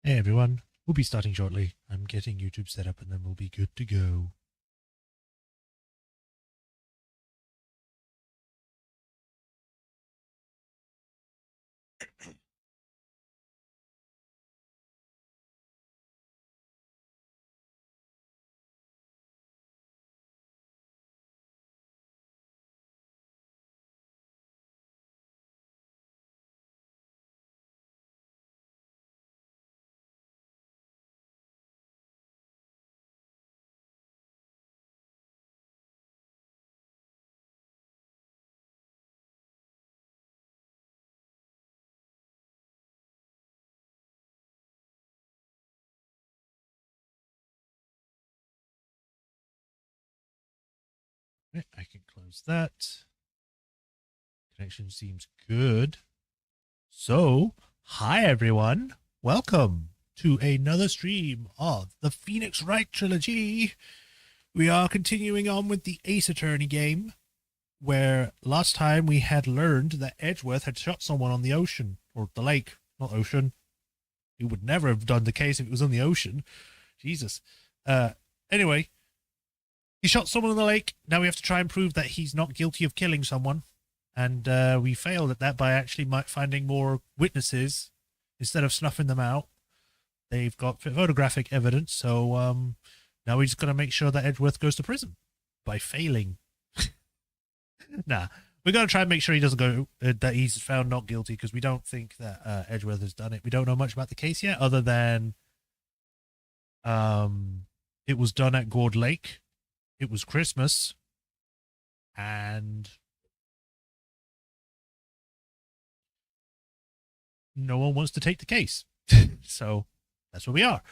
Hey everyone, we'll be starting shortly. I'm getting YouTube set up and then we'll be good to go. Right, I can close that. Connection seems good. So, hi everyone. Welcome to another stream of the Phoenix Wright Trilogy. We are continuing on with the Ace Attorney game, where last time we had learned that Edgeworth had shot someone on the ocean, or the lake, not ocean. He would never have done the case if it was on the ocean. Jesus. Anyway, he shot someone in the lake. Now we have to try and prove that he's not guilty of killing someone. And we failed at that by actually finding more witnesses instead of snuffing them out. They've got photographic evidence, so now we're just going to make sure that Edgeworth goes to prison by failing. Nah, we're going to try and make sure he doesn't go, that he's found not guilty, because we don't think that Edgeworth has done it. We don't know much about the case yet, other than it was done at Gourd Lake. It was Christmas, and no one wants to take the case. So that's where we are.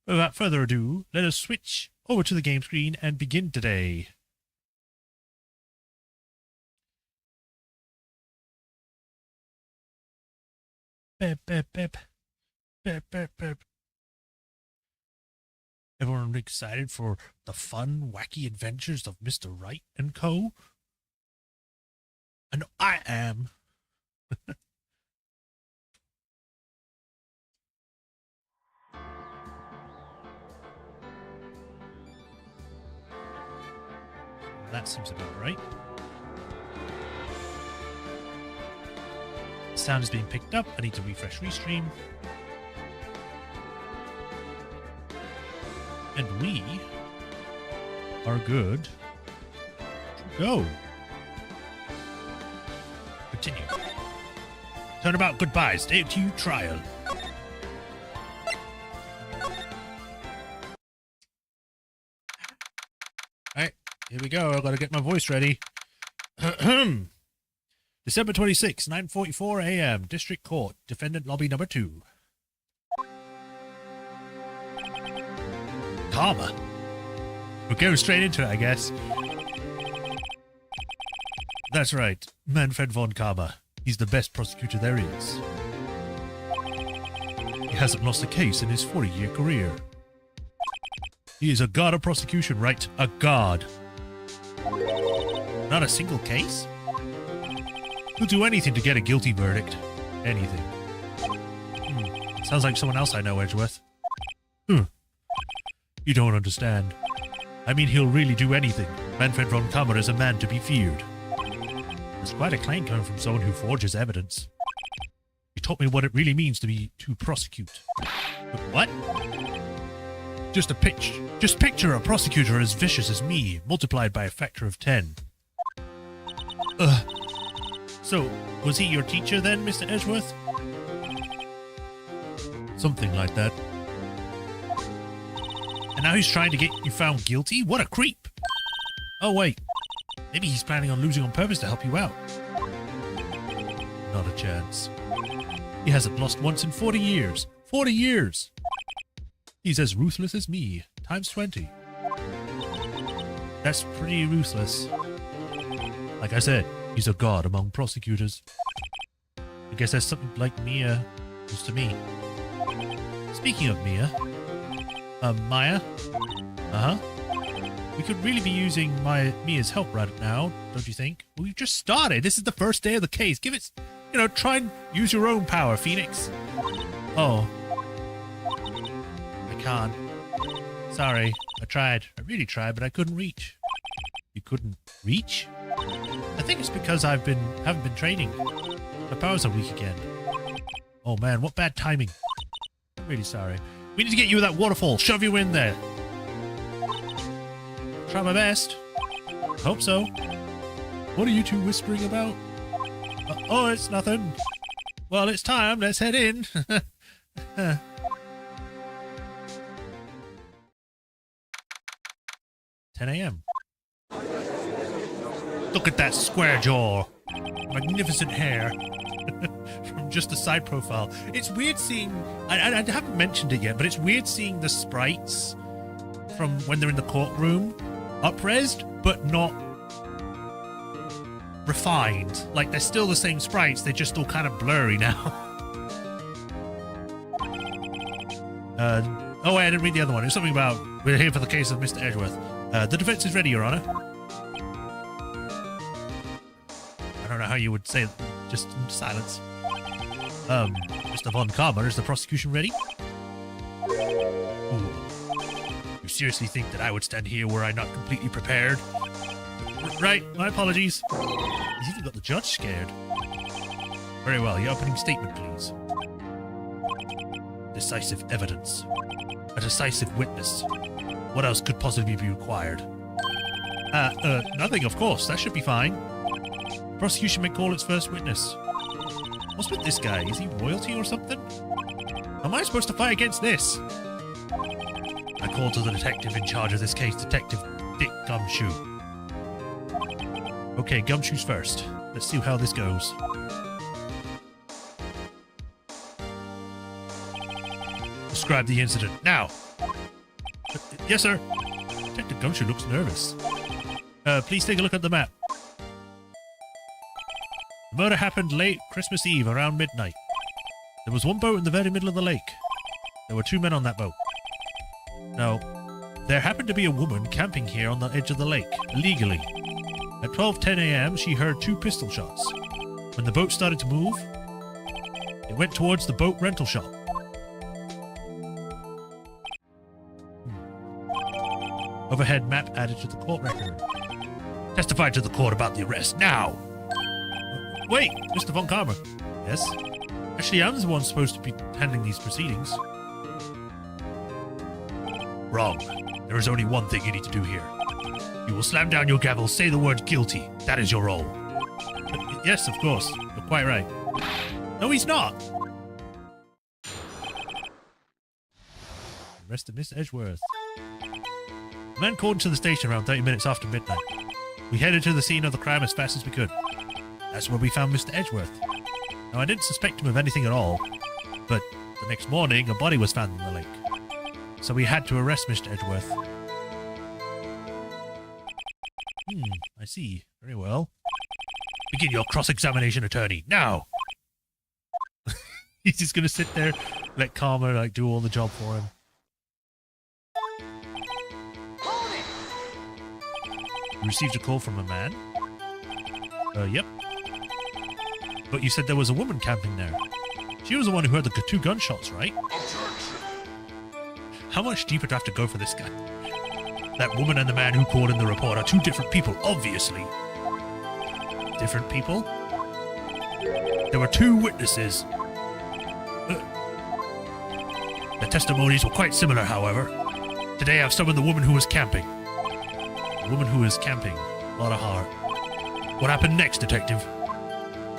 Without further ado, let us switch over to the game screen and begin today. Beep, beep, beep. Beep, beep, beep. Everyone excited for the fun, wacky adventures of Mr. Wright and Co.? I know I am. That seems about right. Sound is being picked up. I need to refresh Restream. And we are good to go. Continue. Turnabout goodbye. Stay to trial. Alright, here we go. I've got to get my voice ready. December 26, 9:44 a.m. District Court. Defendant Lobby Number 2. Karma. We're going straight into it, I guess. That's right. Manfred von Karma. He's the best prosecutor there is. He hasn't lost a case in his 40-year career. He is a god of prosecution, right? A god. Not a single case? He'll do anything to get a guilty verdict. Anything. Sounds like someone else I know, Edgeworth. You don't understand. I mean, he'll really do anything. Manfred von Karma is a man to be feared. There's quite a claim coming from someone who forges evidence. He taught me what it really means to prosecute. But what? Just picture a prosecutor as vicious as me, multiplied by a factor of 10. So, was he your teacher then, Mr. Edgeworth? Something like that. And now he's trying to get you found guilty? What a creep! Oh wait, maybe he's planning on losing on purpose to help you out. Not a chance. He hasn't lost once in 40 years. 40 years! He's as ruthless as me, times 20. That's pretty ruthless. Like I said, he's a god among prosecutors. I guess that's something like Mia is to me. Speaking of Mia... Maya? Uh-huh. We could really be using Mia's help right now, don't you think? Well, we've just started. This is the first day of the case. Give it... try and use your own power, Phoenix. Oh. can't. Sorry, I tried. I really tried, but I couldn't reach. You couldn't reach? I think it's because haven't been training. My powers are weak again. Oh man, what bad timing. I'm really sorry. We need to get you that waterfall. Shove you in there. Try my best. Hope so. What are you two whispering about? Oh, it's nothing. Well, it's time. Let's head in. 10 a.m. Look at that square jaw. Magnificent hair. From just the side profile. It's weird seeing... I haven't mentioned it yet, but it's weird seeing the sprites from when they're in the courtroom up-resed, but not refined. Like, they're still the same sprites, they're just all kind of blurry now. Oh wait, I didn't read the other one. It was something about, we're here for the case of Mr. Edgeworth. The defense is ready, Your Honor. I don't know how you would say it, just in silence. Mr. Von Karma, is the prosecution ready? Ooh. You seriously think that I would stand here were I not completely prepared? Right, my apologies. He's even got the judge scared. Very well, your opening statement, please. Decisive evidence. A decisive witness. What else could possibly be required? Nothing, of course. That should be fine. The prosecution may call its first witness. What's with this guy? Is he royalty or something? How am I supposed to fight against this? I call to the detective in charge of this case, Detective Dick Gumshoe. Okay, Gumshoe's first. Let's see how this goes. Describe the incident, now! Yes, sir. Detective Gumshoe looks nervous. Please take a look at the map. The murder happened late Christmas Eve, around midnight. There was one boat in the very middle of the lake. There were 2 men on that boat. Now, there happened to be a woman camping here on the edge of the lake, illegally. At 12:10 a.m., she heard 2 pistol shots. When the boat started to move, it went towards the boat rental shop. Overhead map added to the court record. Testify to the court about the arrest, now! Wait, Mr. Von Karma. Yes? Actually, I'm the one supposed to be handling these proceedings. Wrong. There is only one thing you need to do here. You will slam down your gavel, say the word guilty. That is your role. Yes, of course. You're quite right. No, he's not! Arrest of Miss Edgeworth. The man called into the station around 30 minutes after midnight. We headed to the scene of the crime as fast as we could. That's where we found Mr. Edgeworth. Now, I didn't suspect him of anything at all, but the next morning, a body was found in the lake. So we had to arrest Mr. Edgeworth. I see. Very well. Begin your cross-examination, attorney, now! He's just gonna sit there, let Karma, do all the job for him. You received a call from a man? Yep. But you said there was a woman camping there. She was the one who heard the 2 gunshots, right? How much deeper do I have to go for this guy? That woman and the man who called in the report are 2 different people, obviously. Different people? There were 2 witnesses. The testimonies were quite similar, however. Today I've summoned the woman who was camping. The woman who was camping. A lot of heart. What happened next, detective?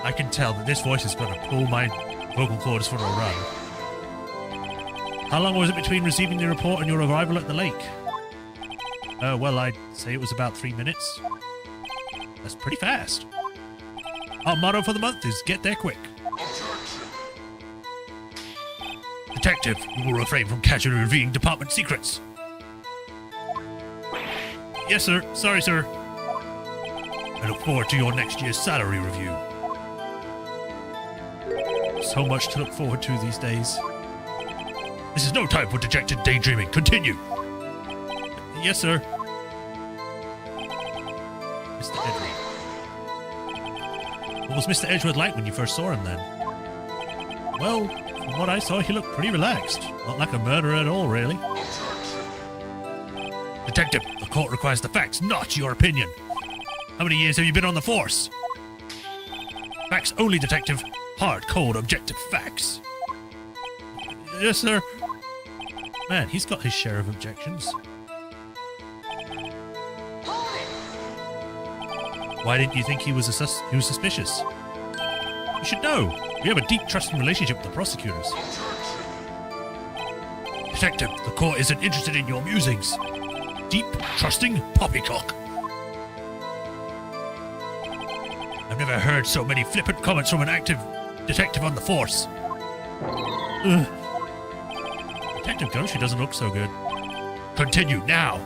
I can tell that this voice is going to pull my vocal cords for a run. How long was it between receiving the report and your arrival at the lake? Well, I'd say it was about 3 minutes. That's pretty fast. Our motto for the month is get there quick. Detective, you will refrain from casually revealing department secrets. Yes, sir. Sorry, sir. I look forward to your next year's salary review. So much to look forward to these days. This is no time for dejected daydreaming. Continue. Yes, sir. Mr. Edgeworth. What was Mr. Edgeworth like when you first saw him then? Well, from what I saw, he looked pretty relaxed. Not like a murderer at all, really. Detective, the court requires the facts, not your opinion. How many years have you been on the force? Facts only, detective. Hard, cold, objective facts. Yes, sir. Man, he's got his share of objections. Why didn't you think he was suspicious? You should know. We have a deep, trusting relationship with the prosecutors. Detective, the court isn't interested in your musings. Deep, trusting poppycock. I've never heard so many flippant comments from an active detective on the force. Ugh. Detective Gumshoe doesn't look so good. Continue now.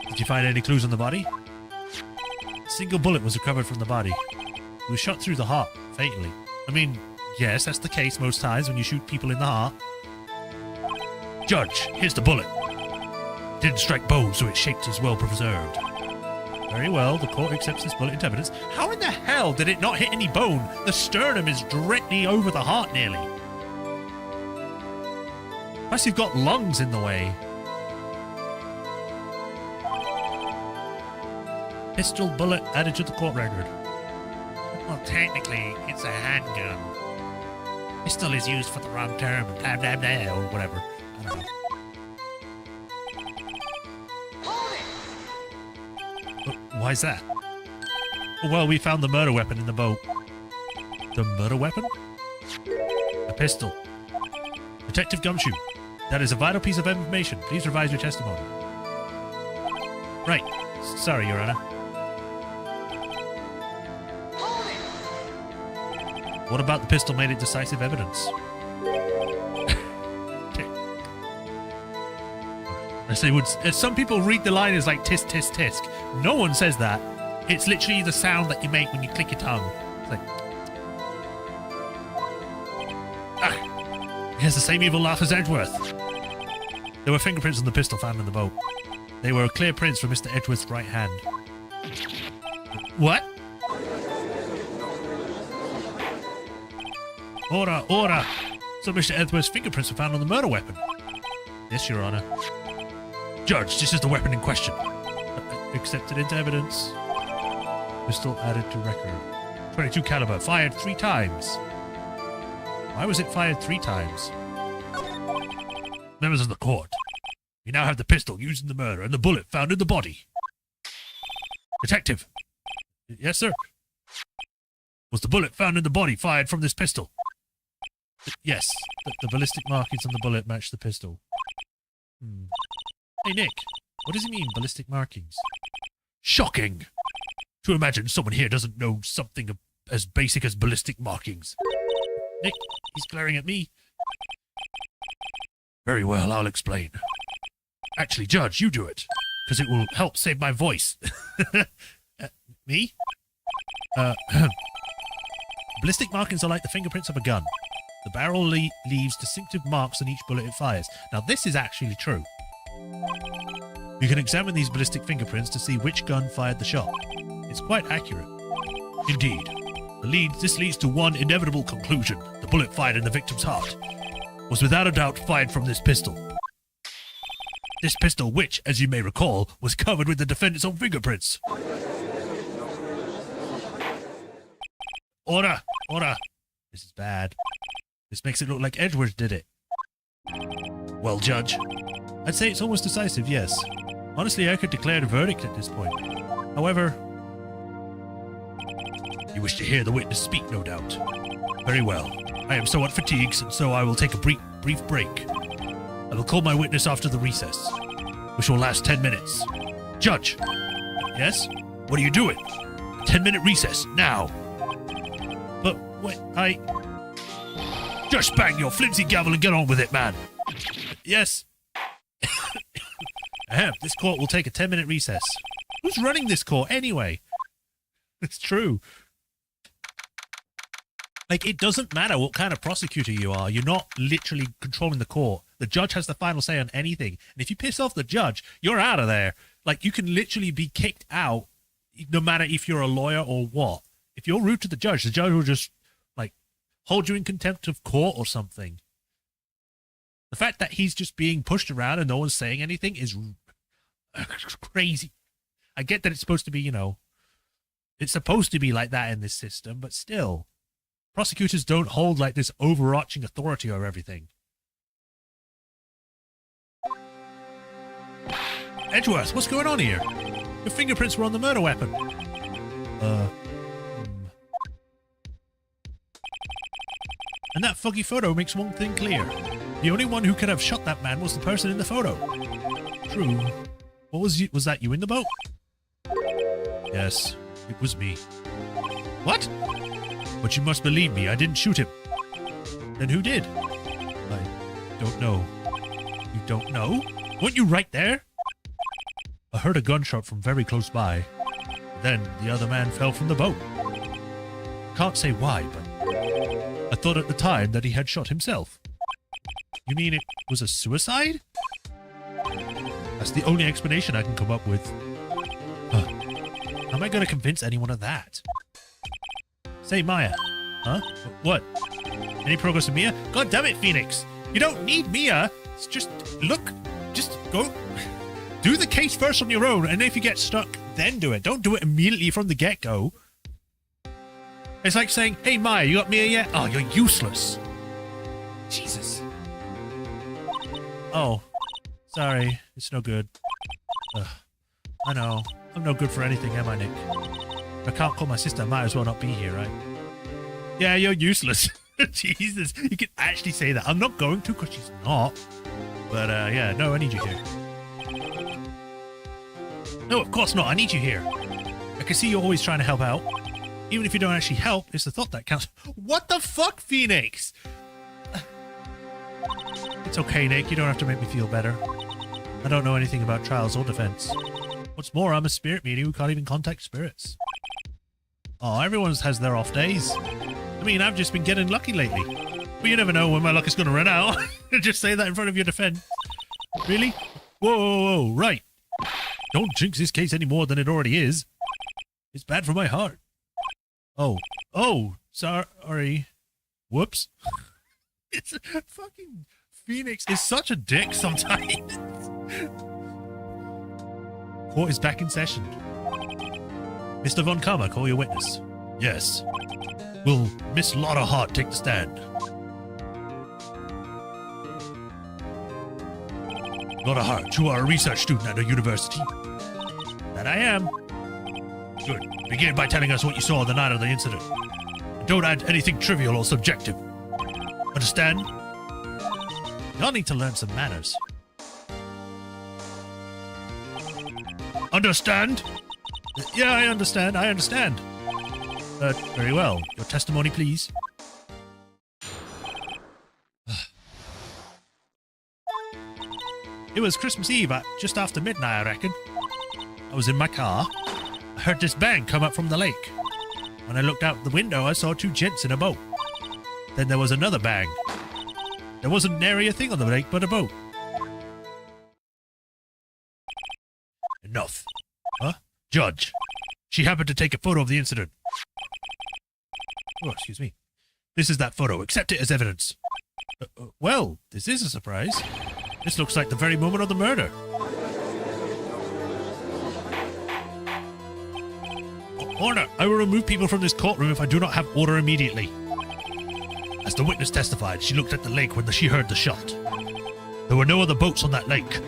Did you find any clues on the body? A single bullet was recovered from the body. It was shot through the heart, fatally. I mean, yes, that's the case most times when you shoot people in the heart. Judge, here's the bullet. It didn't strike bone, so its shape is well preserved. Very well, the court accepts this bullet into evidence. How in the hell did it not hit any bone? The sternum is directly over the heart, nearly. Plus, you've got lungs in the way. Pistol bullet added to the court record. Well, technically, it's a handgun. Pistol is used for the wrong term, blah, blah, blah, or whatever. I don't know. Why's that? Well, we found the murder weapon in the boat. The murder weapon? A pistol. Detective Gumshoe, that is a vital piece of information. Please revise your testimony. Right. Sorry, Your Honor. What about the pistol made it decisive evidence? Some people read the line as like tisk, tisk, tisk. No one says that. It's literally the sound that you make when you click your tongue. It's like... He has the same evil laugh as Edgeworth. There were fingerprints on the pistol found in the boat. They were clear prints from Mr. Edgeworth's right hand. What? Order, order! So Mr. Edgeworth's fingerprints were found on the murder weapon. Yes, Your Honor. Judge, this is the weapon in question. Accepted into evidence. Pistol added to record. 22 caliber, fired 3 times. Why was it fired 3 times? Members of the court, we now have the pistol used in the murder and the bullet found in the body. Detective. Yes, sir. Was the bullet found in the body fired from this pistol? Yes. The ballistic markings on the bullet match the pistol. Hey, Nick. What does he mean, ballistic markings? Shocking! To imagine someone here doesn't know something as basic as ballistic markings. Nick, he's glaring at me. Very well, I'll explain. Actually, Judge, you do it, because it will help save my voice. Me? Ballistic markings are like the fingerprints of a gun. The barrel leaves distinctive marks on each bullet it fires. Now, this is actually true. You can examine these ballistic fingerprints to see which gun fired the shot. It's quite accurate. Indeed. This leads to one inevitable conclusion. The bullet fired in the victim's heart was without a doubt fired from this pistol. This pistol, which, as you may recall, was covered with the defendant's own fingerprints. Order! Order! This is bad. This makes it look like Edgeworth did it. Well, Judge, I'd say it's almost decisive, yes. Honestly, I could declare the verdict at this point. However... You wish to hear the witness speak, no doubt. Very well. I am somewhat fatigued, and so I will take a brief break. I will call my witness after the recess, which will last 10 minutes. Judge! Yes? What are you doing? 10-minute recess, now! But, wait, Just bang your flimsy gavel and get on with it, man! Yes? This court will take a 10-minute recess. Who's running this court, anyway? It's true. Like, it doesn't matter what kind of prosecutor you are. You're not literally controlling the court. The judge has the final say on anything. And if you piss off the judge, you're out of there. Like, you can literally be kicked out, no matter if you're a lawyer or what. If you're rude to the judge will just, like, hold you in contempt of court or something. The fact that he's just being pushed around and no one's saying anything is crazy. I get that it's supposed to be, you know, it's supposed to be like that in this system, but still, prosecutors don't hold like this overarching authority over everything. Edgeworth, what's going on here? Your fingerprints were on the murder weapon. And that foggy photo makes one thing clear. The only one who could have shot that man was the person in the photo. True. What was that you in the boat? Yes, it was me. What? But you must believe me, I didn't shoot him. Then who did? I don't know. You don't know? Weren't you right there? I heard a gunshot from very close by. Then the other man fell from the boat. Can't say why, but I thought at the time that he had shot himself. You mean it was a suicide? That's the only explanation I can come up with. Huh. How am I going to convince anyone of that? Say, Maya. Huh? What? Any progress with Mia? God damn it, Phoenix! You don't need Mia! It's just, look, just go... Do the case first on your own, and if you get stuck, then do it. Don't do it immediately from the get-go. It's like saying, hey, Maya, you got Mia yet? Oh, you're useless. Jesus. Oh, sorry. It's no good. Ugh. I know. I'm no good for anything, am I, Nick? If I can't call my sister, I might as well not be here, right? Yeah, you're useless. Jesus, you can actually say that. I'm not going to, because she's not. But, yeah, no, I need you here. No, of course not. I need you here. I can see you're always trying to help out. Even if you don't actually help, it's the thought that counts. What the fuck, Phoenix? It's okay, Nick. You don't have to make me feel better. I don't know anything about trials or defense. What's more, I'm a spirit medium who can't even contact spirits. Oh, everyone has their off days. I mean, I've just been getting lucky lately. But you never know when my luck is going to run out. Just say that in front of your defense. Really? Whoa, whoa, whoa, right. Don't jinx this case any more than it already is. It's bad for my heart. Oh, sorry. Whoops. It's a fucking... Phoenix is such a dick sometimes. Court is back in session. Mr. Von Karma, call your witness. Yes. Will Miss Lotta Hart take the stand? Lotta Hart, you are a research student at a university. That I am. Good. Begin by telling us what you saw the night of the incident. And don't add anything trivial or subjective. Understand? Y'all need to learn some manners. Understand? Yeah, I understand. Very well. Your testimony, please. It was Christmas Eve at just after midnight, I reckon. I was in my car. I heard this bang come up from the lake. When I looked out the window, I saw two gents in a boat. Then there was another bang. There wasn't nary a thing on the lake but a boat. Enough. Huh? Judge. She happened to take a photo of the incident. Oh, excuse me. This is that photo. Accept it as evidence. Well, this is a surprise. This looks like the very moment of the murder. Order! I will remove people from this courtroom if I do not have order immediately. As the witness testified, she looked at the lake when she heard the shot. There were no other boats on that lake.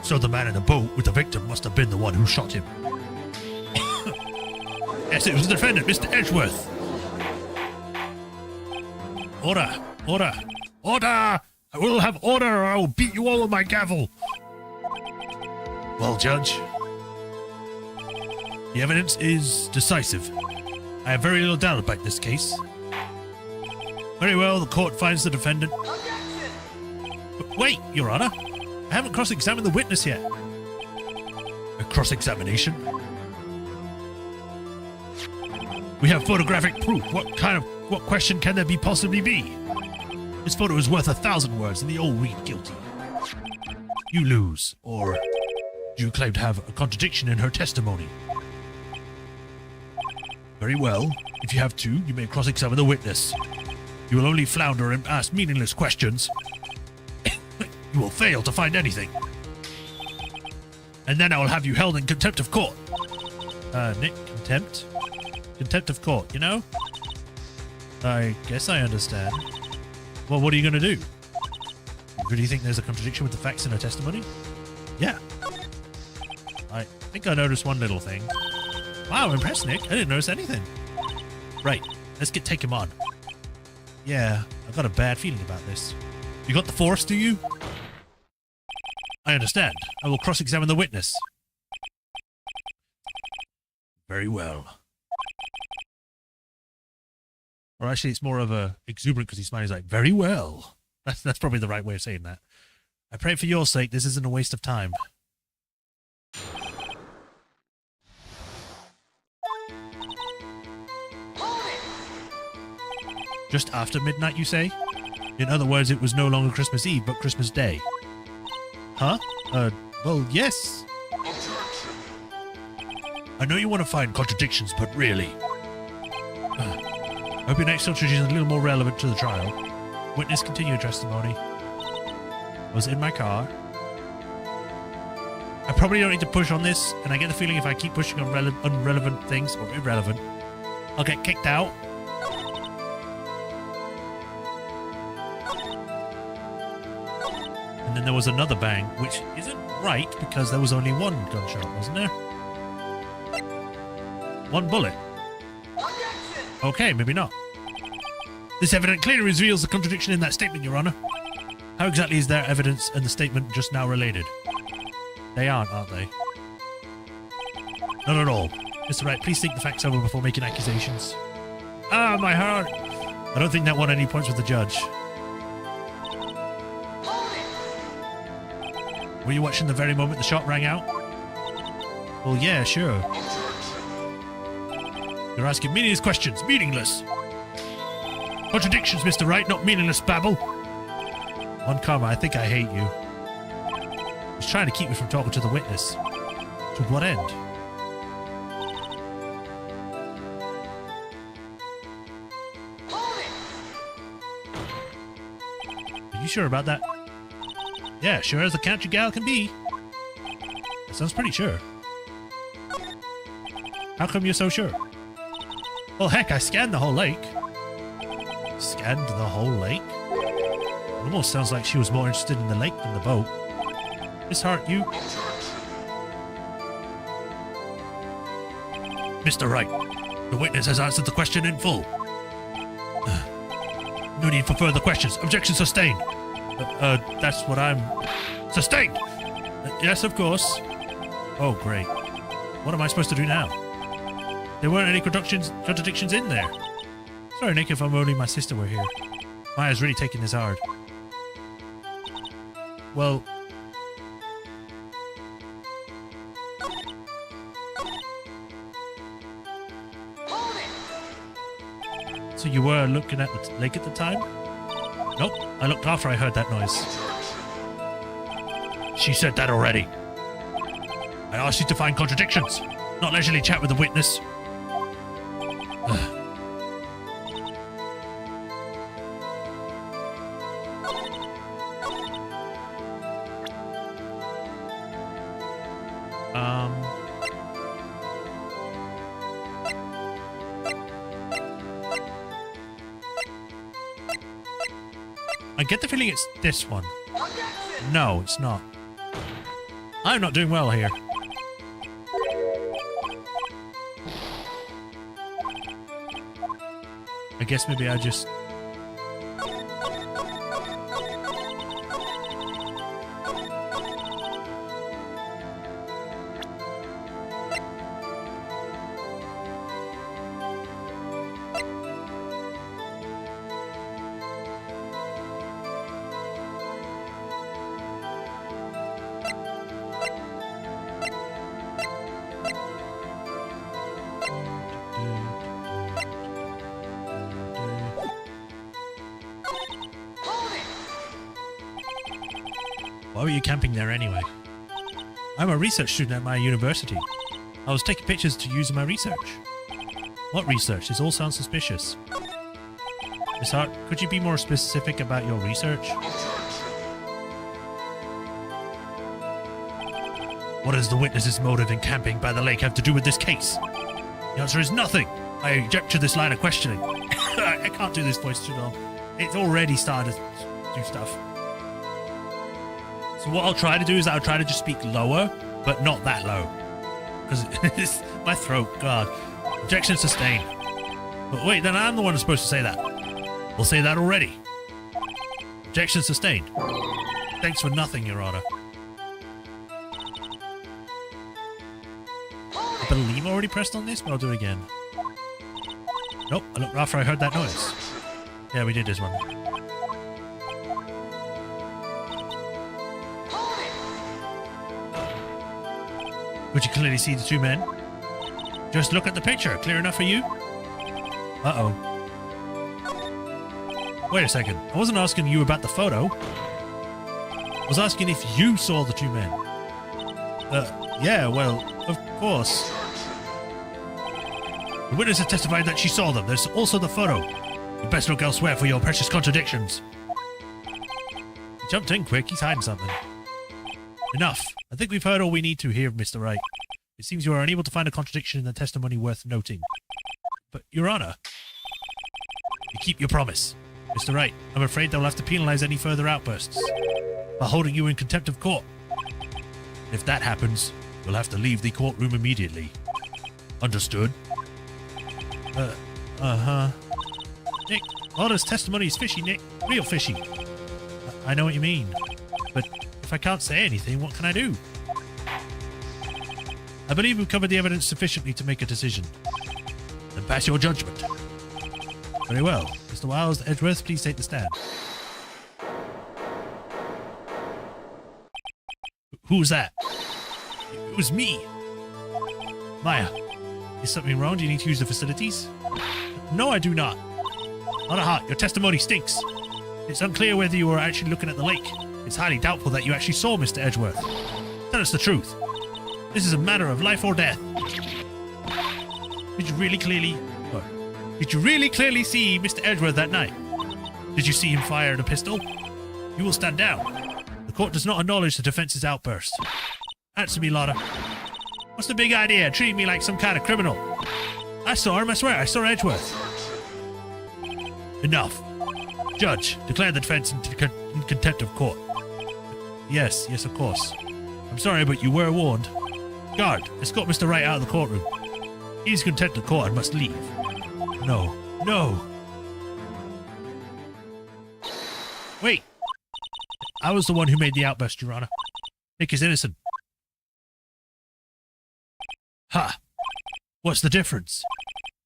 So the man in the boat with the victim must have been the one who shot him. Yes, it was the defendant, Mr. Edgeworth. Order! Order! Order! I will have order or I will beat you all with my gavel. Well, Judge, the evidence is decisive. I have very little doubt about this case. Very well, the court finds the defendant. But wait, Your Honor. I haven't cross-examined the witness yet. A cross-examination? We have photographic proof. What question can there possibly be? This photo is worth 1,000 words and they all read guilty. You lose, or do you claim to have a contradiction in her testimony? Very well. If you have to, you may cross-examine the witness. You will only flounder and ask meaningless questions. You will fail to find anything. And then I will have you held in contempt of court. Nick, contempt? Contempt of court, you know? I guess I understand. Well, what are you going to do? You really think there's a contradiction with the facts in her testimony? Yeah. I think I noticed one little thing. Wow, impressed, Nick. I didn't notice anything. Right, let's take him on. Yeah, I've got a bad feeling about this. You got the force, do you? I understand. I will cross-examine the witness. Very well. Or actually, it's more of a exuberant because he's smiling. He's like, very well. That's probably the right way of saying that. I pray for your sake this isn't a waste of time. Just after midnight, you say? In other words, it was no longer Christmas Eve, but Christmas Day. Huh? Well, yes. I know you want to find contradictions, but really... I hope your next contradiction is a little more relevant to the trial. Witness, continue your testimony. I was in my car. I probably don't need to push on this, and I get the feeling if I keep pushing on irrelevant things, or irrelevant, I'll get kicked out. And then there was another bang, which isn't right because there was only one gunshot, wasn't there? One bullet. Okay, maybe not. This evidence clearly reveals the contradiction in that statement, Your Honor. How exactly is their evidence and the statement just now related? They aren't they? Not at all. Mr. Wright, please think the facts over before making accusations. Ah, my heart! I don't think that won any points with the judge. Were you watching the very moment the shot rang out? Well, yeah, sure. You're asking meaningless questions. Meaningless. Contradictions, Mr. Wright, not meaningless babble. On karma, I think I hate you. He's trying to keep me from talking to the witness. To what end? Are you sure about that? Yeah, sure as a country gal can be. That sounds pretty sure. How come you're so sure? Well, heck, I scanned the whole lake. Scanned the whole lake? It almost sounds like she was more interested in the lake than the boat. Miss Hart, you... Mr. Wright, the witness has answered the question in full. No need for further questions. Objection sustained. That's what I'm... Sustained! Yes, of course. Oh, great. What am I supposed to do now? There weren't any contradictions in there. Sorry, Nick, if only my sister were here. Maya's really taking this hard. Well... So you were looking at the lake at the time? Nope, I looked after I heard that noise. She said that already. I asked you to find contradictions, not leisurely chat with the witness. I get the feeling it's this one. No, it's not. I'm not doing well here. I guess maybe I just... Why were you camping there anyway? I'm a research student at my university. I was taking pictures to use in my research. What research? This all sounds suspicious. Miss Hart, could you be more specific about your research? What does the witness's motive in camping by the lake have to do with this case? The answer is nothing. I object to this line of questioning. I can't do this voice too long. It's already started to do stuff. So what I'll try to do is I'll try to just speak lower, but not that low. Because my throat, God. Objection sustained. But wait, then I'm the one who's supposed to say that. We'll say that already. Objection sustained. Thanks for nothing, Your Honor. I believe I already pressed on this, but I'll do it again. Nope, I looked after I heard that noise. Yeah, we did this one. Could you clearly see the two men? Just look at the picture. Clear enough for you? Uh-oh. Wait a second. I wasn't asking you about the photo. I was asking if you saw the two men. Yeah, well, of course. The witness has testified that she saw them. There's also the photo. You best look elsewhere for your precious contradictions. He jumped in quick. He's hiding something. Enough. I think we've heard all we need to here, Mr. Wright. It seems you are unable to find a contradiction in the testimony worth noting. But, Your Honor, you keep your promise. Mr. Wright, I'm afraid they'll have to penalize any further outbursts by holding you in contempt of court. If that happens, you'll have to leave the courtroom immediately. Understood? Uh-huh. Nick, Lauder's testimony is fishy, Nick. Real fishy. I know what you mean. But if I can't say anything, what can I do? I believe we've covered the evidence sufficiently to make a decision. Then pass your judgment. Very well. Mr. Wiles Edgeworth, please take the stand. Who was that? It was me. Maya, is something wrong? Do you need to use the facilities? No, I do not. Not a heart. Your testimony stinks. It's unclear whether you were actually looking at the lake. It's highly doubtful that you actually saw Mr. Edgeworth. Tell us the truth. This is a matter of life or death. Did you really clearly see Mr. Edgeworth that night? Did you see him fire a pistol? You will stand down. The court does not acknowledge the defense's outburst. Answer me, Lotta. What's the big idea? Treating me like some kind of criminal. I saw him, I swear. I saw Edgeworth. Enough. Judge, declare the defense in contempt of court. Yes, of course. I'm sorry, but you were warned. Guard, escort Mr. Wright out of the courtroom. He's in contempt of court and must leave. No. Wait. I was the one who made the outburst, Your Honor. Nick is innocent. Ha! What's the difference?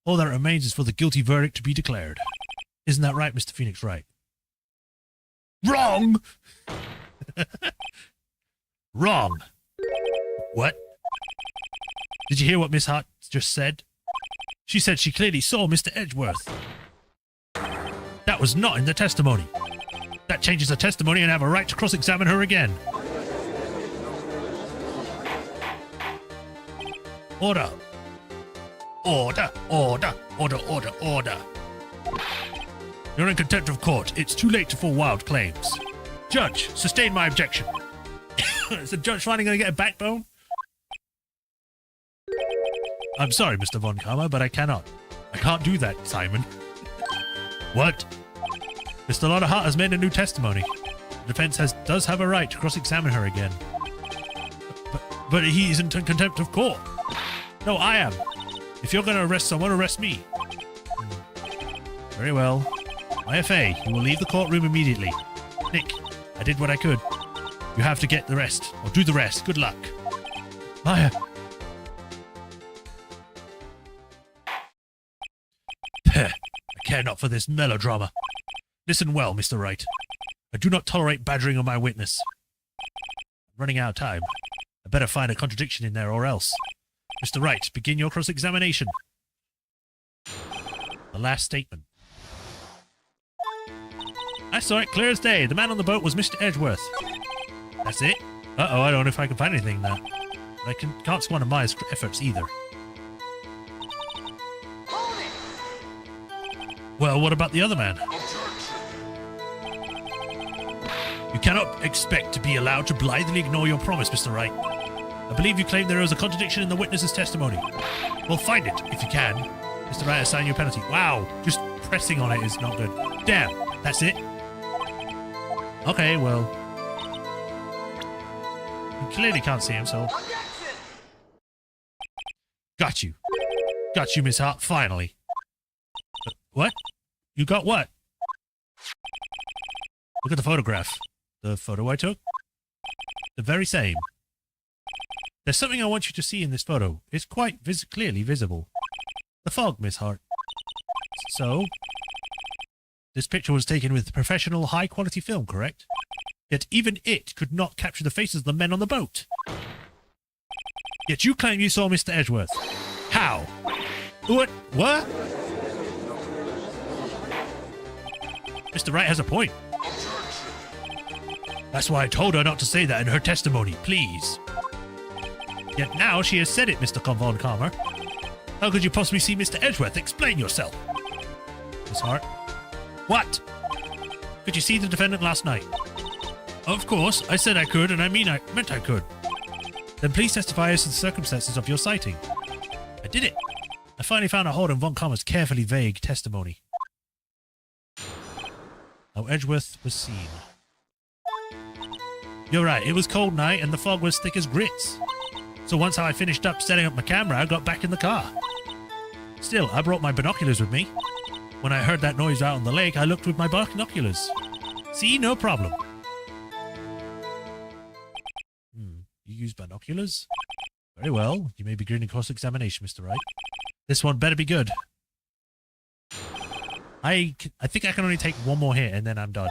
All that remains is for the guilty verdict to be declared. Isn't that right, Mr. Phoenix Wright? Wrong! Wrong. What? Did you hear what Miss Hart just said? She said she clearly saw Mr. Edgeworth. That was not in the testimony. That changes the testimony and I have a right to cross-examine her again. Order. Order. You're in contempt of court. It's too late for wild claims. Judge, sustain my objection. Is the judge finally going to get a backbone? I'm sorry, Mr. Von Karma, but I cannot. I can't do that, Simon. What? Mr. Lotta Hart has made a new testimony. The defense does have a right to cross-examine her again. But he isn't in contempt of court. No, I am. If you're going to arrest someone, arrest me. Very well. IFA, you will leave the courtroom immediately. Nick, I did what I could. You have to get the rest, or do the rest. Good luck. Maya. I care not for this melodrama. Listen well, Mr. Wright. I do not tolerate badgering on my witness. I'm running out of time. I better find a contradiction in there or else. Mr. Wright, begin your cross-examination. The last statement. I saw it clear as day. The man on the boat was Mr. Edgeworth. That's it? Uh-oh, I don't know if I can find anything there. But I can't squander Maya's efforts either. Well, what about the other man? You cannot expect to be allowed to blithely ignore your promise, Mr. Wright. I believe you claim there is a contradiction in the witness's testimony. Well, find it, if you can. Mr. Wright, assign you a penalty. Wow, just pressing on it is not good. Damn, that's it? Okay, well. You clearly can't see him, so... Got you. Got you, Miss Hart, finally. What? You got what? Look at the photograph. The photo I took? The very same. There's something I want you to see in this photo. It's quite clearly visible. The fog, Miss Hart. So, this picture was taken with professional, high-quality film, correct? Yet even it could not capture the faces of the men on the boat. Yet you claim you saw Mr. Edgeworth. How? What? What? Mr. Wright has a point. That's why I told her not to say that in her testimony, please. Yet now she has said it, Mr. Von Calmer. How could you possibly see Mr. Edgeworth? Explain yourself. Miss Hart. What? Could you see the defendant last night? Of course, I said I could, and I meant I could. Then please testify as to the circumstances of your sighting. I did it. I finally found a hold on Von Calmer's carefully vague testimony. How Edgeworth was seen. You're right, it was cold night and the fog was thick as grits. So once I finished up setting up my camera, I got back in the car. Still, I brought my binoculars with me. When I heard that noise out on the lake, I looked with my binoculars. See, no problem. You used binoculars? Very well. You may begin your cross-examination, Mr. Wright. This one better be good. I think I can only take one more hit and then I'm done.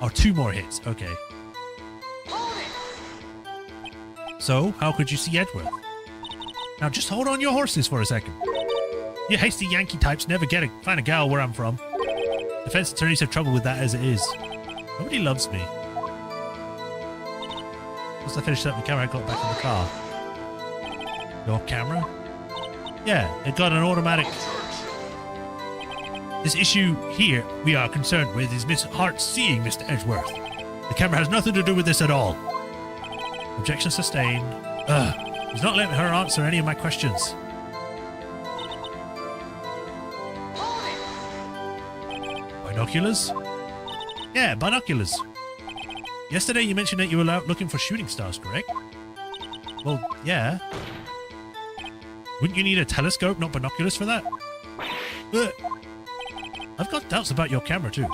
Oh, 2 more hits. Okay. So, how could you see Edgeworth? Now, just hold on your horses for a second. You hasty Yankee types never find a gal where I'm from. Defense attorneys have trouble with that as it is. Nobody loves me. Once I finished up my camera, I got back in the car. Your camera? Yeah, it got an automatic... This issue here we are concerned with is Miss Hart seeing Mr. Edgeworth. The camera has nothing to do with this at all. Objection sustained. He's not letting her answer any of my questions. Binoculars? Yeah, binoculars. Yesterday you mentioned that you were out looking for shooting stars, correct? Well, yeah. Wouldn't you need a telescope, not binoculars for that? I've got doubts about your camera too.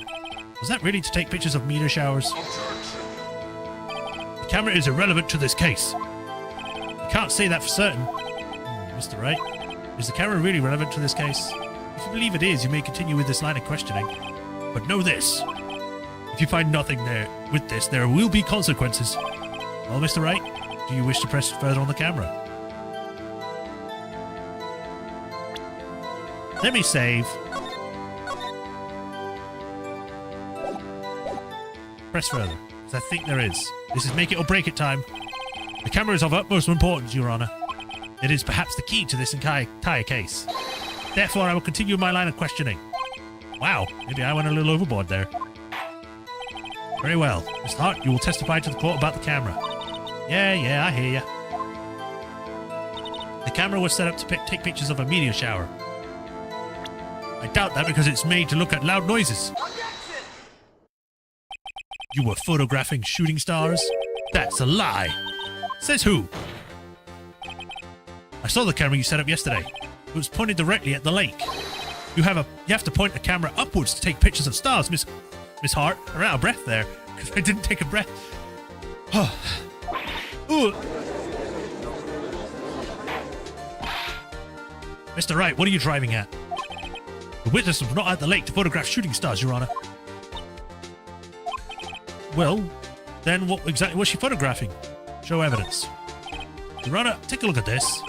Was that really to take pictures of meteor showers? The camera is irrelevant to this case. You can't say that for certain. Mr. Wright, is the camera really relevant to this case? If you believe it is, you may continue with this line of questioning. But know this. If you find nothing there with this, there will be consequences. Well, Mr. Wright, do you wish to press further on the camera? Let me save. Press further, because I think there is. This is make it or break it time. The camera is of utmost importance, Your Honor. It is perhaps the key to this entire case. Therefore, I will continue my line of questioning. Wow, maybe I went a little overboard there. Very well. Miss Hart, you will testify to the court about the camera. Yeah, I hear ya. The camera was set up to take pictures of a meteor shower. I doubt that because it's made to look at loud noises. You were photographing shooting stars? That's a lie. Says who? I saw the camera you set up yesterday. It was pointed directly at the lake. You have to point a camera upwards to take pictures of stars, Miss Hart. I'm out of breath there because I didn't take a breath. Mr. Wright, what are you driving at? The witness was not at the lake to photograph shooting stars, Your Honor. Well, then what exactly was she photographing? Show evidence. Your Honor, take a look at this.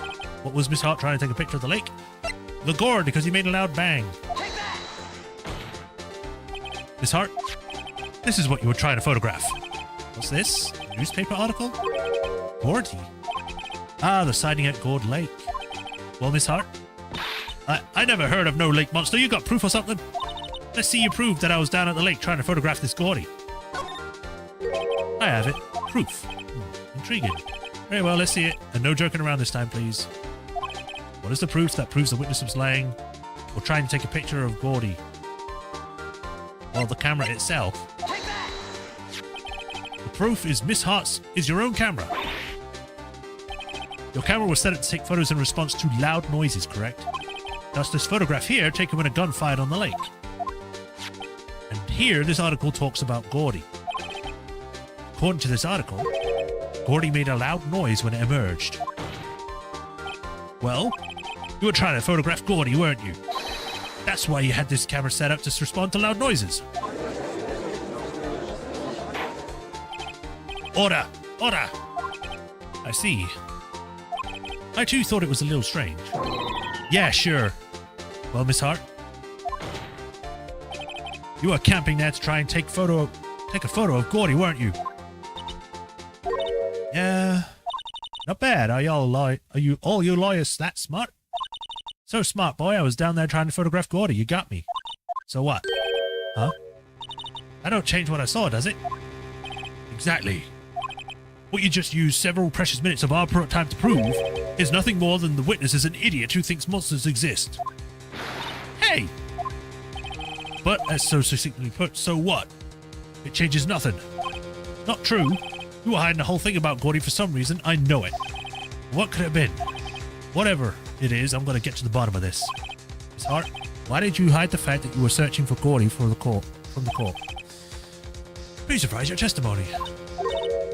What was Miss Hart trying to take a picture of the lake? The gourd, because he made a loud bang. Miss Hart, this is what you were trying to photograph. What's this? A newspaper article? Gordy. Ah, the sighting at Gourd Lake. Well, Miss Hart, I never heard of no lake monster. You got proof or something? Let's see you prove that I was down at the lake trying to photograph this Gordy. I have it. Proof. Intriguing. Very well, let's see it. And no joking around this time, please. What is the proof that proves the witness was lying or trying to take a picture of Gordy? Well, the camera itself. The proof is Miss Hart's is your own camera. Your camera was set up to take photos in response to loud noises, correct? Thus, this photograph here taken when a gun fired on the lake. And here, this article talks about Gordy. According to this article, Gordy made a loud noise when it emerged. Well, you were trying to photograph Gordy, weren't you? That's why you had this camera set up to respond to loud noises. Order! Order! I see. I too thought it was a little strange. Yeah, sure. Well, Miss Hart? You were camping there to try and take a photo of Gordy, weren't you? Yeah. Not bad. Are you all you lawyers that smart? So smart, boy. I was down there trying to photograph Gordy. You got me. So what? Huh? That don't change what I saw, does it? Exactly. What you just used several precious minutes of our time to prove is nothing more than the witness is an idiot who thinks monsters exist. Hey! But, as so succinctly put, so what? It changes nothing. Not true. You were hiding the whole thing about Gordy for some reason. I know it. What could it have been? Whatever it is, I'm going to get to the bottom of this. Miss Hart, why did you hide the fact that you were searching for Gordy from the court? Please surprise your testimony.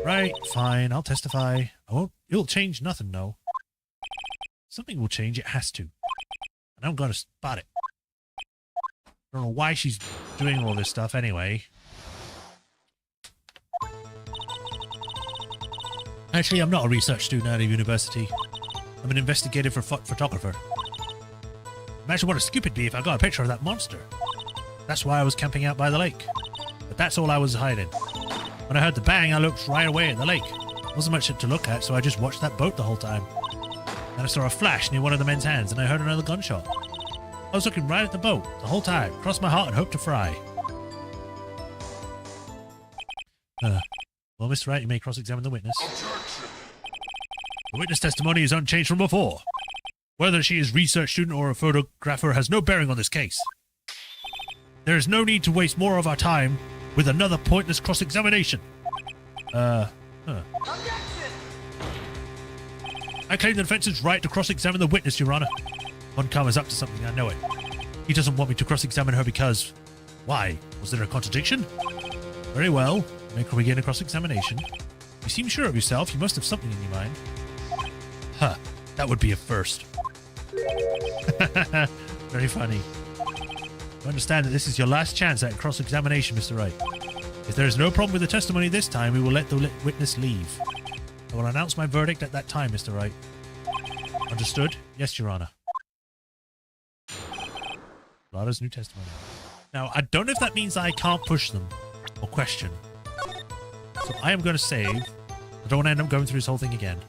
Right, fine, I'll testify. I won't. It'll change nothing, no. Something will change, it has to. And I'm going to spot it. I don't know why she's doing all this stuff anyway. Actually, I'm not a research student out of university. I'm an investigative photographer. Imagine what a scoop it'd be if I got a picture of that monster. That's why I was camping out by the lake. But that's all I was hiding. When I heard the bang, I looked right away at the lake. Wasn't much to look at, so I just watched that boat the whole time. Then I saw a flash near one of the men's hands, and I heard another gunshot. I was looking right at the boat the whole time, crossed my heart and hoped to fry. Well, Mr. Wright, you may cross-examine the witness. The witness testimony is unchanged from before. Whether she is a research student or a photographer has no bearing on this case. There is no need to waste more of our time with another pointless cross-examination. I claim the defense is right to cross-examine the witness, Your Honor. Von Kamm is up to something, I know it. He doesn't want me to cross-examine her because... Why? Was there a contradiction? Very well. Make her begin a cross-examination. You seem sure of yourself. You must have something in your mind. Huh. That would be a first. Very funny. I understand that this is your last chance at cross-examination, Mr. Wright. If there is no problem with the testimony this time, we will let the witness leave. I will announce my verdict at that time, Mr. Wright. Understood? Yes, Your Honor. Lada's new testimony. Now, I don't know if that means I can't push them or question. So I am going to save. I don't want to end up going through this whole thing again.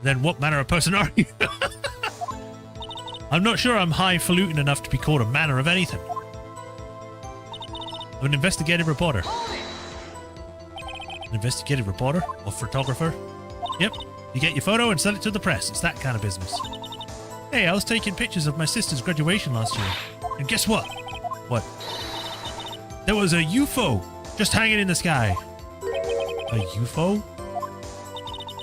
Then what manner of person are you? I'm not sure I'm highfalutin enough to be called a manner of anything. I'm an investigative reporter. An investigative reporter? Or photographer? Yep. You get your photo and sell it to the press. It's that kind of business. Hey, I was taking pictures of my sister's graduation last year. And guess what? What? There was a UFO just hanging in the sky. A UFO?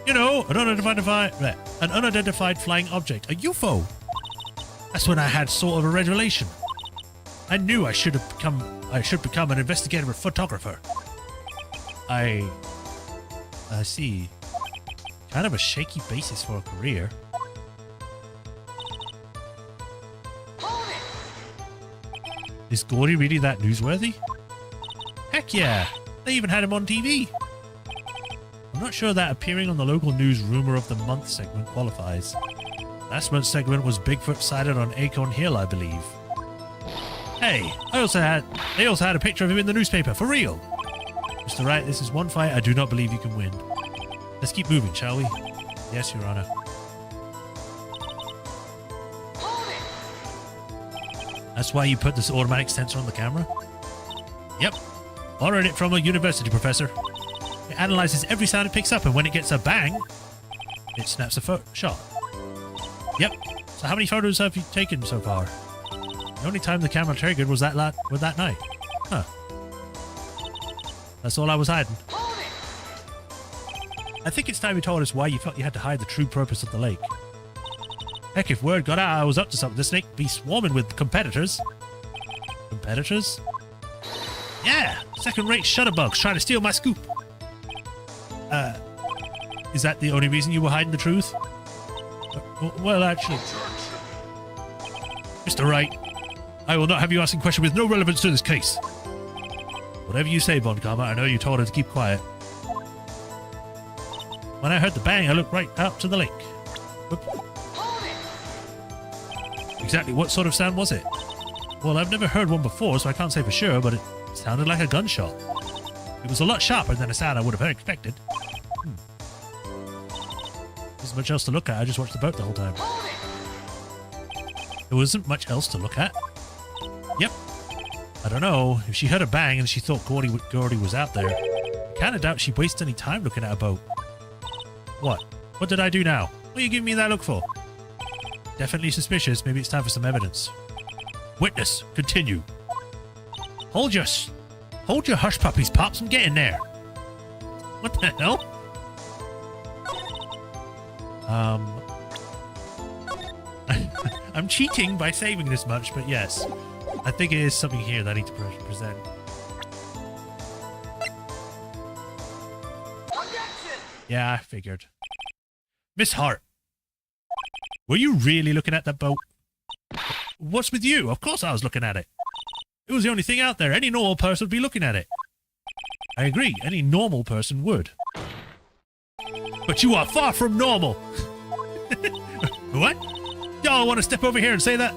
You know, an unidentified flying object. A UFO. That's when I had sort of a revelation. I knew I should become an investigative photographer. I see. Kind of a shaky basis for a career. Is Gordy really that newsworthy? Heck yeah! They even had him on TV! I'm not sure that appearing on the local news Rumor of the Month segment qualifies. Last month's segment was Bigfoot sighted on Acorn Hill, I believe. Hey, they also had a picture of him in the newspaper, for real! Mr. Wright, this is one fight I do not believe you can win. Let's keep moving, shall we? Yes, Your Honor. That's why you put this automatic sensor on the camera? Yep. Borrowed it from a university professor. It analyzes every sound it picks up, and when it gets a bang, it snaps a shot. Yep. So how many photos have you taken so far? The only time the camera triggered was that night. Huh. That's all I was hiding. I think it's time you told us why you felt you had to hide the true purpose of the lake. Heck, if word got out I was up to something, this lake would be swarming with competitors. Competitors? Yeah! Second-rate shutterbugs trying to steal my scoop. Is that the only reason you were hiding the truth? Well, actually... Mr. Wright, I will not have you asking questions with no relevance to this case. Whatever you say, Von Karma, I know you told her to keep quiet. When I heard the bang, I looked right out to the lake. Whoop. Exactly what sort of sound was it? Well, I've never heard one before, so I can't say for sure, but it sounded like a gunshot. It was a lot sharper than a sound I would have expected. There wasn't much else to look at, I just watched the boat the whole time. There wasn't much else to look at? Yep. I don't know, if she heard a bang and she thought Gordy was out there, I kinda doubt she'd waste any time looking at a boat. What? What did I do now? What are you giving me that look for? Definitely suspicious, maybe it's time for some evidence. Witness, continue. Hold your hush puppies, Pops, I'm getting there. What the hell? I'm cheating by saving this much, but yes. I think it is something here that I need to present. Yeah, I figured. Miss Hart. Were you really looking at that boat? What's with you? Of course I was looking at it. It was the only thing out there. Any normal person would be looking at it. I agree. Any normal person would. But you are far from normal. What? Y'all want to step over here and say that?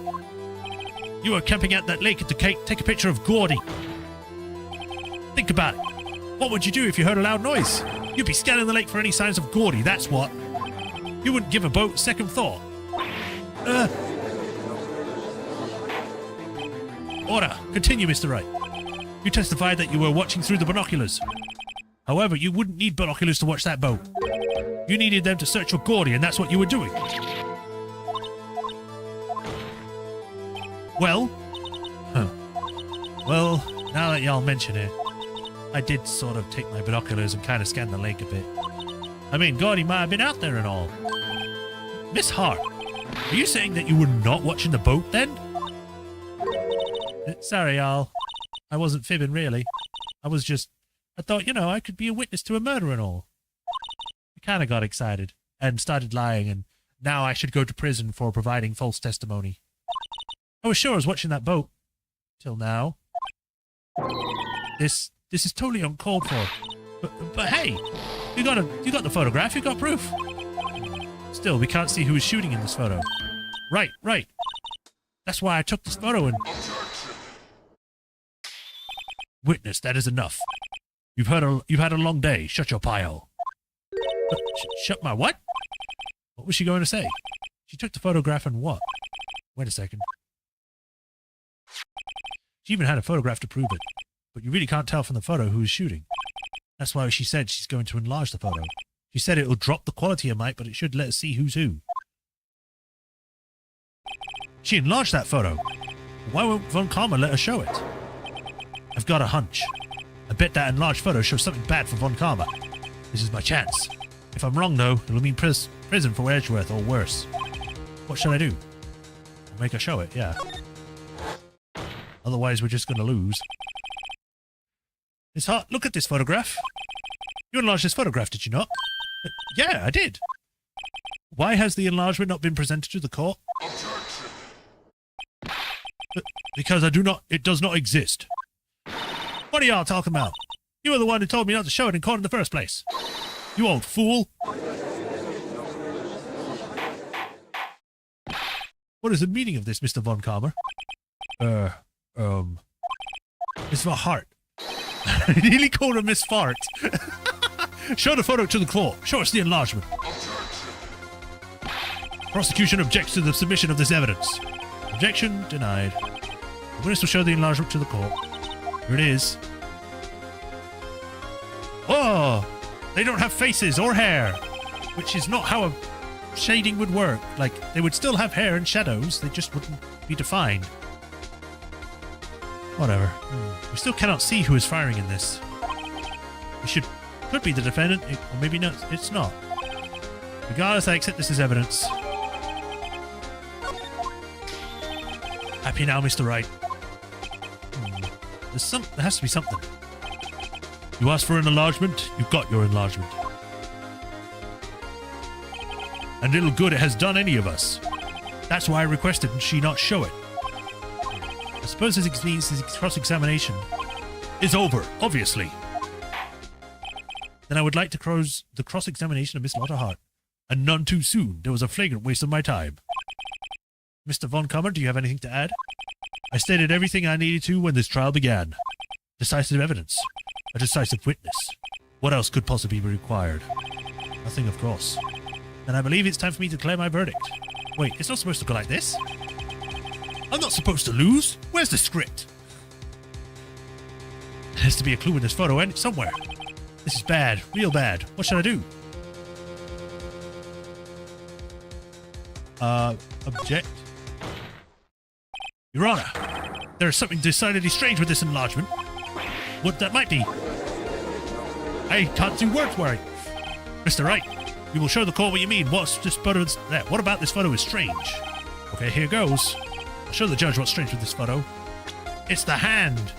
You were camping at that lake to take a picture of Gordy. Think about it. What would you do if you heard a loud noise? You'd be scanning the lake for any signs of Gordy, that's what. You wouldn't give a boat a second thought. Order. Continue, Mr. Wright. You testified that you were watching through the binoculars. However, you wouldn't need binoculars to watch that boat. You needed them to search for Gordy, and that's what you were doing. Well? Huh. Well, now that y'all mention it, I did sort of take my binoculars and kind of scan the lake a bit. I mean, Gordy might have been out there and all. Miss Hart, are you saying that you were not watching the boat then? Sorry, y'all. I wasn't fibbing, really. I thought, I could be a witness to a murder and all. I kind of got excited and started lying, and now I should go to prison for providing false testimony. I was sure I was watching that boat. Till now. This is totally uncalled for. But hey, you got the photograph, you got proof. Still, we can't see who is shooting in this photo. Right. That's why I took this photo and... Witness, that is enough. You've had a long day. Shut your pile. Shut my what? What was she going to say? She took the photograph and what? Wait a second. She even had a photograph to prove it. But you really can't tell from the photo who is shooting. That's why she said she's going to enlarge the photo. She said it will drop the quality a mite, but it should let us see who's who. She enlarged that photo. Why won't Von Karma let her show it? I've got a hunch. I bet that enlarged photo shows something bad for Von Karma. This is my chance. If I'm wrong, though, it'll mean prison for Edgeworth or worse. What should I do? I'll make her show it, yeah. Otherwise, we're just going to lose. Miss Hart, look at this photograph. You enlarged this photograph, did you not? Yeah, I did. Why has the enlargement not been presented to the court? Because it does not exist. What are y'all talking about? You were the one who told me not to show it in court in the first place. You old fool. What is the meaning of this, Mr. Von Karma? Miss Hart. I nearly called her Miss Fart. Show the photo to the court. Show us the enlargement. Prosecution objects to the submission of this evidence. Objection denied. The witness will show the enlargement to the court. Here it is. They don't have faces or hair, which is not how a shading would work. Like, they would still have hair and shadows, they just wouldn't be defined. Whatever. We still cannot see who is firing in this. It could be the defendant, or maybe not. It's not. Regardless, I accept this as evidence. Happy now, Mr. Wright. There has to be something. You asked for an enlargement, you got your enlargement. And little good it has done any of us. That's why I requested she not show it. I suppose this means his cross-examination is over, obviously. Then I would like to close the cross-examination of Miss Lotterheart. And none too soon. There was a flagrant waste of my time. Mr. Von Kammer, do you have anything to add? I stated everything I needed to when this trial began. Decisive evidence. A decisive witness. What else could possibly be required? Nothing, of course. Then I believe it's time for me to declare my verdict. Wait, it's not supposed to go like this? I'm not supposed to lose? Where's the script? There has to be a clue in this photo and somewhere. This is bad. Real bad. What should I do? Object. Your Honor, there is something decidedly strange with this enlargement. What that might be. I can't do words right. Mr. Wright, you will show the court what you mean. What's this photo? What about this photo is strange? Okay, here goes. I'll show the judge what's strange with this photo. It's the hand.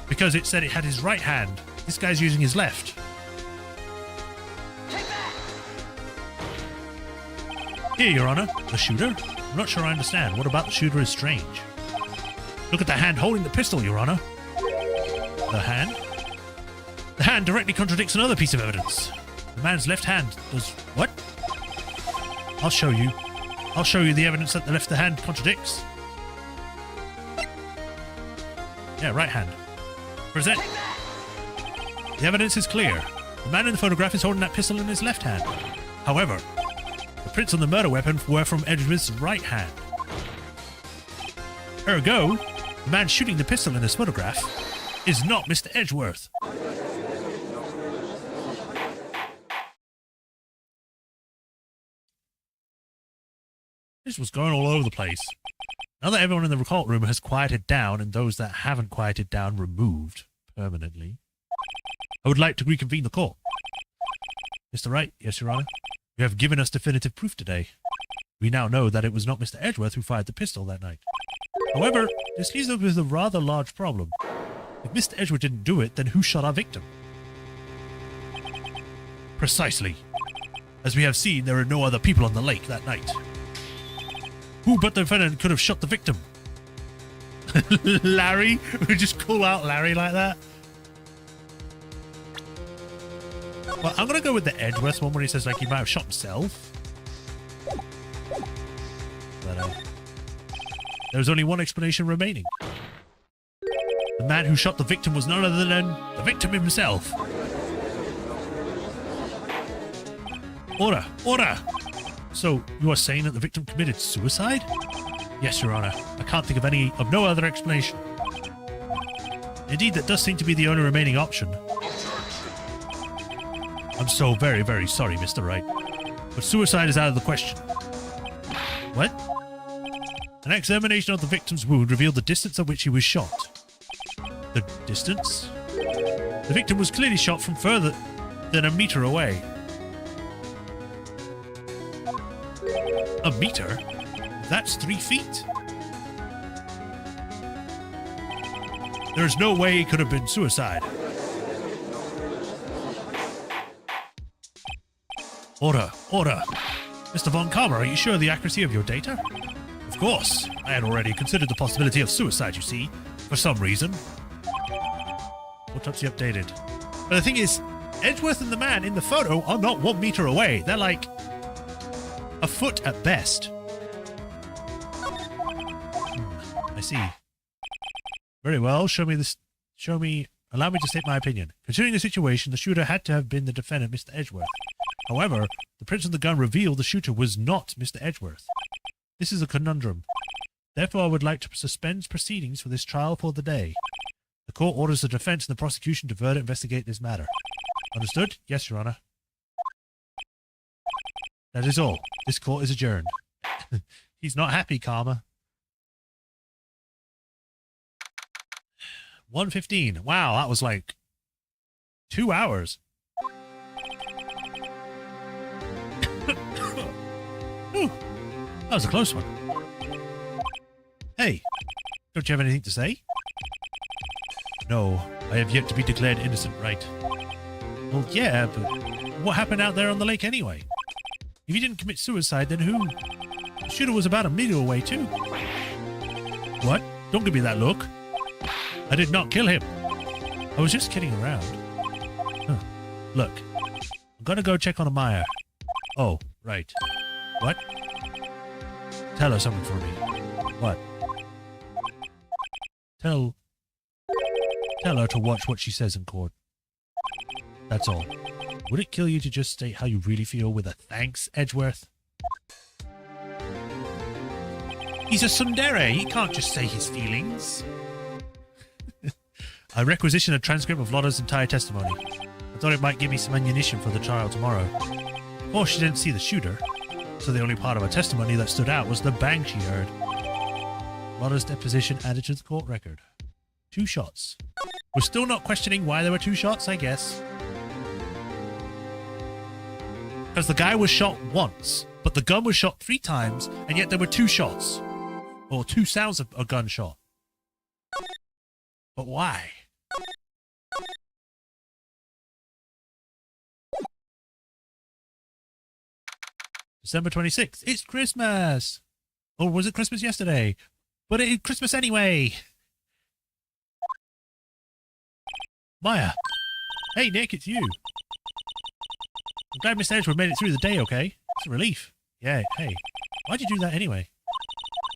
Because it said it had his right hand. This guy's using his left. Here, Your Honor. The shooter? I'm not sure I understand. What about the shooter is strange? Look at the hand holding the pistol, Your Honor. The hand? The hand directly contradicts another piece of evidence. The man's left hand does... What? I'll show you. I'll show you the evidence that the left hand contradicts. Yeah, right hand. Present. The evidence is clear. The man in the photograph is holding that pistol in his left hand. However, the prints on the murder weapon were from Edgeworth's right hand. Ergo, the man shooting the pistol in this photograph is not Mr. Edgeworth. This was going all over the place. Now that everyone in the court room has quieted down and those that haven't quieted down removed permanently, I would like to reconvene the court. Mr. Wright, yes, Your Honor. You have given us definitive proof today. We now know that it was not Mr. Edgeworth who fired the pistol that night. However, this leaves us with a rather large problem. If Mr. Edgeworth didn't do it, then who shot our victim? Precisely. As we have seen, there are no other people on the lake that night. Who but the defendant could have shot the victim? Larry? We just call out Larry like that? Well, I'm going to go with the Edgeworth one where he says like he might have shot himself. But there's only one explanation remaining. The man who shot the victim was none other than the victim himself. Order! Order! So, you are saying that the victim committed suicide? Yes, Your Honor. I can't think of no other explanation. Indeed, that does seem to be the only remaining option. I'm so very, very sorry, Mr. Wright. But suicide is out of the question. What? An examination of the victim's wound revealed the distance at which he was shot. The distance? The victim was clearly shot from further than a meter away. A meter? That's 3 feet. There's no way it could have been suicide. Order, order. Mr. Von Kammer, are you sure of the accuracy of your data? Of course. I had already considered the possibility of suicide, you see, for some reason. Autopsy updated. But the thing is, Edgeworth and the man in the photo are not 1 meter away. They're like a foot at best. I see. Very well. Allow me to state my opinion. Considering the situation, the shooter had to have been the defendant, Mr. Edgeworth. However, the prints on the gun reveal the shooter was not Mr. Edgeworth. This is a conundrum. Therefore, I would like to suspend proceedings for this trial for the day. The court orders the defense and the prosecution to further investigate this matter. Understood? Yes, Your Honor. That is all. This court is adjourned. He's not happy, Karma. 1:15. Wow, that was like 2 hours. Ooh, that was a close one. Hey, don't you have anything to say? No, I have yet to be declared innocent, right? Well, yeah, but what happened out there on the lake anyway? If you didn't commit suicide, then who? The shooter was about a meter away, too. What? Don't give me that look. I did not kill him. I was just kidding around. Huh. Look, I'm gonna go check on Amaya. Oh, right. What? Tell her something for me. What? Tell her to watch what she says in court. That's all. Would it kill you to just state how you really feel with a thanks, Edgeworth? He's a tsundere. He can't just say his feelings. I requisition a transcript of Lotta's entire testimony. I thought it might give me some ammunition for the trial tomorrow. Of course, she didn't see the shooter, so the only part of her testimony that stood out was the bang she heard. Lotta's deposition added to the court record. 2 shots. We're still not questioning why there were 2 shots, I guess. Because the guy was shot once, but the gun was shot 3 times, and yet there were 2 shots. Or 2 sounds of a gunshot. But why? December 26th. It's Christmas! Or was it Christmas yesterday? But it's Christmas anyway! Maya! Hey Nick, it's you! I'm glad Mr. Edgeworth made it through the day, okay? It's a relief. Yeah, hey. Why'd you do that anyway?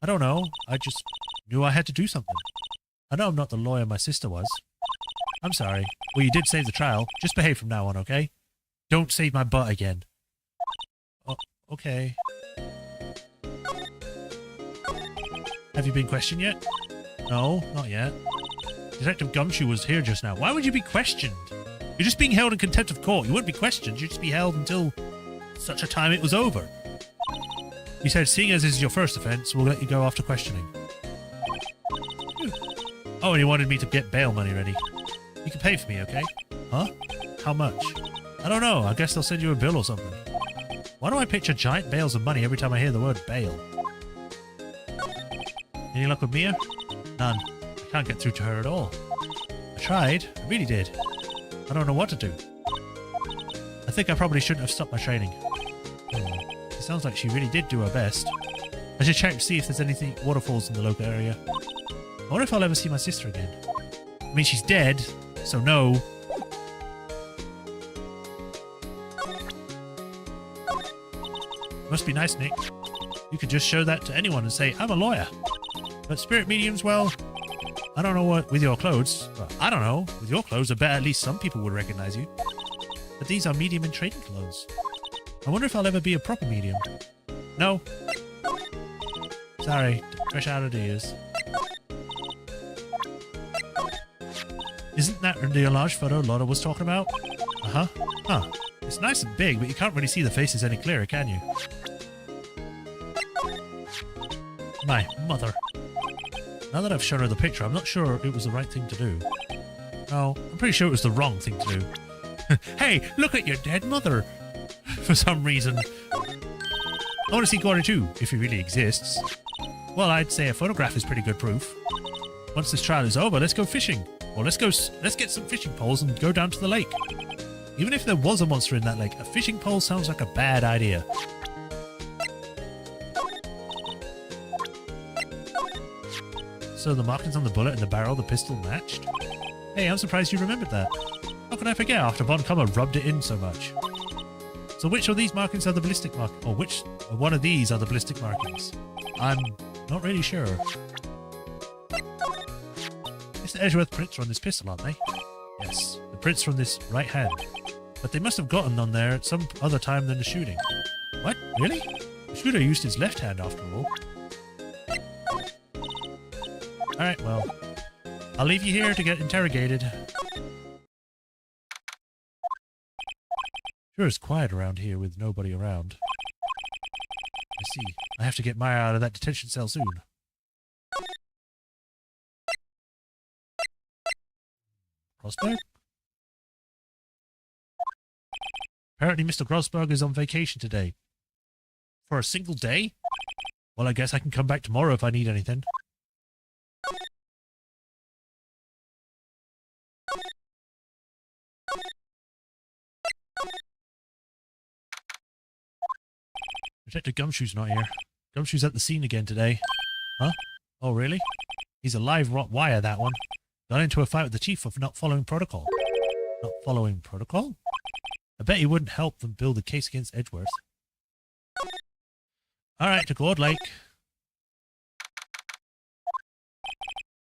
I don't know. I just knew I had to do something. I know I'm not the lawyer my sister was. I'm sorry. Well, you did save the trial. Just behave from now on, okay? Don't save my butt again. Oh, okay. Have you been questioned yet? No, not yet. Detective Gumshoe was here just now. Why would you be questioned? You're just being held in contempt of court. You wouldn't be questioned. You'd just be held until such a time it was over. He said, seeing as this is your first offense, we'll let you go after questioning. Oh, and he wanted me to get bail money ready. You can pay for me, okay? Huh? How much? I don't know. I guess they'll send you a bill or something. Why do I picture giant bales of money every time I hear the word bail? Any luck with Mia? None. I can't get through to her at all. I tried. I really did. I don't know what to do. I think I probably shouldn't have stopped my training. It sounds like she really did do her best. I should check to see if there's anything waterfalls in the local area. I wonder if I'll ever see my sister again. I mean, she's dead, so no. Must be nice, Nick. You could just show that to anyone and say, I'm a lawyer. But spirit mediums, well, I don't know what with your clothes. Well, I don't know. With your clothes, I bet at least some people would recognize you. But these are medium and trading clothes. I wonder if I'll ever be a proper medium. No. Sorry. Fresh out of ears. Isn't that the enlarged photo Lotta was talking about? Uh-huh. Huh. It's nice and big, but you can't really see the faces any clearer, can you? My mother. Now that I've shown her the picture, I'm not sure it was the right thing to do. No, I'm pretty sure it was the wrong thing to do. Hey, look at your dead mother! For some reason. I want to see Gory too, if he really exists. Well, I'd say a photograph is pretty good proof. Once this trial is over, let's go fishing. Or let's get some fishing poles and go down to the lake. Even if there was a monster in that lake, a fishing pole sounds like a bad idea. So the markings on the bullet and the barrel of the pistol matched? Hey, I'm surprised you remembered that. How could I forget after Von Kummer rubbed it in so much? So which of these markings are the ballistic markings? Or which one of these are the ballistic markings? I'm not really sure. Mr. Edgeworth prints are on this pistol, aren't they? Yes, the prints from this right hand. But they must have gotten on there at some other time than the shooting. What? Really? The shooter used his left hand after all. Alright, well, I'll leave you here to get interrogated. Sure is quiet around here with nobody around. I see. I have to get Maya out of that detention cell soon. Grossberg? Apparently Mr. Grossberg is on vacation today. For a single day? Well, I guess I can come back tomorrow if I need anything. Detective Gumshoe's not here. Gumshoe's at the scene again today. Huh? Oh, really? He's a live rot wire, that one. Got into a fight with the chief for not following protocol. Not following protocol? I bet he wouldn't help them build a case against Edgeworth. Alright, to Gourd Lake.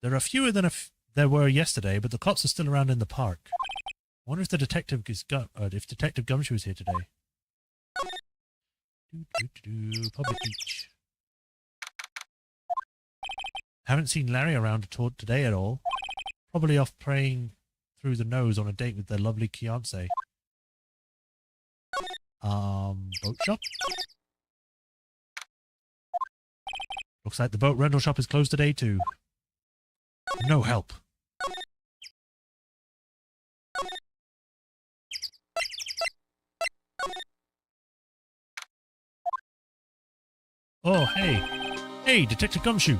There are fewer than there were yesterday, but the cops are still around in the park. I wonder if the detective if Detective Gumshoe is here today. Public beach. Haven't seen Larry around today at all. Probably off praying through the nose on a date with their lovely fiancé. Boat shop? Looks like the boat rental shop is closed today too. No help. Oh, hey. Hey, Detective Gumshoe.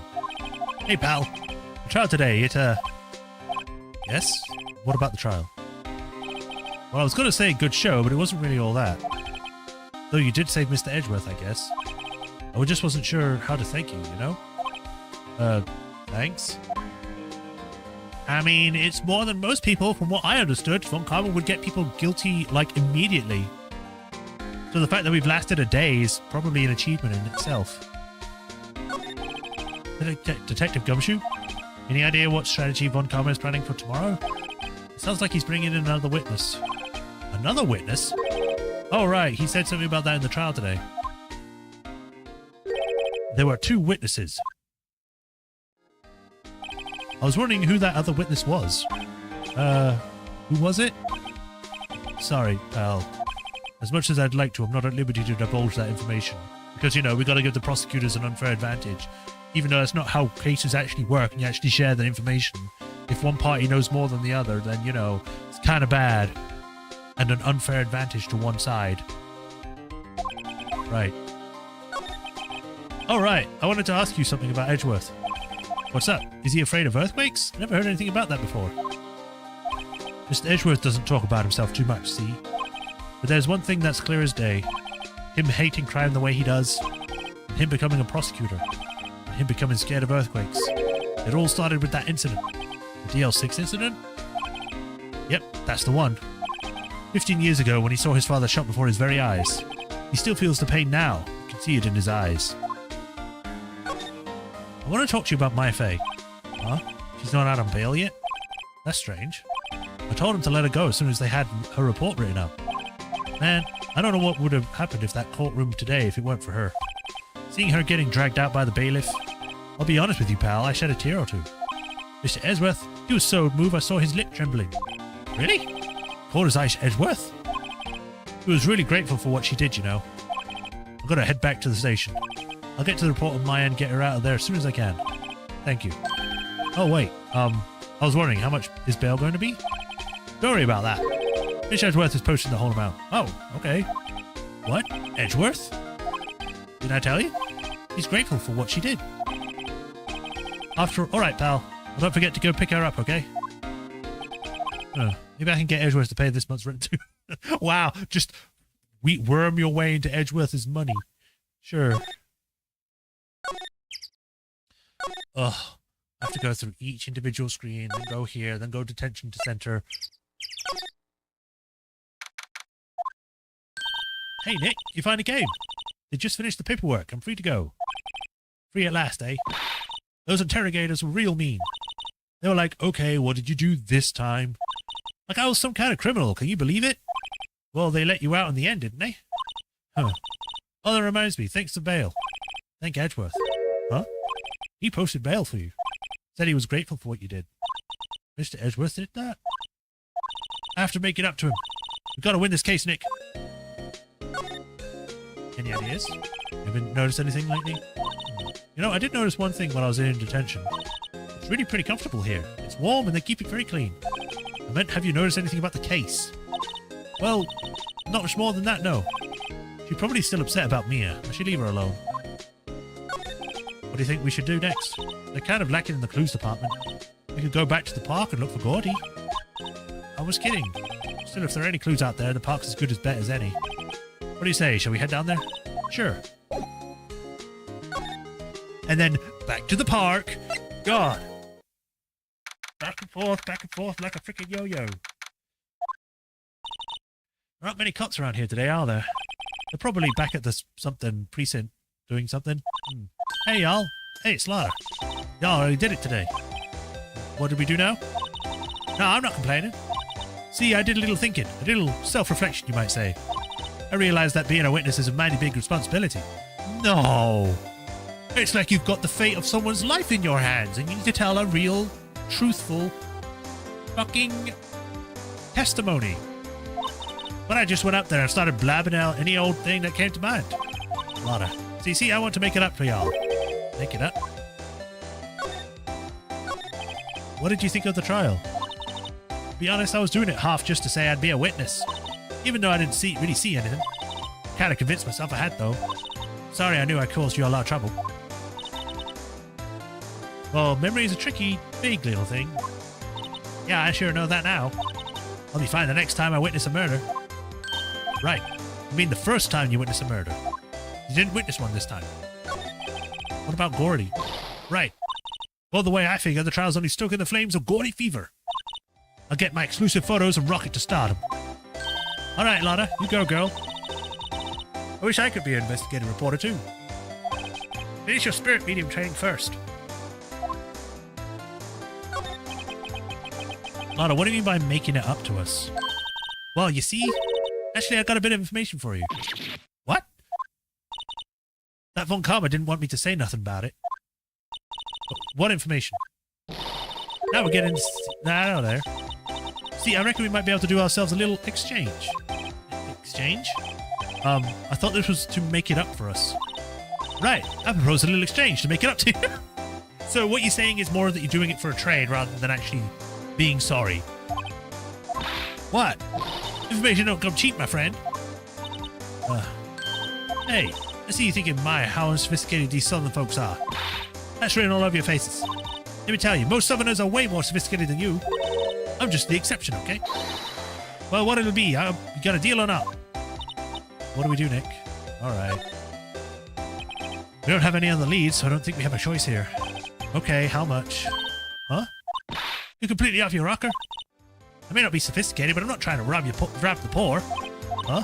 Hey, pal. The trial today, Yes? What about the trial? Well, I was going to say good show, but it wasn't really all that. Though you did save Mr. Edgeworth, I guess. I just wasn't sure how to thank you, you know? Thanks? I mean, it's more than most people. From what I understood, Von Karma would get people guilty, like, immediately. So the fact that we've lasted a day is probably an achievement in itself. Detective Gumshoe? Any idea what strategy Von Karma is planning for tomorrow? It sounds like he's bringing in another witness. Another witness? Oh, right. He said something about that in the trial today. There were 2 witnesses. I was wondering who that other witness was. Who was it? Sorry, pal. As much as I'd like to, I'm not at liberty to divulge that information. Because, you know, we got to give the prosecutors an unfair advantage. Even though that's not how cases actually work and you actually share that information. If one party knows more than the other, then, you know, it's kind of bad. And an unfair advantage to one side. Right. Alright, I wanted to ask you something about Edgeworth. What's up? Is he afraid of earthquakes? I never heard anything about that before. Mr. Edgeworth doesn't talk about himself too much, see? But there's one thing that's clear as day. Him hating crime the way he does. And him becoming a prosecutor. And him becoming scared of earthquakes. It all started with that incident. The DL6 incident? Yep, that's the one. 15 years ago when he saw his father shot before his very eyes. He still feels the pain now. You can see it in his eyes. I want to talk to you about Maya Fey. Huh? She's not out on bail yet? That's strange. I told him to let her go as soon as they had her report written up. Man, I don't know what would have happened if that courtroom today if it weren't for her. Seeing her getting dragged out by the bailiff. I'll be honest with you, pal, I shed a tear or two. Mr. Edgeworth, he was so moved I saw his lip trembling. Really? Cold as ice, Edgeworth? He was really grateful for what she did, you know. I've got to head back to the station. I'll get to the report on Maya and get her out of there as soon as I can. Thank you. Oh, wait. I was wondering, how much is bail going to be? Don't worry about that. Mr. Edgeworth is posting the whole amount. Oh, okay. What? Edgeworth? Didn't I tell you? He's grateful for what she did. Alright, pal. Well, don't forget to go pick her up, okay? Maybe I can get Edgeworth to pay this month's rent too. Wow, just worm your way into Edgeworth's money. Sure. Ugh. I have to go through each individual screen, then go here, then go detention to center. Hey, Nick, you finally came. They just finished the paperwork. I'm free to go. Free at last, eh? Those interrogators were real mean. They were like, okay, what did you do this time? Like I was some kind of criminal, can you believe it? Well, they let you out in the end, didn't they? Huh. Oh, that reminds me, thanks to bail. Thank Edgeworth. Huh? He posted bail for you. Said he was grateful for what you did. Mr. Edgeworth did that? I have to make it up to him. We've got to win this case, Nick. Any ideas? Haven't noticed anything lately? You know, I did notice one thing when I was in detention. It's really pretty comfortable here. It's warm and they keep it very clean. I meant, have you noticed anything about the case? Well, not much more than that, no. She's probably still upset about Mia. I should leave her alone. What do you think we should do next? They're kind of lacking in the clues department. We could go back to the park and look for Gordy. I was kidding. Still, if there are any clues out there, the park's as good as bet as any. What do you say? Shall we head down there? Sure. And then back to the park. God. Back and forth like a freaking yo-yo. There aren't many cops around here today, are there? They're probably back at this something precinct doing something. Hey, y'all. Hey, it's Lara. Y'all already did it today. What did we do now? No, I'm not complaining. See, I did a little thinking. A little self-reflection, you might say. I realized that being a witness is a mighty big responsibility. No. It's like you've got the fate of someone's life in your hands and you need to tell a real, truthful, fucking testimony. But I just went up there and started blabbing out any old thing that came to mind. Lara. See, I want to make it up for y'all. Make it up? What did you think of the trial? To be honest, I was doing it half just to say I'd be a witness. Even though I didn't really see anything. Kinda convinced myself I had, though. Sorry, I knew I caused you a lot of trouble. Well, memory is a tricky, big little thing. Yeah, I sure know that now. I'll be fine the next time I witness a murder. Right. I mean the first time you witness a murder. You didn't witness one this time. What about Gordy? Right. Well, the way I figure, the trial's only stoking the flames of Gordy fever. I'll get my exclusive photos and rocket to stardom. Alright, Lara, you go, girl. I wish I could be an investigative reporter, too. Finish your spirit medium training first. Lara, what do you mean by making it up to us? Well, you see, actually, I got a bit of information for you. What? That Von Karma didn't want me to say nothing about it. What information? Now we're getting... Nah, there. See, I reckon we might be able to do ourselves a little exchange. Exchange? I thought this was to make it up for us. Right, I propose a little exchange to make it up to you. So what you're saying is more that you're doing it for a trade rather than actually being sorry. What? Information don't come cheap, my friend. Hey, I see you thinking, my, how unsophisticated these southern folks are. That's written all over your faces. Let me tell you, most southerners are way more sophisticated than you. I'm just the exception, okay? Well, what it'll be, you got a deal or not? What do we do, Nick? Alright. We don't have any other leads, so I don't think we have a choice here. Okay, how much? Huh? You're completely off your rocker? I may not be sophisticated, but I'm not trying to rob the poor. Huh?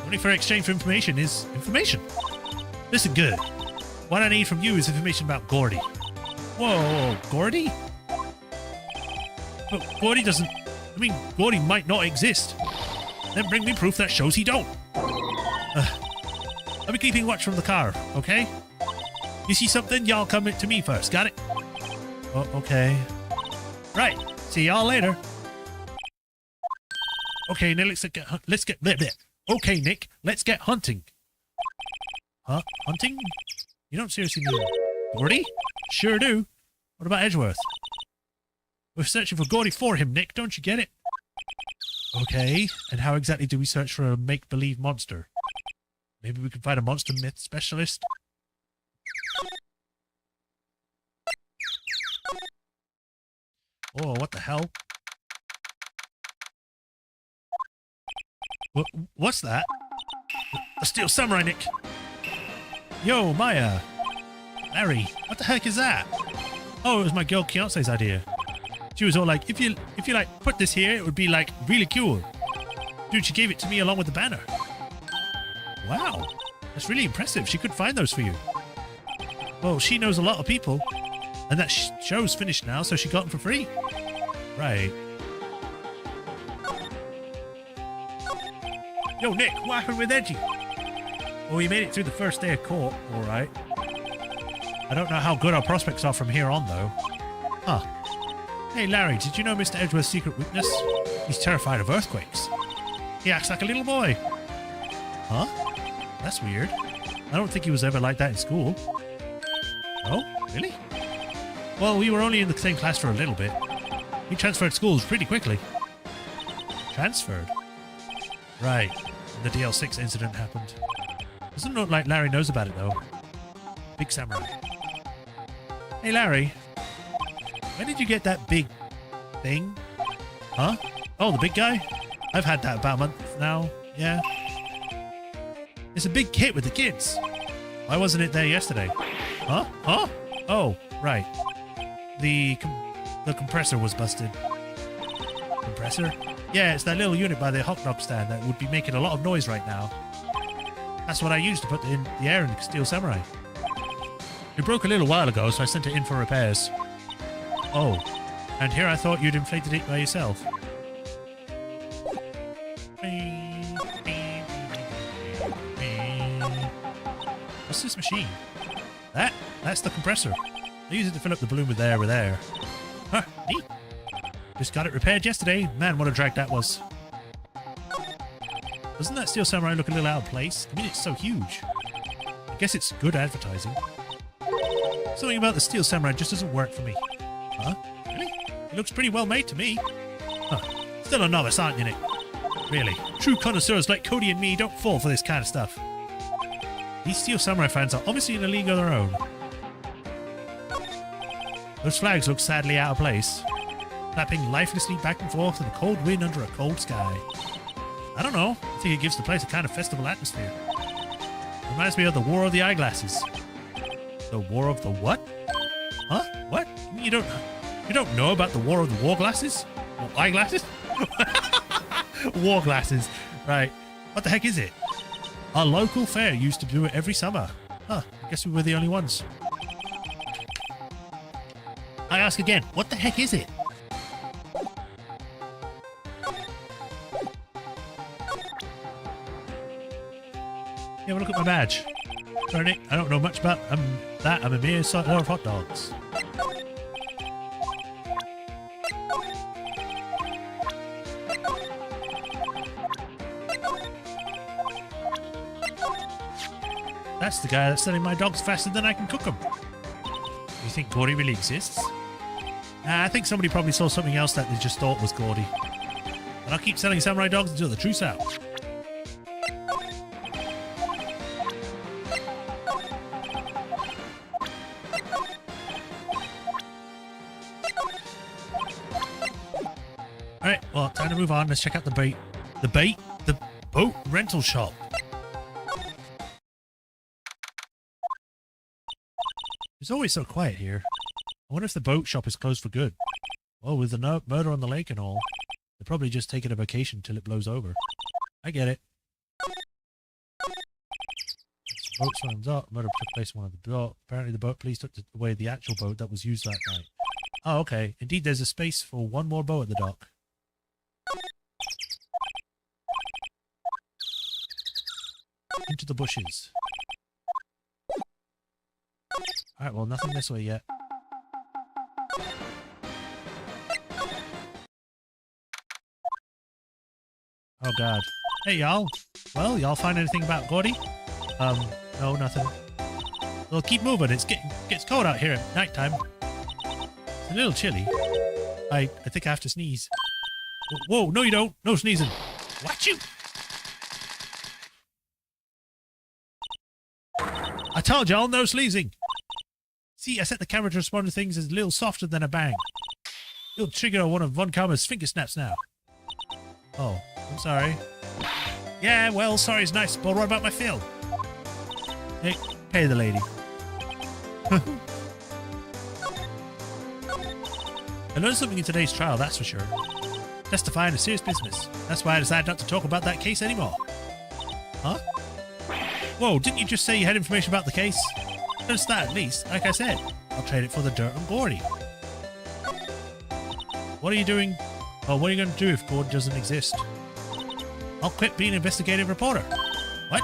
Only for exchange for information is information. Listen good. What I need from you is information about Gordy. Whoa, Gordy? But Gordy doesn't... I mean, Gordy might not exist. Then bring me proof that shows he don't. I'll be keeping watch from the car, okay? You see something? Y'all come to me first, got it? Oh, okay. Right, see y'all later. Okay, Nick, let's get bleh. Okay, Nick, let's get hunting. Huh? Hunting? You don't seriously mean Gordy? Sure do. What about Edgeworth? We're searching for Gordy for him, Nick, don't you get it? Okay, and how exactly do we search for a make-believe monster? Maybe we can find a monster myth specialist? Oh, what the hell? What's that? A steel samurai, Nick! Yo, Maya! Larry, what the heck is that? Oh, it was my girl Kiance's idea. She was all like, if you like put this here, it would be like really cool. Dude, she gave it to me along with the banner. Wow, that's really impressive. She could find those for you. Well, she knows a lot of people, and that show's finished now, so she got them for free. Right. Yo, Nick, what happened with Edgy? Well, we made it through the first day of court, all right. I don't know how good our prospects are from here on, though. Huh. Hey, Larry, did you know Mr. Edgeworth's secret weakness? He's terrified of earthquakes. He acts like a little boy. Huh? That's weird. I don't think he was ever like that in school. Oh, really? Well, we were only in the same class for a little bit. He transferred schools pretty quickly. Transferred? Right. The DL6 incident happened. Doesn't look like Larry knows about it, though. Big samurai. Hey, Larry. When did you get that big thing? Huh? Oh, the big guy? I've had that about a month now. Yeah. It's a big kit with the kids. Why wasn't it there yesterday? Huh? Huh? Oh, right. The compressor was busted. Compressor? Yeah, it's that little unit by the hot dog stand that would be making a lot of noise right now. That's what I used to put in the air in the Steel Samurai. It broke a little while ago, so I sent it in for repairs. Oh, and here I thought you'd inflated it by yourself. What's this machine? That's the compressor. I use it to fill up the balloon with air. Huh, neat. Just got it repaired yesterday. Man, what a drag that was. Doesn't that Steel Samurai look a little out of place? I mean, it's so huge. I guess it's good advertising. Something about the Steel Samurai just doesn't work for me. Huh? Really? It looks pretty well made to me. Huh. Still a novice, aren't you, Nick? Really. True connoisseurs like Cody and me don't fall for this kind of stuff. These Steel Samurai fans are obviously in a league of their own. Those flags look sadly out of place, flapping lifelessly back and forth in a cold wind under a cold sky. I don't know. I think it gives the place a kind of festival atmosphere. Reminds me of the War of the Eyeglasses. The War of the what? Huh? What? You don't know about the War of the War Glasses? Or eyeglasses? War glasses. Right. What the heck is it? Our local fair used to do it every summer. Huh. I guess we were the only ones. I ask again, what the heck is it? Have a look at my badge. Sorry, Nick, I don't know much about that. I'm a mere seller of hot dogs. That's the guy that's selling my dogs faster than I can cook them. You think Gordy really exists? Nah, I think somebody probably saw something else that they just thought was Gordy. But I'll keep selling samurai dogs until the truth's out. Alright, well, time to move on. Let's check out the bait. The boat rental shop. It's always so quiet here. I wonder if the boat shop is closed for good. Well, with the murder on the lake and all, they're probably just taking a vacation till it blows over. I get it. The boat swims up. Murder took place on one of the boat. Apparently the boat police took away the actual boat that was used that night. Oh, okay. Indeed, there's a space for one more boat at the dock. Into the bushes. Alright, well, nothing this way yet. Oh, God. Hey, y'all. Well, y'all find anything about Gordy? No, nothing. Well, keep moving. It gets cold out here at nighttime. It's a little chilly. I think I have to sneeze. Whoa, no you don't. No sneezing. Watch you! I told y'all, no sneezing. See, I set the camera to respond to things as a little softer than a bang. You'll trigger one of Von Karma's finger snaps now. Oh, I'm sorry. Yeah, well, sorry is nice, but what about my fill? Hey, pay the lady. I learned something in today's trial, that's for sure. Testifying is serious business. That's why I decided not to talk about that case anymore. Huh? Whoa, didn't you just say you had information about the case? Just that, at least. Like I said, I'll trade it for the dirt on Gordy. What are you doing? Oh, what are you going to do if Gordy doesn't exist? I'll quit being an investigative reporter. What?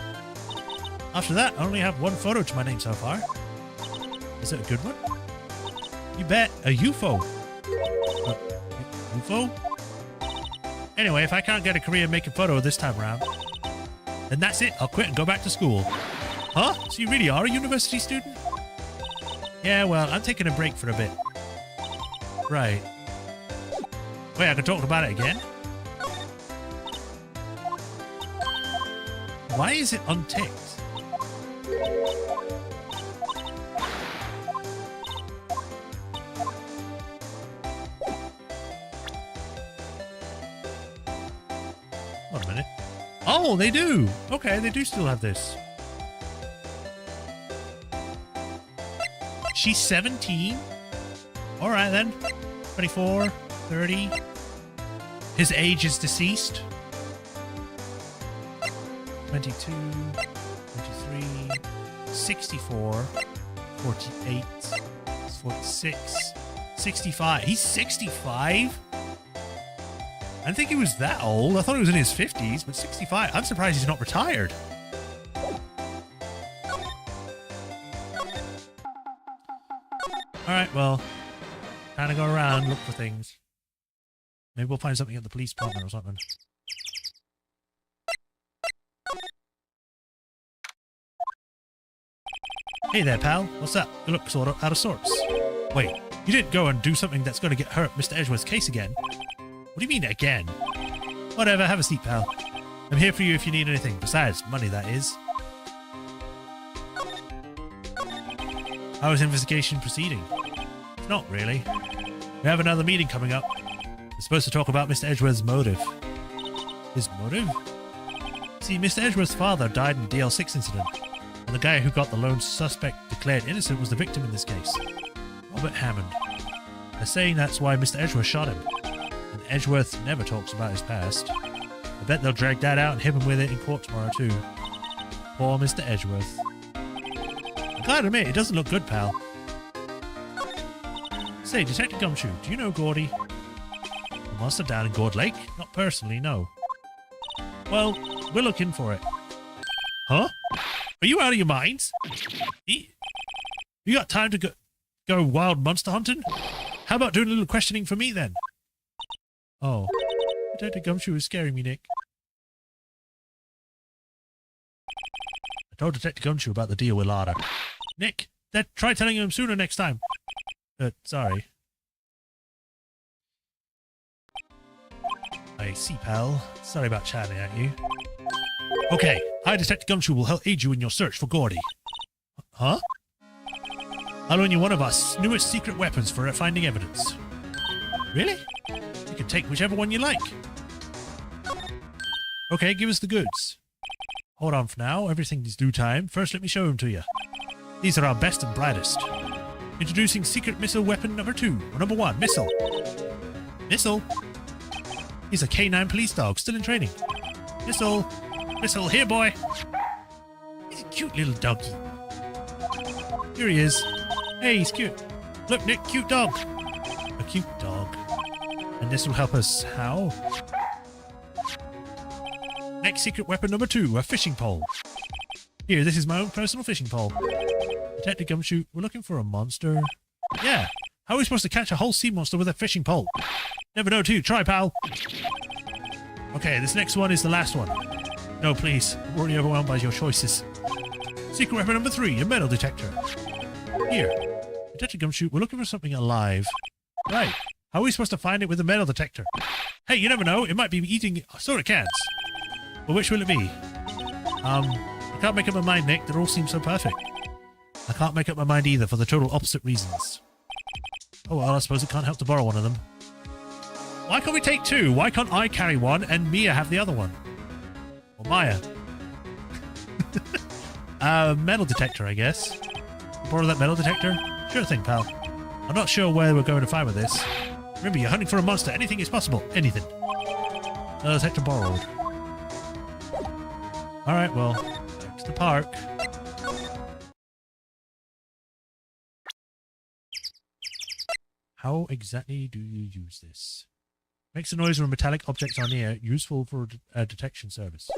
After that, I only have one photo to my name so far. Is it a good one? You bet. A UFO. UFO? Anyway, if I can't get a career making photo this time around, then that's it. I'll quit and go back to school. Huh? So you really are a university student? Yeah, well, I'm taking a break for a bit. Right. Wait, I can talk about it again? Why is it unticked? Hold a minute. Oh, they do! Okay, they do still have this. She's 17? Alright then. 24, 30. His age is deceased. 22, 23, 64, 48, 46, 65. He's 65? I didn't think he was that old. I thought he was in his 50s, but 65. I'm surprised he's not retired. Alright, well, kind of go around, look for things. Maybe we'll find something at the police department or something. Hey there, pal. What's up? You look sort of out of sorts. Wait, you didn't go and do something that's going to get hurt Mr. Edgeworth's case again? What do you mean, again? Whatever, have a seat, pal. I'm here for you if you need anything. Besides, money, that is. How is investigation proceeding? It's not really. We have another meeting coming up. We're supposed to talk about Mr. Edgeworth's motive. His motive? See, Mr. Edgeworth's father died in the DL6 incident, and the guy who got the lone suspect declared innocent was the victim in this case. Robert Hammond. They're saying that's why Mr. Edgeworth shot him. And Edgeworth never talks about his past. I bet they'll drag that out and hit him with it in court tomorrow too. Poor Mr. Edgeworth. I'm glad to admit, it doesn't look good, pal. Say, Detective Gumshoe, do you know Gordy? The monster down in Gord Lake? Not personally, no. Well, we're looking for it. Huh? Are you out of your minds? You got time to go wild monster hunting? How about doing a little questioning for me then? Oh. Detective Gumshoe is scaring me, Nick. I told Detective Gumshoe about the deal with Lada. Nick, try telling him sooner next time. Sorry. I see, pal. Sorry about chatting at you. Okay, I, Detective Gumshoe, will help aid you in your search for Gordy. Huh? I'll loan you one of our newest secret weapons for finding evidence. Really? You can take whichever one you like. Okay, give us the goods. Hold on for now, everything's due time. First, let me show them to you. These are our best and brightest. Introducing secret missile weapon number 2, or number 1, missile. Missile? He's a K9 police dog, still in training. Missile. Missile, here boy. He's a cute little doggy. Here he is. Hey, he's cute. Look, Nick, cute dog. A cute dog. And this will help us how? Next secret weapon number 2, a fishing pole. Here, this is my own personal fishing pole. Detective Gumshoe, we're looking for a monster. Yeah, how are we supposed to catch a whole sea monster with a fishing pole? Never know too, try pal. Okay, this next one is the last one. No, please, I'm already overwhelmed by your choices. Secret weapon number 3, a metal detector. Here, Detective Gumshoe, we're looking for something alive. Right, how are we supposed to find it with a metal detector? Hey, you never know, it might be eating soda cans. Well, which will it be? I can't make up my mind, Nick. They all seem so perfect. I can't make up my mind either for the total opposite reasons. Oh well, I suppose it can't help to borrow one of them. Why can't we take 2? Why can't I carry one and Mia have the other one? Or Maya? Metal detector, I guess. Borrow that metal detector? Sure thing, pal. I'm not sure where we're going to find with this. Remember, you're hunting for a monster. Anything is possible. Anything. Metal detector borrowed. Alright, well, back to the park. How exactly do you use this? Makes a noise when metallic objects are near, useful for a detection service.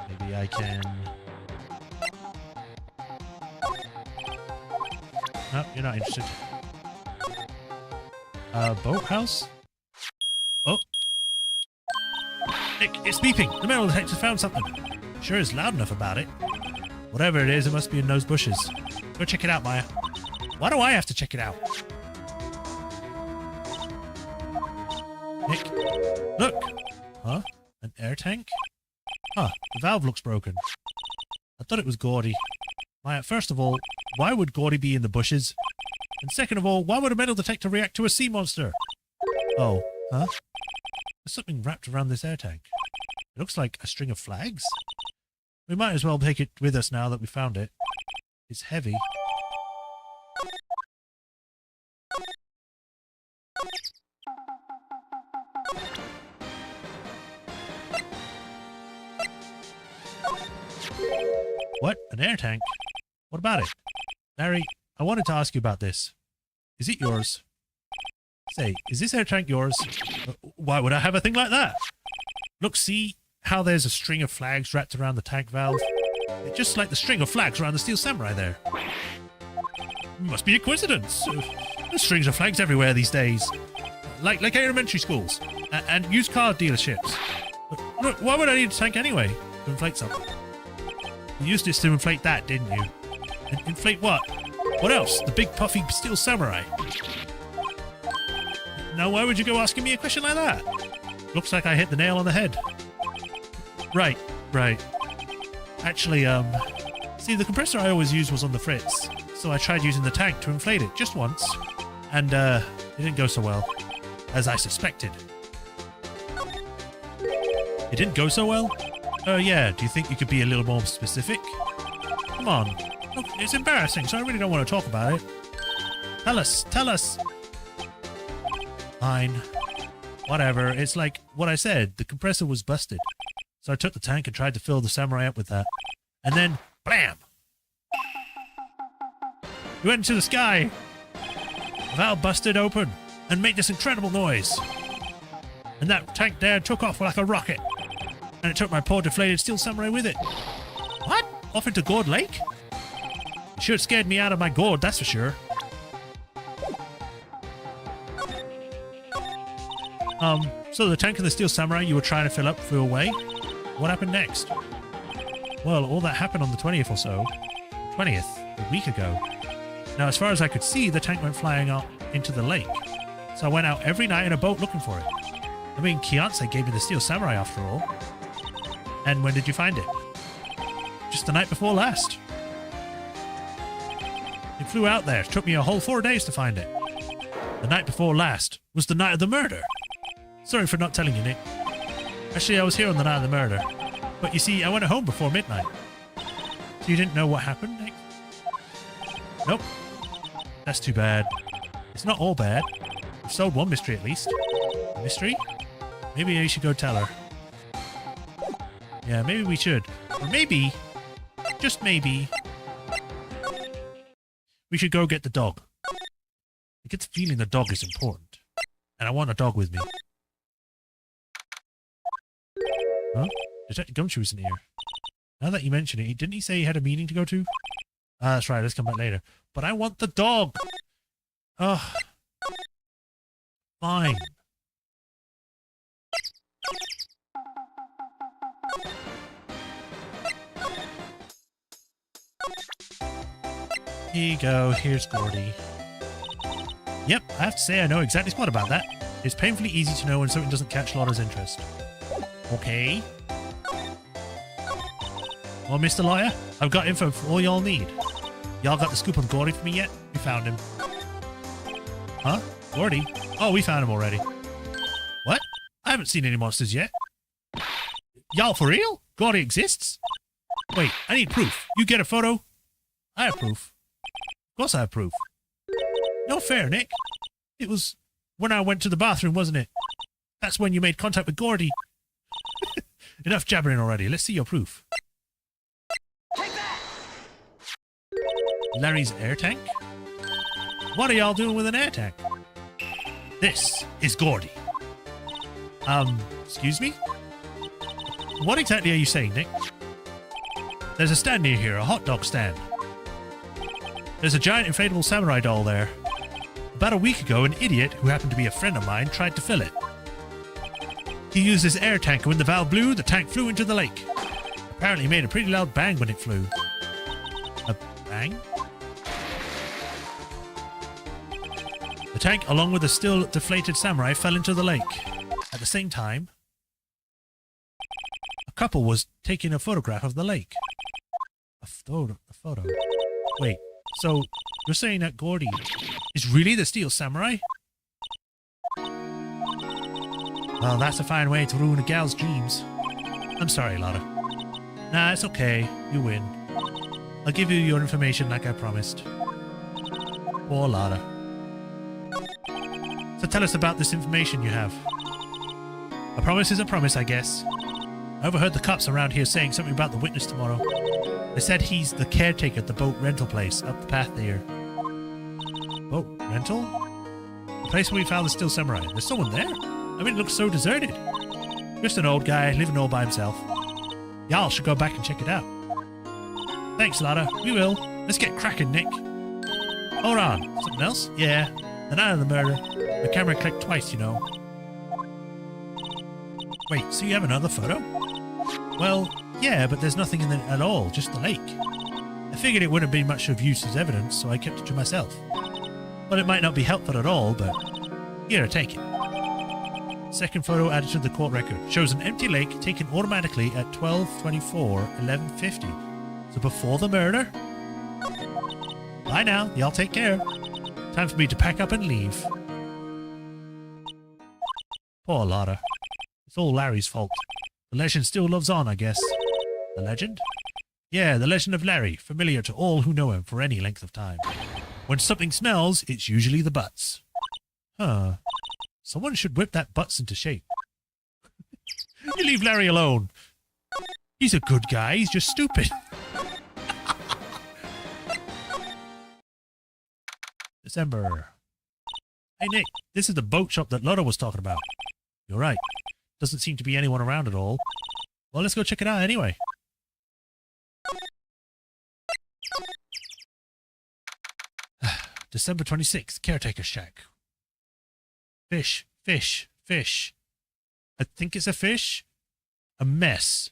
Maybe I can No, you're not interested. Boathouse? Oh. Nick, it's beeping. The metal detector found something. Sure is loud enough about it. Whatever it is, it must be in those bushes. Go check it out, Maya. Why do I have to check it out? Nick, look. Huh? An air tank? Huh, the valve looks broken. I thought it was Gordy. Maya, first of all, why would Gordy be in the bushes? And second of all, why would a metal detector react to a sea monster? Oh, huh? There's something wrapped around this air tank. It looks like a string of flags. We might as well take it with us now that we found it. It's heavy. What? An air tank? What about it? Larry, I wanted to ask you about this. Is it yours? Say, is this air tank yours? Why would I have a thing like that? Look, see how there's a string of flags wrapped around the tank valve? It's just like the string of flags around the Steel Samurai there. Must be a coincidence. There's strings of flags everywhere these days. Like elementary schools. And used car dealerships. Look, why would I need a tank anyway? To inflate something. You used this to inflate that, didn't you? Inflate what? What else? The big puffy Steel Samurai. Now why would you go asking me a question like that? Looks like I hit the nail on the head. Right. Actually, see, the compressor I always used was on the fritz, so I tried using the tank to inflate it just once, and it didn't go so well, as I suspected. It didn't go so well? Oh yeah, do you think you could be a little more specific? Come on. Look, it's embarrassing, so I really don't want to talk about it. Tell us! Fine. Whatever, it's like what I said, the compressor was busted. So I took the tank and tried to fill the Samurai up with that. And then, blam! It went into the sky! The valve busted open and made this incredible noise. And that tank there took off like a rocket. And it took my poor deflated Steel Samurai with it. What? Off into Gourd Lake? It sure scared me out of my gourd, that's for sure. So the tank and the Steel Samurai you were trying to fill up flew away? What happened next? Well, all that happened on the 20th or so. 20th, a week ago. Now, as far as I could see, the tank went flying out into the lake. So I went out every night in a boat looking for it. I mean, Kianse gave me the Steel Samurai after all. And when did you find it? Just the night before last. It flew out there. It took me a whole 4 days to find it. The night before last was the night of the murder. Sorry for not telling you, Nick. Actually, I was here on the night of the murder. But you see, I went home before midnight. So you didn't know what happened, Nick? Nope. That's too bad. It's not all bad. We've solved one mystery at least. A mystery? Maybe I should go tell her. Yeah, maybe we should. Or maybe, just maybe, we should go get the dog. I get the feeling the dog is important. And I want a dog with me. Huh? Detective Gumshoe isn't here. Now that you mention it, didn't he say he had a meeting to go to? Ah, that's right, let's come back later. But I want the dog! Ugh. Fine. Here you go, here's Gordy. Yep, I have to say I know exactly what about that. It's painfully easy to know when something doesn't catch Lotta's interest. Okay. Well, Mr. Lawyer, I've got info for all y'all need. Y'all got the scoop on Gordy for me yet? We found him. Huh? Gordy? Oh, we found him already. What? I haven't seen any monsters yet. Y'all for real? Gordy exists? Wait, I need proof. You get a photo? I have proof. Of course I have proof. No fair, Nick. It was when I went to the bathroom, wasn't it? That's when you made contact with Gordy. Enough jabbering already. Let's see your proof. Take that! Larry's air tank? What are y'all doing with an air tank? This is Gordy. Excuse me? What exactly are you saying, Nick? There's a stand near here, a hot dog stand. There's a giant inflatable samurai doll there. About a week ago, an idiot, who happened to be a friend of mine, tried to fill it. He used his air tank, and when the valve blew, the tank flew into the lake. Apparently made a pretty loud bang when it flew. A bang? The tank, along with the still deflated samurai, fell into the lake. At the same time, a couple was taking a photograph of the lake. A photo. Wait, so you're saying that Gordy is really the Steel Samurai? Well, that's a fine way to ruin a gal's dreams. I'm sorry, Lotta. Nah, it's okay. You win. I'll give you your information like I promised. Poor Lotta. So tell us about this information you have. A promise is a promise, I guess. I overheard the cops around here saying something about the witness tomorrow. They said he's the caretaker at the boat rental place up the path there. Boat rental? The place where we found the Steel Samurai. There's someone there? I mean, it looks so deserted. Just an old guy living all by himself. Y'all should go back and check it out. Thanks, Lotta. We will. Let's get cracking, Nick. Hold on. Something else? Yeah. The night of the murder. The camera clicked twice, you know. Wait, so you have another photo? Well, yeah, but there's nothing in it at all, just the lake. I figured it wouldn't be much of use as evidence, so I kept it to myself. Well, it might not be helpful at all, but here, take it. Second photo added to the court record. Shows an empty lake taken automatically at 12/24/1150. So before the murder? Bye now. Y'all take care. Time for me to pack up and leave. Poor Lotta. It's all Larry's fault. The legend still lives on, I guess. The legend? Yeah, the legend of Larry, familiar to all who know him for any length of time. When something smells, it's usually the butts. Huh. Someone should whip that butts into shape. You leave Larry alone. He's a good guy, he's just stupid. December. Hey Nick, this is the boat shop that Lotta was talking about. You're right. Doesn't seem to be anyone around at all. Well, let's go check it out anyway. December 26th, caretaker shack. Fish, fish, fish. I think it's a fish. A mess.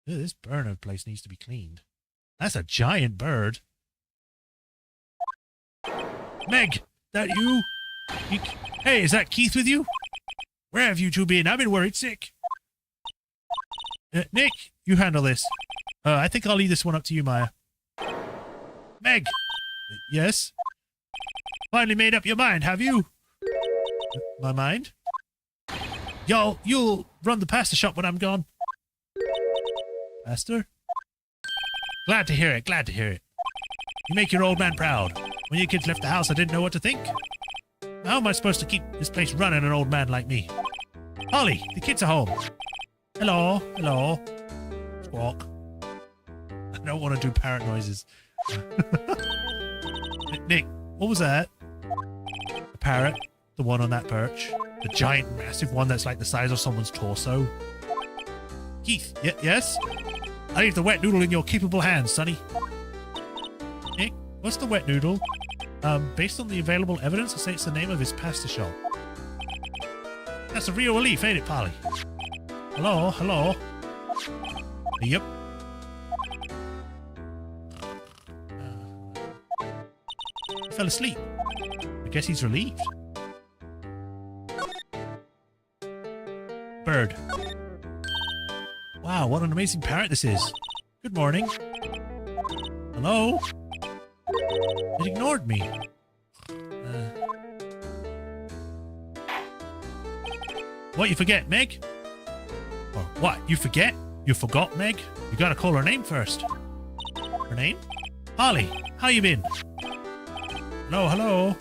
Ew, this burner place needs to be cleaned. That's a giant bird. Meg, that you? Hey, is that Keith with you? Where have you two been? I've been worried sick. Nick, you handle this. I think I'll leave this one up to you, Maya. Meg! Yes? Finally made up your mind, have you? My mind? You'll run the pasta shop when I'm gone. Pasta? Glad to hear it, glad to hear it. You make your old man proud. When your kids left the house, I didn't know what to think. How am I supposed to keep this place running, an old man like me? Holly, the kids are home. Hello, hello. Squawk. I don't want to do parrot noises. Nick, what was that? The parrot, the one on that perch. The giant, massive one that's like the size of someone's torso. Keith, yes? I leave the wet noodle in your capable hands, Sonny. Nick, what's the wet noodle? Based on the available evidence, I say it's the name of his pasta shop. That's a real relief, ain't it, Polly? Hello, hello. Yep. He fell asleep. I guess he's relieved. Bird. Wow, what an amazing parrot this is. Good morning. Hello? It ignored me. What, you forget, Meg? Or what, you forget? You forgot, Meg? You gotta call her name first. Her name? Holly, how you been? Hello, hello.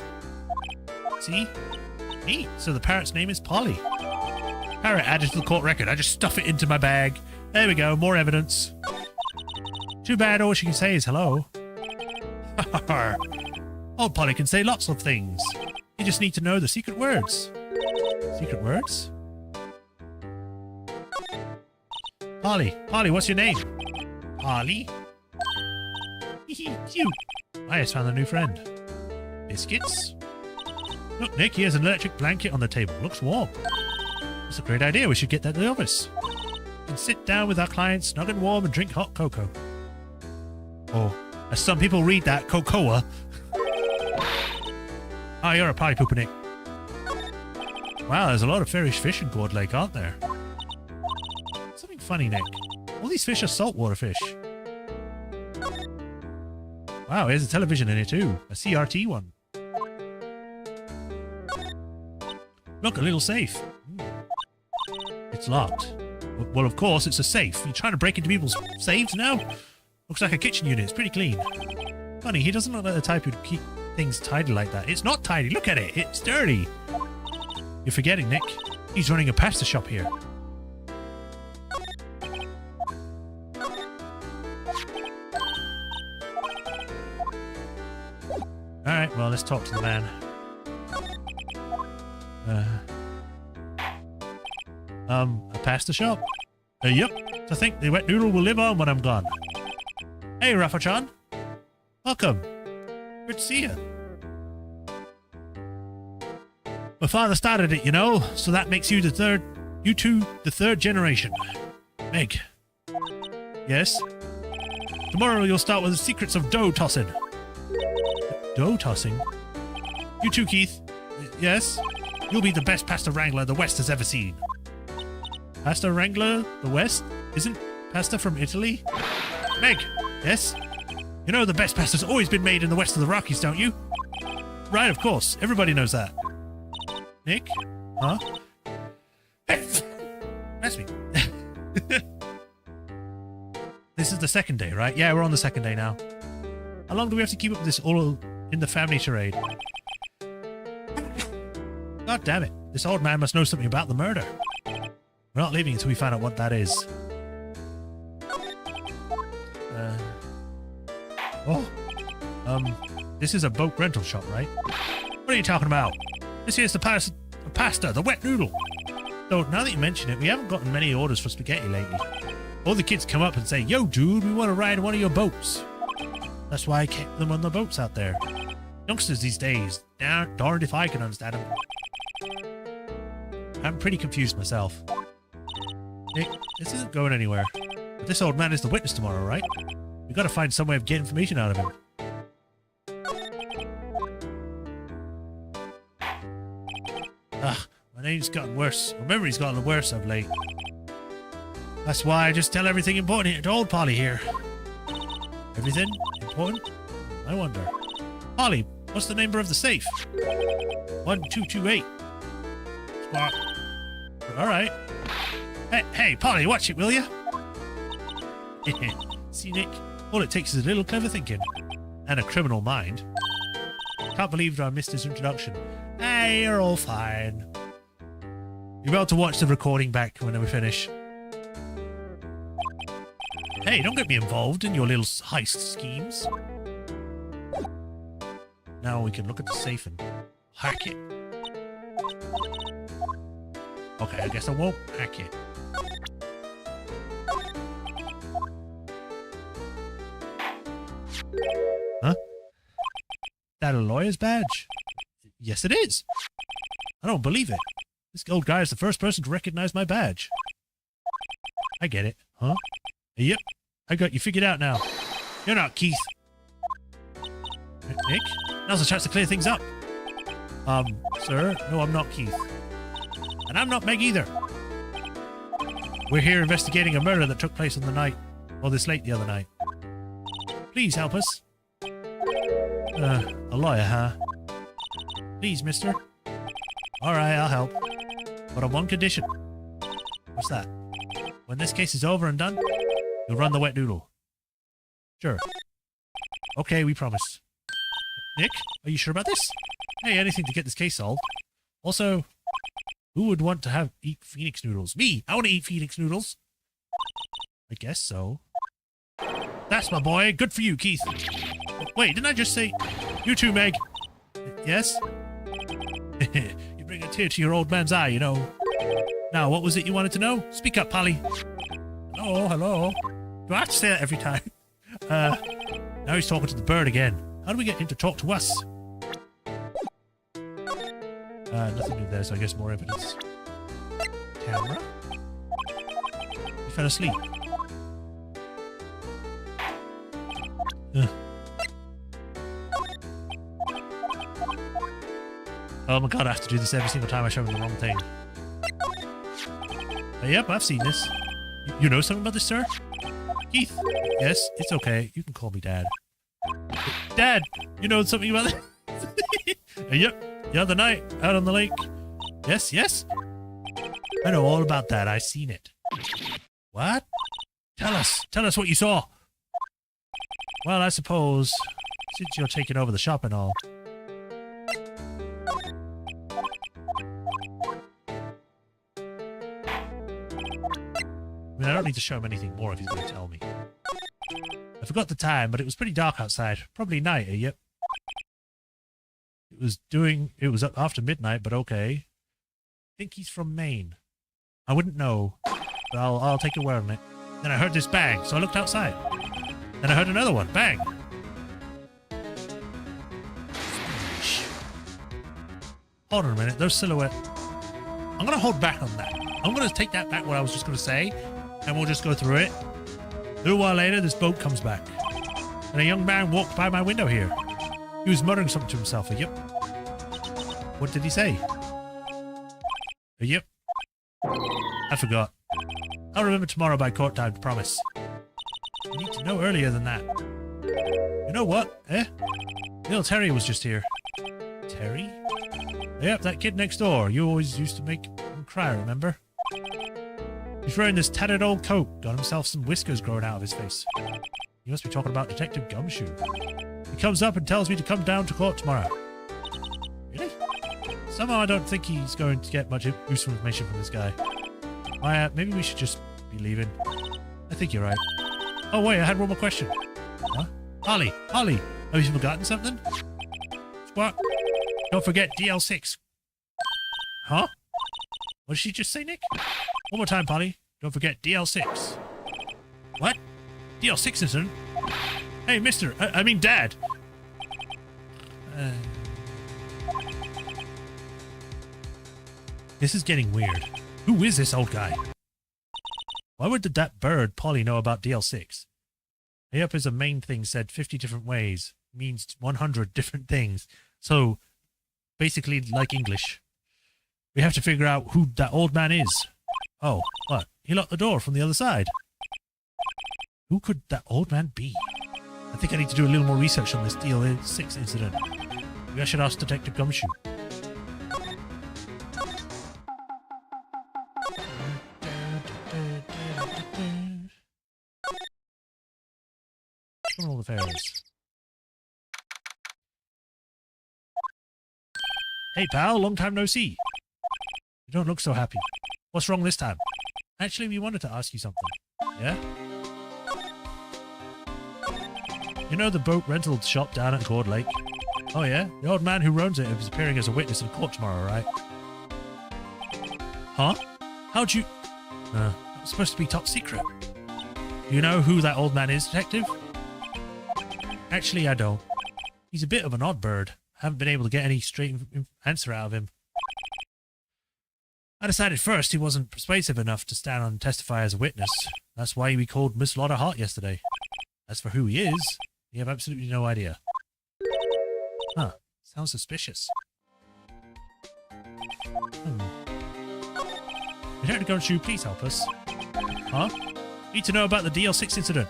See? Neat, so the parrot's name is Polly. Parrot added to the court record. I just stuff it into my bag. There we go, more evidence. Too bad all she can say is hello. Old Polly can say lots of things. You just need to know the secret words. Secret words? Polly, what's your name? Polly? Cute. I just found a new friend. Biscuits? Look, Nick, he has an electric blanket on the table. Looks warm. That's a great idea. We should get that to the office. We can sit down with our clients, snug and warm, and drink hot cocoa. Or, as some people read that, cocoa. Oh, you're a party pooper, Nick. Wow, there's a lot of fish in Gourd Lake, aren't there? Something funny, Nick. All these fish are saltwater fish. Wow, here's a television in here too. A CRT one. Look, a little safe. It's locked. Well, of course, it's a safe. You're trying to break into people's safes now? Looks like a kitchen unit. It's pretty clean. Funny, he doesn't look like the type who'd keep things tidy like that. It's not tidy. Look at it. It's dirty. You're forgetting, Nick. He's running a pasta shop here. Alright, well, let's talk to the man. A pasta shop? Yep. I think the wet noodle will live on when I'm gone. Hey, Rafa-chan. Welcome. Good to see you. My father started it, you know, so that makes you the third generation. Meg. Yes? Tomorrow you'll start with the secrets of dough tossing. Dough tossing? You too, Keith. Yes? You'll be the best pasta wrangler the West has ever seen. Pasta wrangler? The West? Isn't pasta from Italy? Meg! Yes? You know the best pasta's always been made in the west of the Rockies, don't you? Right, of course. Everybody knows that. Nick? Huh? That's me. This is the second day, right? Yeah, we're on the second day now. How long do we have to keep up with this all in the family charade? God damn it. This old man must know something about the murder. We're not leaving until we find out what that is. This is a boat rental shop, right? What are you talking about? This here's the pasta, the wet noodle. So, now that you mention it, we haven't gotten many orders for spaghetti lately. All the kids come up and say, yo, dude, we want to ride one of your boats. That's why I kept them on the boats out there. Youngsters these days, darned if I can understand them. I'm pretty confused myself. Nick, this isn't going anywhere. But this old man is the witness tomorrow, right? We've got to find some way of getting information out of him. My name's gotten worse. My memory's gotten worse of late. That's why I just tell everything important here to old Polly here. Everything important? I wonder. Polly, what's the number of the safe? 1228. Squawk. Alright. Hey, Polly, watch it, will ya? See, Nick? All it takes is a little clever thinking. And a criminal mind. Can't believe I missed his introduction. Hey, you're all fine. You're about to watch the recording back when we finish. Hey, don't get me involved in your little heist schemes. Now we can look at the safe and hack it. Okay, I guess I won't hack it. Huh? That a lawyer's badge? Yes, it is. I don't believe it. This old guy is the first person to recognize my badge. I get it. Huh? Yep. I got you figured out now. You're not Keith. Nick? Now's a chance to clear things up. Sir? No, I'm not Keith. And I'm not Meg either. We're here investigating a murder that took place on the night, or this late the other night. Please help us. A lawyer, huh? Please, mister. Alright, I'll help. But on one condition. What's that? When this case is over and done, you'll run the wet noodle. Sure. Okay, we promise. Nick, are you sure about this? Hey, anything to get this case solved. Also, who would want to eat Phoenix noodles? Me! I want to eat Phoenix noodles. I guess so. That's my boy. Good for you, Keith. Wait, didn't I just say... You too, Meg. Yes? You bring a tear to your old man's eye, you know. Now, what was it you wanted to know? Speak up, Polly. Hello. Do I have to say that every time? Now he's talking to the bird again. How do we get him to talk to us? Nothing new there, so I guess more evidence. Camera? He fell asleep. Oh my god, I have to do this every single time I show him the wrong thing. Yep, I've seen this. You know something about this, sir? Keith? Yes, it's okay. You can call me Dad. Dad, you know something about this? Yep, the other night, out on the lake. Yes, yes? I know all about that. I seen it. What? Tell us what you saw. Well, I suppose, since you're taking over the shop and all. I mean, I don't need to show him anything more if he's going to tell me. I forgot the time, but it was pretty dark outside. Probably night, yep. It was up after midnight, but okay. I think he's from Maine. I wouldn't know, but I'll take your word on it. Then I heard this bang, so I looked outside. Then I heard another one, bang. Hold on a minute, there's silhouette. I'm going to hold back on that. I'm going to take that back, what I was just going to say, and we'll just go through it. A little while later, this boat comes back. And a young man walked by my window here. He was muttering something to himself. Yep. What did he say? Yep. I forgot. I'll remember tomorrow by court time, promise. You need to know earlier than that. You know what, eh? Little Terry was just here. Terry? Yep, that kid next door. You always used to make him cry, remember? He's wearing this tattered old coat. Got himself some whiskers growing out of his face. He must be talking about Detective Gumshoe. He comes up and tells me to come down to court tomorrow. Really? Somehow I don't think he's going to get much useful information from this guy. Maybe we should just be leaving. I think you're right. Oh wait, I had one more question. Huh? Holly, have you forgotten something? Squawk. Don't forget DL6. Huh? What did she just say, Nick? One more time, Polly. Don't forget DL6. What? DL6 incident? Hey, mister. I mean, Dad. This is getting weird. Who is this old guy? Why would that bird, Polly, know about DL6? Yep, as a main thing said 50 different ways. Means 100 different things. So, basically, like English. We have to figure out who that old man is. Oh, what? He locked the door from the other side. Who could that old man be? I think I need to do a little more research on this DL6 incident. Maybe I should ask Detective Gumshoe. Criminal affairs. Hey pal, long time no see. You don't look so happy. What's wrong this time? Actually, we wanted to ask you something. Yeah? You know the boat rental shop down at Cord Lake? Oh yeah? The old man who owns it is appearing as a witness in court tomorrow, right? Huh? How'd you... that was supposed to be top secret. Do you know who that old man is, detective? Actually, I don't. He's a bit of an odd bird. I haven't been able to get any straight answer out of him. I decided first he wasn't persuasive enough to stand on and testify as a witness. That's why we called Miss Lotta Hart yesterday. As for who he is, we have absolutely no idea. Huh. Sounds suspicious. Detective Gumshoe, please help us. Huh? Need to know about the DL6 incident.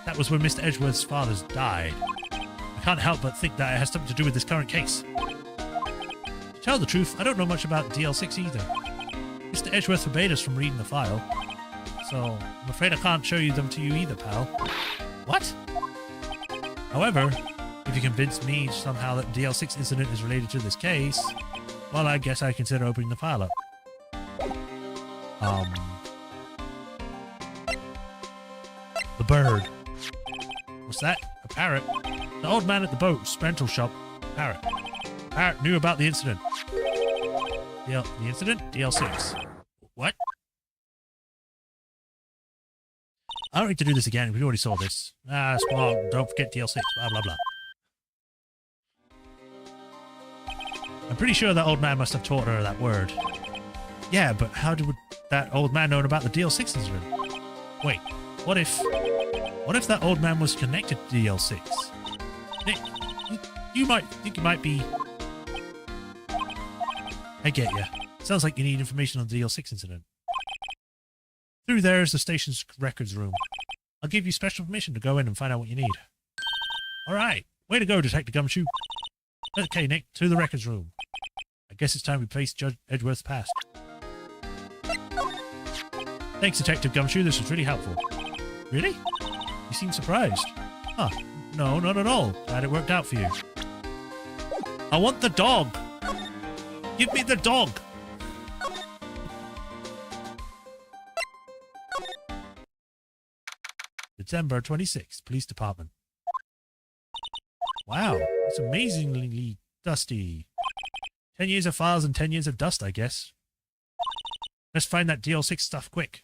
That was when Mr. Edgeworth's father died. I can't help but think that it has something to do with this current case. To tell the truth, I don't know much about DL6 either. Mr. Edgeworth forbade us from reading the file, so I'm afraid I can't show them to you either, pal. What? However, if you convince me somehow that DL6 incident is related to this case, well, I guess I consider opening the file up. The bird. What's that? A parrot? The old man at the boat's rental shop. Parrot. Parrot knew about the incident. The incident? DL6. What? I don't need to do this again. We already saw this. Ah, Spark, don't forget DLC, blah, blah, blah. I'm pretty sure that old man must have taught her that word. Yeah, but how did that old man know about the DL6 incident? Wait, what if that old man was connected to DL6? Nick, you might think it might be... I get ya. Sounds like you need information on the DL6 incident. Through there is the station's records room. I'll give you special permission to go in and find out what you need. Alright, way to go, Detective Gumshoe. Okay, Nick, to the records room. I guess it's time we face Judge Edgeworth's past. Thanks, Detective Gumshoe, this was really helpful. Really? You seem surprised. Huh, no, not at all. Glad it worked out for you. I want the dog! Give me the dog! December 26th, Police Department. Wow, it's amazingly dusty. 10 years of files and 10 years of dust, I guess. Let's find that DL6 stuff quick.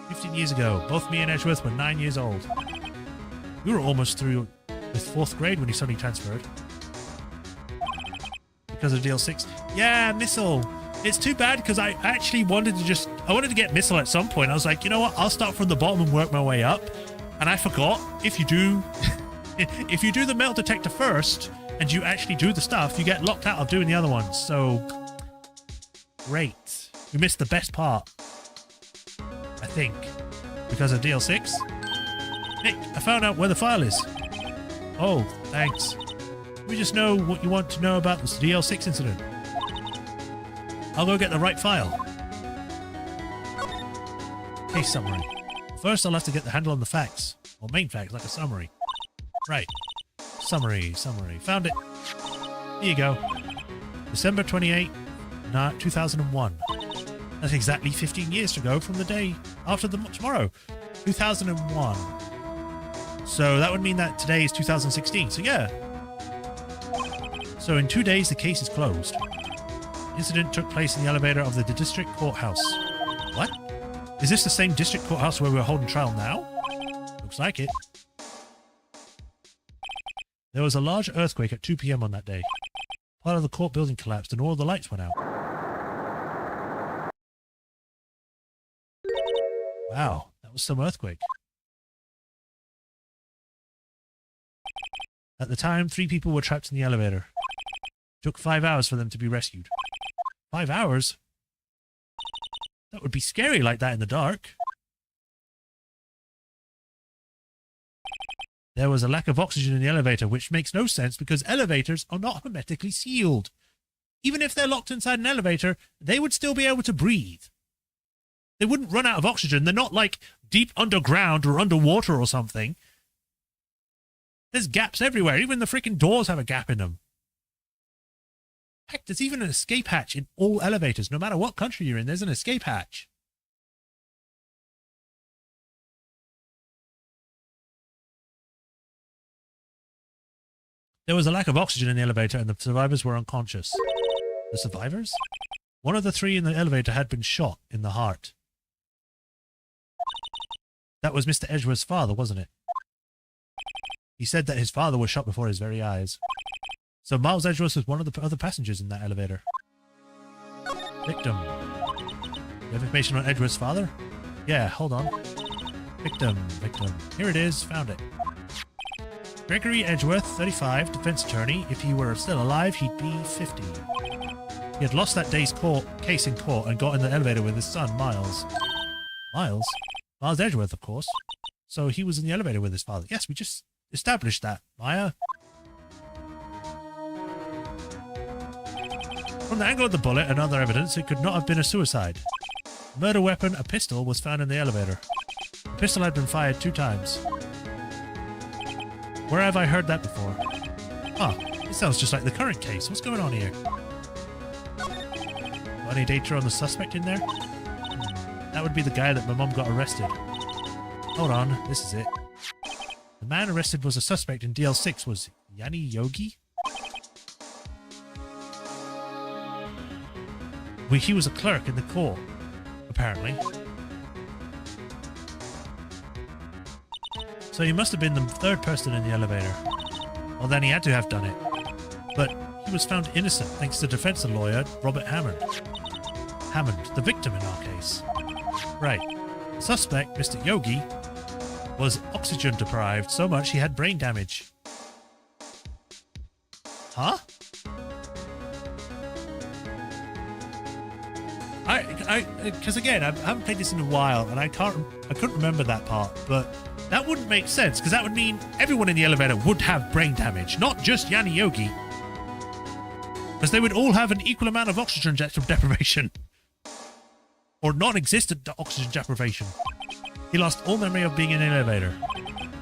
15 years ago, both me and Edgeworth were 9 years old. We were almost through with 4th grade when he suddenly transferred. Because of DL6. Yeah, Missile. It's too bad because I actually wanted to get Missile at some point. I was like, you know what? I'll start from the bottom and work my way up. And I forgot, if you do if you do the metal detector first and you actually do the stuff, you get locked out of doing the other ones. So great. We missed the best part. I think. Because of DL6. Nick, I found out where the file is. Oh, thanks. We just know what you want to know about this DL6 incident. I'll go get the right file. Case summary. First, I'll have to get the handle on the facts. Or main facts, like a summary. Right. Summary. Found it. Here you go. December 28, 2001. That's exactly 15 years ago from the day after tomorrow. 2001. So that would mean that today is 2016. So yeah. So in 2 days, the case is closed. The incident took place in the elevator of the district courthouse. What? Is this the same district courthouse where we're holding trial now? Looks like it. There was a large earthquake at 2 p.m. on that day. Part of the court building collapsed and all the lights went out. Wow, that was some earthquake. At the time, 3 people were trapped in the elevator. It took 5 hours for them to be rescued. 5 hours? That would be scary like that in the dark. There was a lack of oxygen in the elevator, which makes no sense because elevators are not hermetically sealed. Even if they're locked inside an elevator, they would still be able to breathe. They wouldn't run out of oxygen. They're not like deep underground or underwater or something. There's gaps everywhere. Even the freaking doors have a gap in them. Heck, there's even an escape hatch in all elevators. No matter what country you're in, there's an escape hatch. There was a lack of oxygen in the elevator and the survivors were unconscious. The survivors? One of the 3 in the elevator had been shot in the heart. That was Mr. Edgeworth's father, wasn't it? He said that his father was shot before his very eyes. So Miles Edgeworth was one of the other passengers in that elevator. Victim. You have information on Edgeworth's father? Yeah, hold on. Victim. Here it is, found it. Gregory Edgeworth, 35, defense attorney. If he were still alive, he'd be 50. He had lost that day's case in court and got in the elevator with his son, Miles. Miles? Miles Edgeworth, of course. So he was in the elevator with his father. Yes, we just established that, Maya. From the angle of the bullet and other evidence, it could not have been a suicide. A murder weapon, a pistol, was found in the elevator. The pistol had been fired 2 times. Where have I heard that before? Ah, it sounds just like the current case. What's going on here? Got any data on the suspect in there? That would be the guy that my mom got arrested. Hold on, this is it. The man arrested was a suspect in DL6 was Yanni Yogi? Well, he was a clerk in the court, apparently. So he must have been the third person in the elevator. Well, then he had to have done it. But he was found innocent thanks to defense lawyer Robert Hammond. Hammond, the victim in our case. Right. The suspect, Mr. Yogi, was oxygen deprived so much he had brain damage. Huh? Because again, I haven't played this in a while, and I couldn't remember that part, but that wouldn't make sense, because that would mean everyone in the elevator would have brain damage, not just Yanni Yogi. Because they would all have an equal amount of oxygen deprivation. Or non-existent oxygen deprivation. He lost all memory of being in an elevator.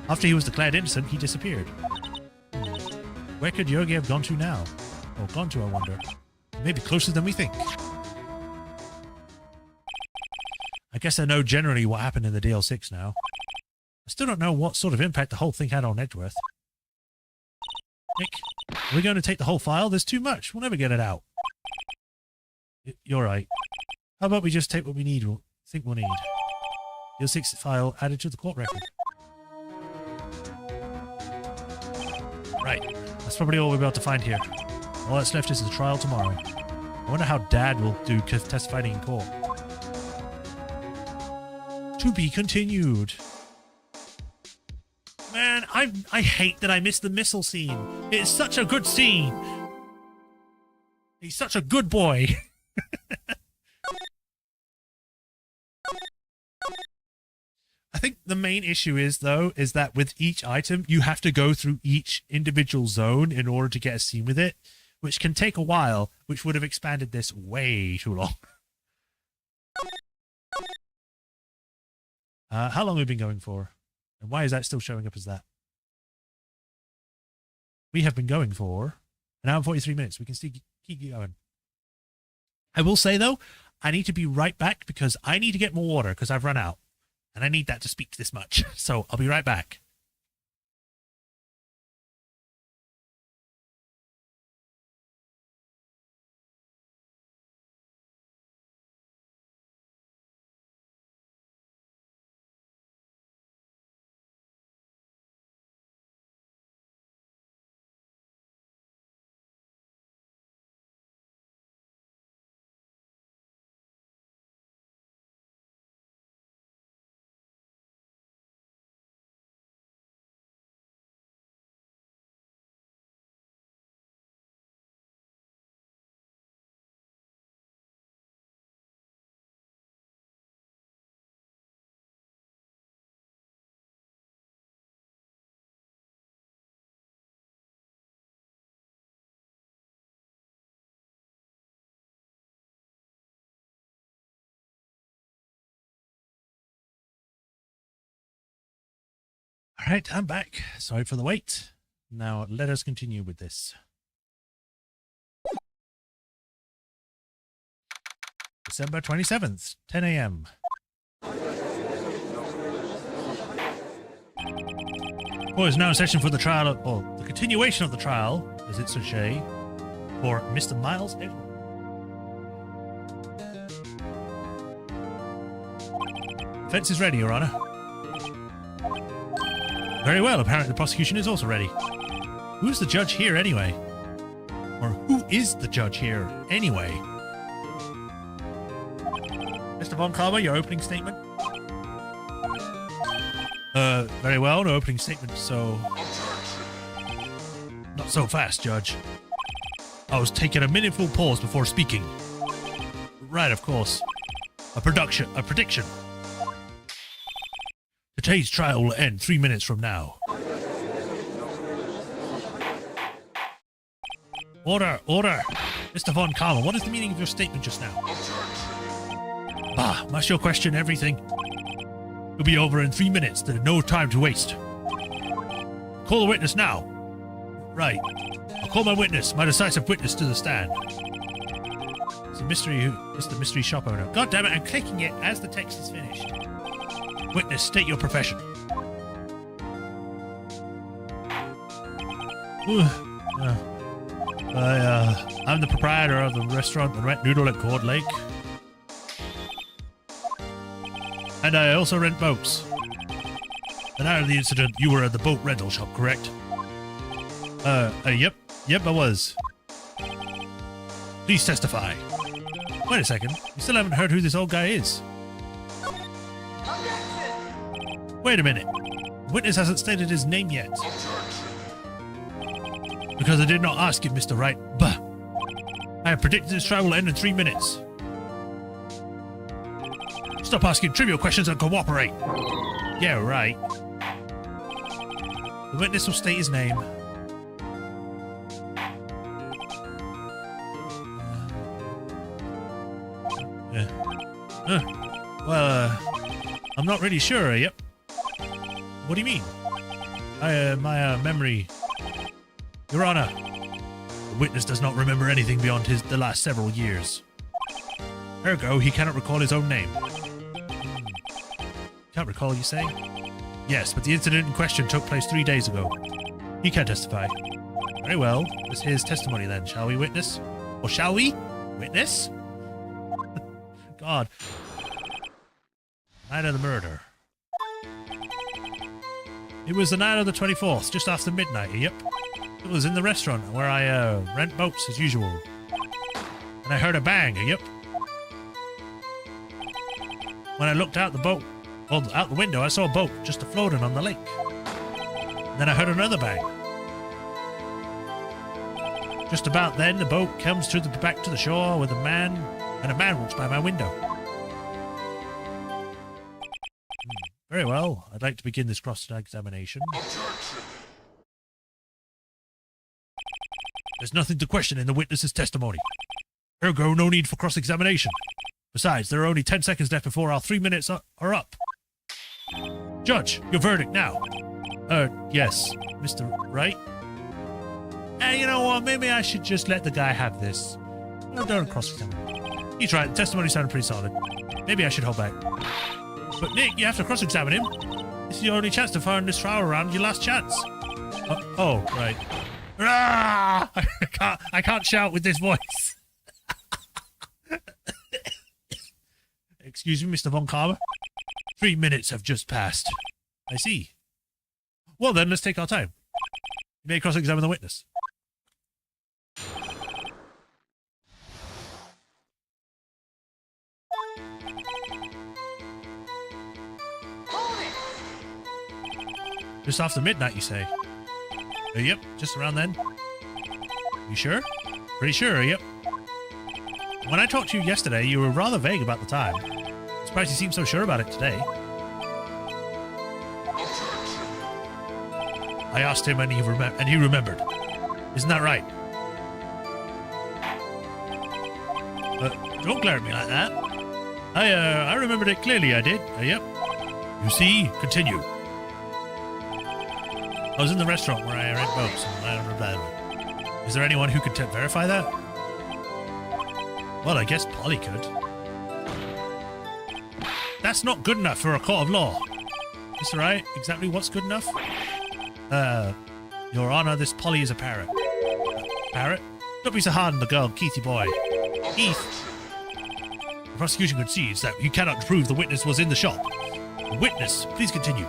After he was declared innocent, he disappeared. Where could Yogi have gone to now? Or gone to, I wonder. Maybe closer than we think. I guess I know generally what happened in the DL6 now. I still don't know what sort of impact the whole thing had on Edgeworth. Nick, are we going to take the whole file? There's too much. We'll never get it out. You're right. How about we just take what we need? We'll think we'll need. DL6 file added to the court record. Right. That's probably all we'll be able to find here. All that's left is the trial tomorrow. I wonder how Dad will do testifying in court. To be continued. Man, I hate that I missed the missile scene. It's such a good scene. He's such a good boy. I think the main issue is that with each item, you have to go through each individual zone in order to get a scene with it, which can take a while, which would have expanded this way too long. How long have we been going for? And why is that still showing up as that? We have been going for an hour and 43 minutes. We can still keep going. I will say, though, I need to be right back because I need to get more water because I've run out. And I need that to speak this much. So I'll be right back. All right, I'm back. Sorry for the wait. Now let us continue with this. December 27th, 10 a.m. Court is now in session for the trial, or the continuation of the trial, as it's a say, for Mr. Miles Edgeworth. Defense is ready, Your Honor. Very well, apparently the prosecution is also ready. Who's the judge here anyway? Or who is the judge here anyway? Mr. Von Karma, your opening statement? Very well, no opening statement, so... Not so fast, Judge. I was taking a meaningful pause before speaking. Right, of course. A prediction. Today's trial will end 3 minutes from now. Order! Mr. Von Karma, what is the meaning of your statement just now? Bah, must your question everything? It'll be over in 3 minutes. There's no time to waste. Call the witness now. Right. I'll call my witness, my decisive witness to the stand. It's the mystery shop owner. God damn it, I'm clicking it as the text is finished. Witness, state your profession. I'm the proprietor of the restaurant The Red Noodle at Court Lake. And I also rent boats. The night of the incident, you were at the boat rental shop, correct? Yep. Yep, I was. Please testify. Wait a second. You still haven't heard who this old guy is. Objection! Wait a minute. The witness hasn't stated his name yet. Because I did not ask you, Mr. Wright. Bah. I have predicted this trial will end in 3 minutes. Stop asking trivial questions and cooperate. Yeah, right. The witness will state his name. I'm not really sure. Yep. What do you mean? My memory. Your Honor, the witness does not remember anything beyond the last several years. Ergo, he cannot recall his own name. Can't recall, you say? Yes, but the incident in question took place 3 days ago. He can't testify. Very well. Let's hear his testimony then, shall we, witness? Or shall we? Witness? God. Night of the murder. It was the night of the 24th, just after midnight, yep. It was in the restaurant where I rent boats as usual. And I heard a bang, yep. When I looked out the window, I saw a boat just floating on the lake. And then I heard another bang. Just about then, the boat comes back to the shore with a man, and a man walks by my window. Very well. I'd like to begin this cross-examination. There's nothing to question in the witness's testimony. Ergo, no need for cross-examination. Besides, there are only 10 seconds left before our 3 minutes are up. Judge, your verdict now. Yes, Mr. Wright? You know what? Maybe I should just let the guy have this. No, don't cross-examine. He's right. The testimony sounded pretty solid. Maybe I should hold back. But Nick, you have to cross-examine him. This is your only chance to turn this trial around. Your last chance. Oh, right. Ah! I can't shout with this voice. Excuse me, Mr. Von Karma. 3 minutes have just passed. I see. Well then, let's take our time. You may cross-examine the witness. Just after midnight, you say? Yep, just around then. You sure? Pretty sure, yep. When I talked to you yesterday, you were rather vague about the time. Surprised you seem so sure about it today. I asked him and he remembered. Isn't that right? Don't glare at me like that. I remembered it clearly, I did. Yep. You see? Continue. I was in the restaurant where I rent boats and blah. Is there anyone who could verify that? Well, I guess Polly could. That's not good enough for a court of law. Mr. Wright, exactly what's good enough? Your Honor, this Polly is a parrot. Parrot? Don't be so hard on the girl, Keithy boy. Keith. The prosecution concedes that you cannot prove the witness was in the shop. The witness, please continue.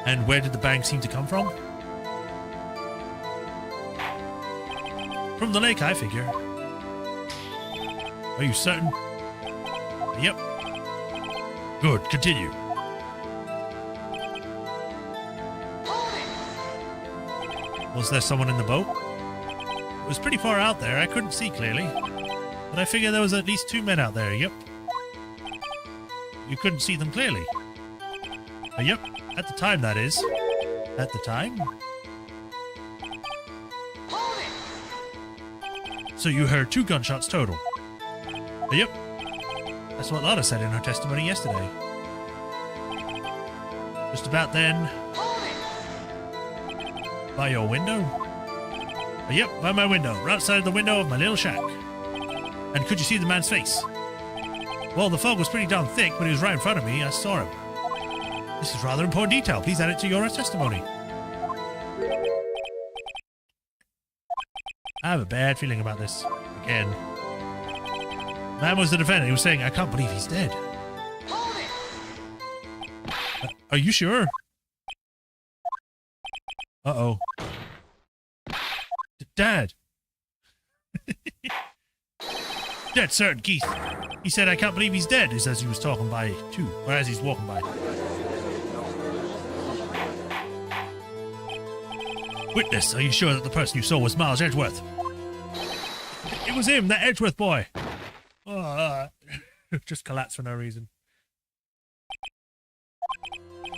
And where did the bang seem to come from? From the lake, I figure. Are you certain? Yep. Good, continue. Was there someone in the boat? It was pretty far out there, I couldn't see clearly. But I figure there was at least 2 men out there, yep. You couldn't see them clearly? Yep. At the time, that is. At the time? So you heard 2 gunshots total? Yep. That's what Lotta said in her testimony yesterday. Just about then... By your window? Yep, by my window. Right outside the window of my little shack. And could you see the man's face? Well, the fog was pretty darn thick, but he was right in front of me. I saw him. This is rather important detail. Please add it to your testimony. I have a bad feeling about this. Again. Man was the defendant. He was saying, I can't believe he's dead. Are you sure? Uh-oh. Dad! Dead certain, Keith. He said, I can't believe he's dead, as he was talking by, too, or as he's walking by. Witness, are you sure that the person you saw was Miles Edgeworth? It was him, that Edgeworth boy. Just collapsed for no reason.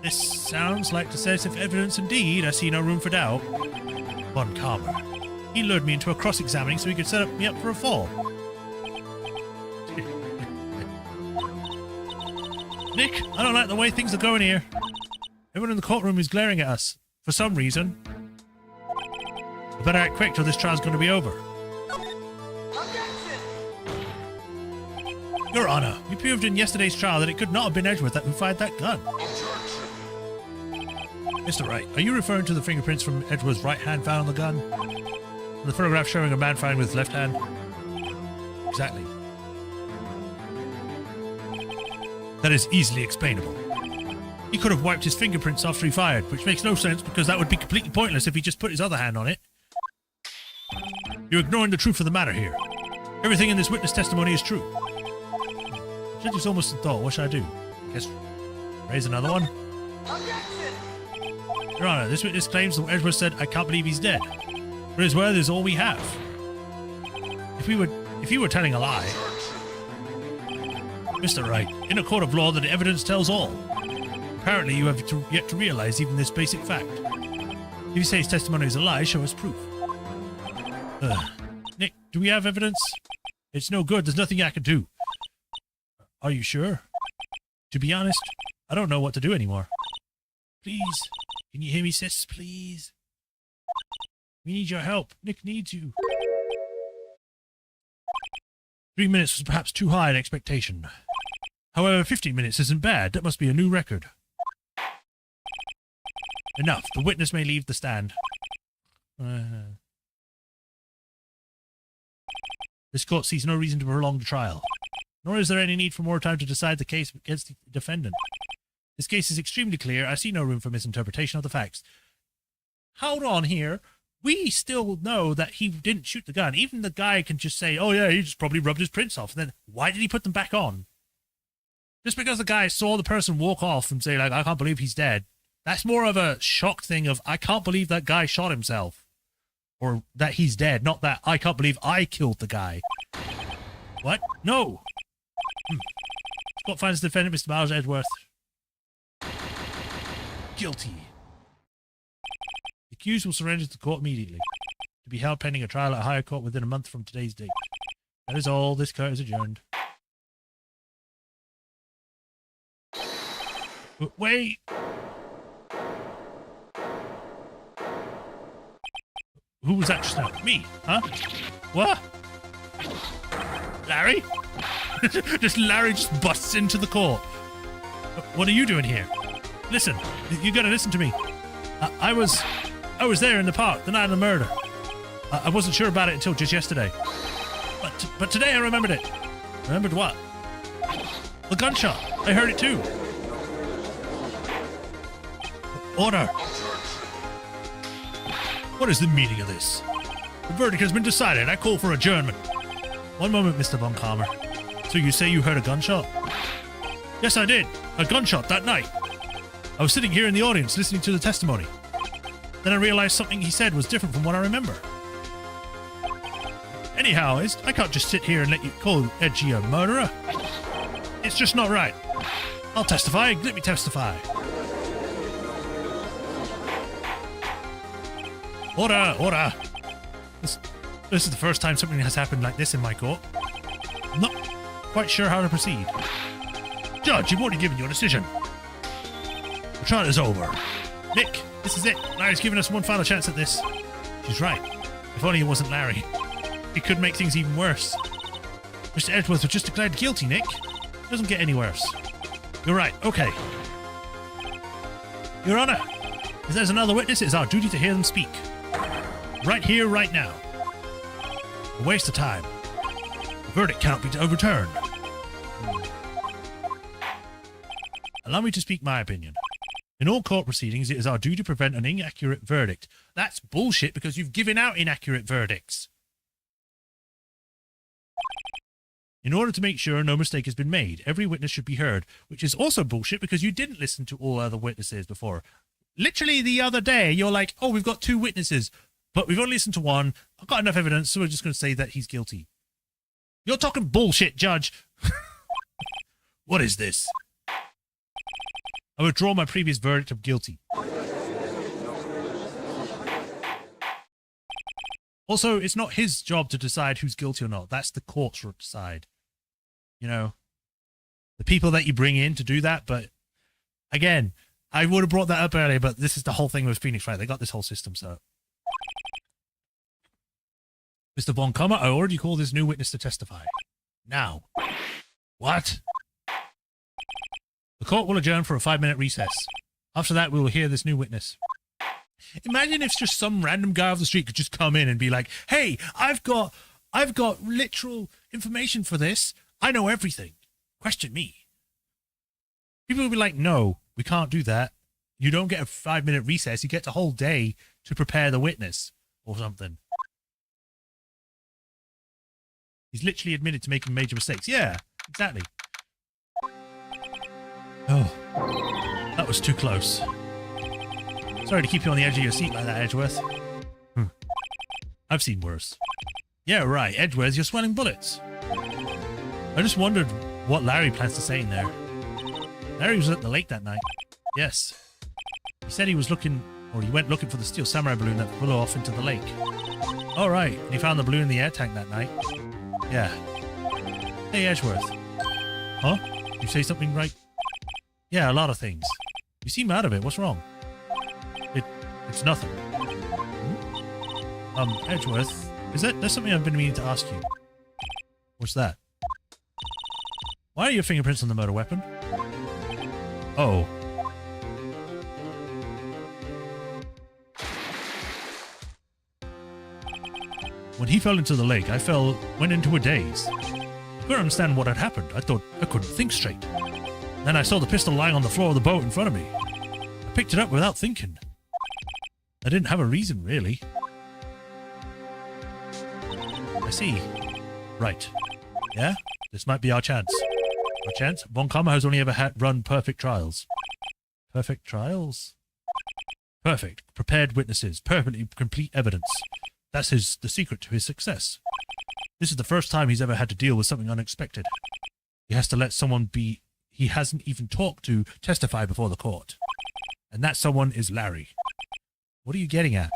This sounds like decisive evidence indeed. I see no room for doubt. Von Karma. He lured me into a cross-examining so he could set me up for a fall. Nick, I don't like the way things are going here. Everyone in the courtroom is glaring at us. For some reason. I better act quick till this trial's going to be over. Your Honor, you proved in yesterday's trial that it could not have been Edgeworth who fired that gun. Mr. Wright, are you referring to the fingerprints from Edgeworth's right hand found on the gun? And the photograph showing a man firing with his left hand? Exactly. That is easily explainable. He could have wiped his fingerprints after he fired, which makes no sense because that would be completely pointless if he just put his other hand on it. You're ignoring the truth of the matter here. Everything in this witness testimony is true. Judge's almost in thought. What should I do? Guess raise another one? Your Honor, this witness claims that Edgeworth said, I can't believe he's dead. But his word is all we have. If he were telling a lie... Mr. Wright, in a court of law, the evidence tells all. Apparently, you have yet to realize even this basic fact. If you say his testimony is a lie, show us proof. Nick, do we have evidence? It's no good. There's nothing I can do. Are you sure? To be honest, I don't know what to do anymore. Please, can you hear me, sis? Please. We need your help. Nick needs you. 3 minutes was perhaps too high an expectation. However, 15 minutes isn't bad. That must be a new record. Enough. The witness may leave the stand. This court sees no reason to prolong the trial. Nor is there any need for more time to decide the case against the defendant. This case is extremely clear. I see no room for misinterpretation of the facts. Hold on here. We still know that he didn't shoot the gun. Even the guy can just say, oh yeah, he just probably rubbed his prints off. And then why did he put them back on? Just because the guy saw the person walk off and say, like, I can't believe he's dead. That's more of a shock thing of, I can't believe that guy shot himself. Or that he's dead, not that I can't believe I killed the guy. What? No. Court finds the defendant, Mr. Miles Edgeworth, guilty. The accused will surrender to the court immediately, to be held pending a trial at a higher court within a month from today's date. That is all. This court is adjourned. Wait! Who was that just now? Me? Huh? What? Larry? Just Larry just busts into the court. What are you doing here? Listen, you gotta listen to me. I was there in the park the night of the murder. I wasn't sure about it until just yesterday. But today I remembered it. Remembered what? The gunshot. I heard it too. Order. What is the meaning of this? The verdict has been decided. I call for adjournment. One moment, Mr. Von Karma. So you say you heard a gunshot? Yes, I did. A gunshot that night. I was sitting here in the audience listening to the testimony. Then I realized something he said was different from what I remember. Anyhow, I can't just sit here and let you call Edgy a murderer. It's just not right. I'll testify. Let me testify. Order! Order! This is the first time something has happened like this in my court. I'm not quite sure how to proceed. Judge, you've already given your decision. The trial is over. Nick, this is it. Larry's given us one final chance at this. She's right. If only it wasn't Larry. It could make things even worse. Mr. Edgeworth was just declared guilty, Nick. It doesn't get any worse. You're right. Okay. Your Honor, if there's another witness, it is our duty to hear them speak. Right here, right now. A waste of time. The verdict cannot be overturned. Allow me to speak my opinion. In all court proceedings, it is our duty to prevent an inaccurate verdict. That's bullshit because you've given out inaccurate verdicts. In order to make sure no mistake has been made, every witness should be heard, which is also bullshit because you didn't listen to all other witnesses before. Literally the other day, you're like, oh, we've got 2 witnesses, but we've only listened to one. I've got enough evidence, so we're just going to say that he's guilty. You're talking bullshit, Judge. What is this? I withdraw my previous verdict of guilty. Also, it's not his job to decide who's guilty or not. That's the court's to decide. You know, the people that you bring in to do that. But again, I would have brought that up earlier, but this is the whole thing with Phoenix Wright. They got this whole system set up. Mr. Von Kammer, I already called this new witness to testify. Now. What? The court will adjourn for a 5-minute recess. After that, we will hear this new witness. Imagine if just some random guy off the street could just come in and be like, hey, I've got literal information for this. I know everything. Question me. People would be like, no, we can't do that. You don't get a 5-minute recess. You get the whole day to prepare the witness or something. He's literally admitted to making major mistakes. Yeah, exactly. Oh, that was too close. Sorry to keep you on the edge of your seat like that, Edgeworth. I've seen worse. Yeah, right, Edgeworth, you're swelling bullets. I just wondered what Larry plans to say in there. Larry was at the lake that night. Yes. He said he was looking, or he went looking for the steel samurai balloon that flew off into the lake. Oh, right, and he found the balloon in the air tank that night. Yeah. Hey, Edgeworth. Huh? You say something right? Yeah, a lot of things. You seem out of it. What's wrong? It's nothing. Edgeworth, there's something I've been meaning to ask you. What's that? Why are your fingerprints on the motor weapon? Oh. When he fell into the lake, I went into a daze. I couldn't understand what had happened. I thought I couldn't think straight. Then I saw the pistol lying on the floor of the boat in front of me. I picked it up without thinking. I didn't have a reason, really. I see. Right. Yeah? This might be our chance. Our chance? Von Kammer has only ever run perfect trials. Perfect trials? Perfect. Prepared witnesses. Perfectly complete evidence. That's the secret to his success. This is the first time he's ever had to deal with something unexpected. He has to let someone he hasn't even talked to testify before the court. And that someone is Larry. What are you getting at?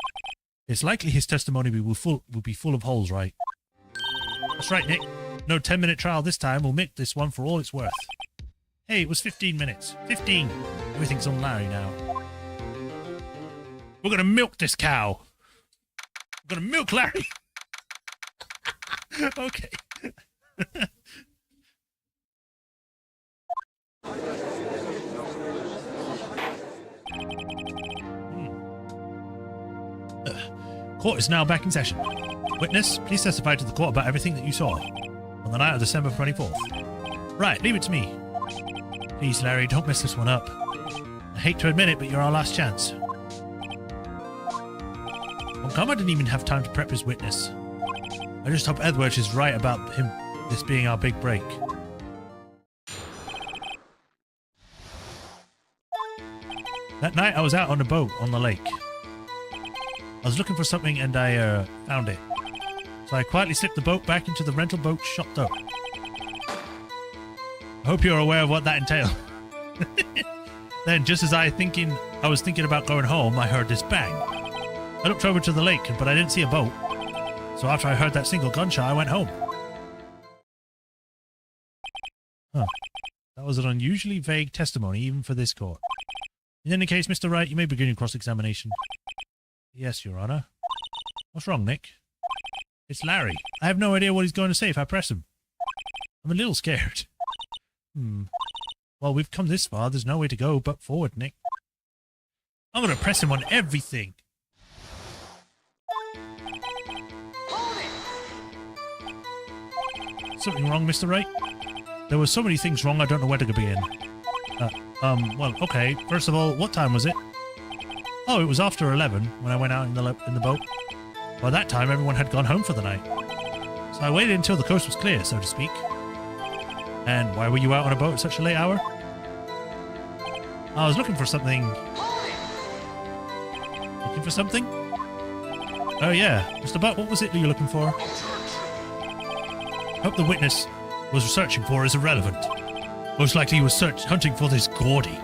It's likely his testimony will be full of holes, right? That's right, Nick. No 10-minute trial this time. We'll make this one for all it's worth. Hey, it was 15 minutes. 15! Everything's on Larry now. We're gonna milk this cow. We're gonna milk Larry. Okay. Court is now back in session. Witness, please testify to the court about everything that you saw on the night of December 24th. Right, leave it to me. Please, Larry, don't mess this one up. I hate to admit it, but you're our last chance. Von Kammer didn't even have time to prep his witness. I just hope Edwards is right about this being our big break. That night I was out on a boat on the lake. I was looking for something and I found it. So I quietly slipped the boat back into the rental boat shop dock. I hope you're aware of what that entailed. Then, just as I was thinking about going home, I heard this bang. I looked over to the lake, but I didn't see a boat. So after I heard that single gunshot, I went home. Huh. That was an unusually vague testimony, even for this court. In any case, Mr. Wright, you may begin your cross-examination. Yes, Your Honor. What's wrong, Nick? It's Larry. I have no idea what he's going to say if I press him. I'm a little scared. Well, we've come this far. There's no way to go but forward, Nick. I'm going to press him on everything. Something wrong, Mr. Wright? There were so many things wrong, I don't know where to begin. Well, okay. First of all, what time was it? Oh, it was after 11 when I went out in the boat. By that time, everyone had gone home for the night. So I waited until the coast was clear, so to speak. And why were you out on a boat at such a late hour? I was looking for something. Looking for something? Oh yeah, Mr. Butt, what was it that you're looking for? Hope the witness was searching for is irrelevant. Most likely he was hunting for this Gordy.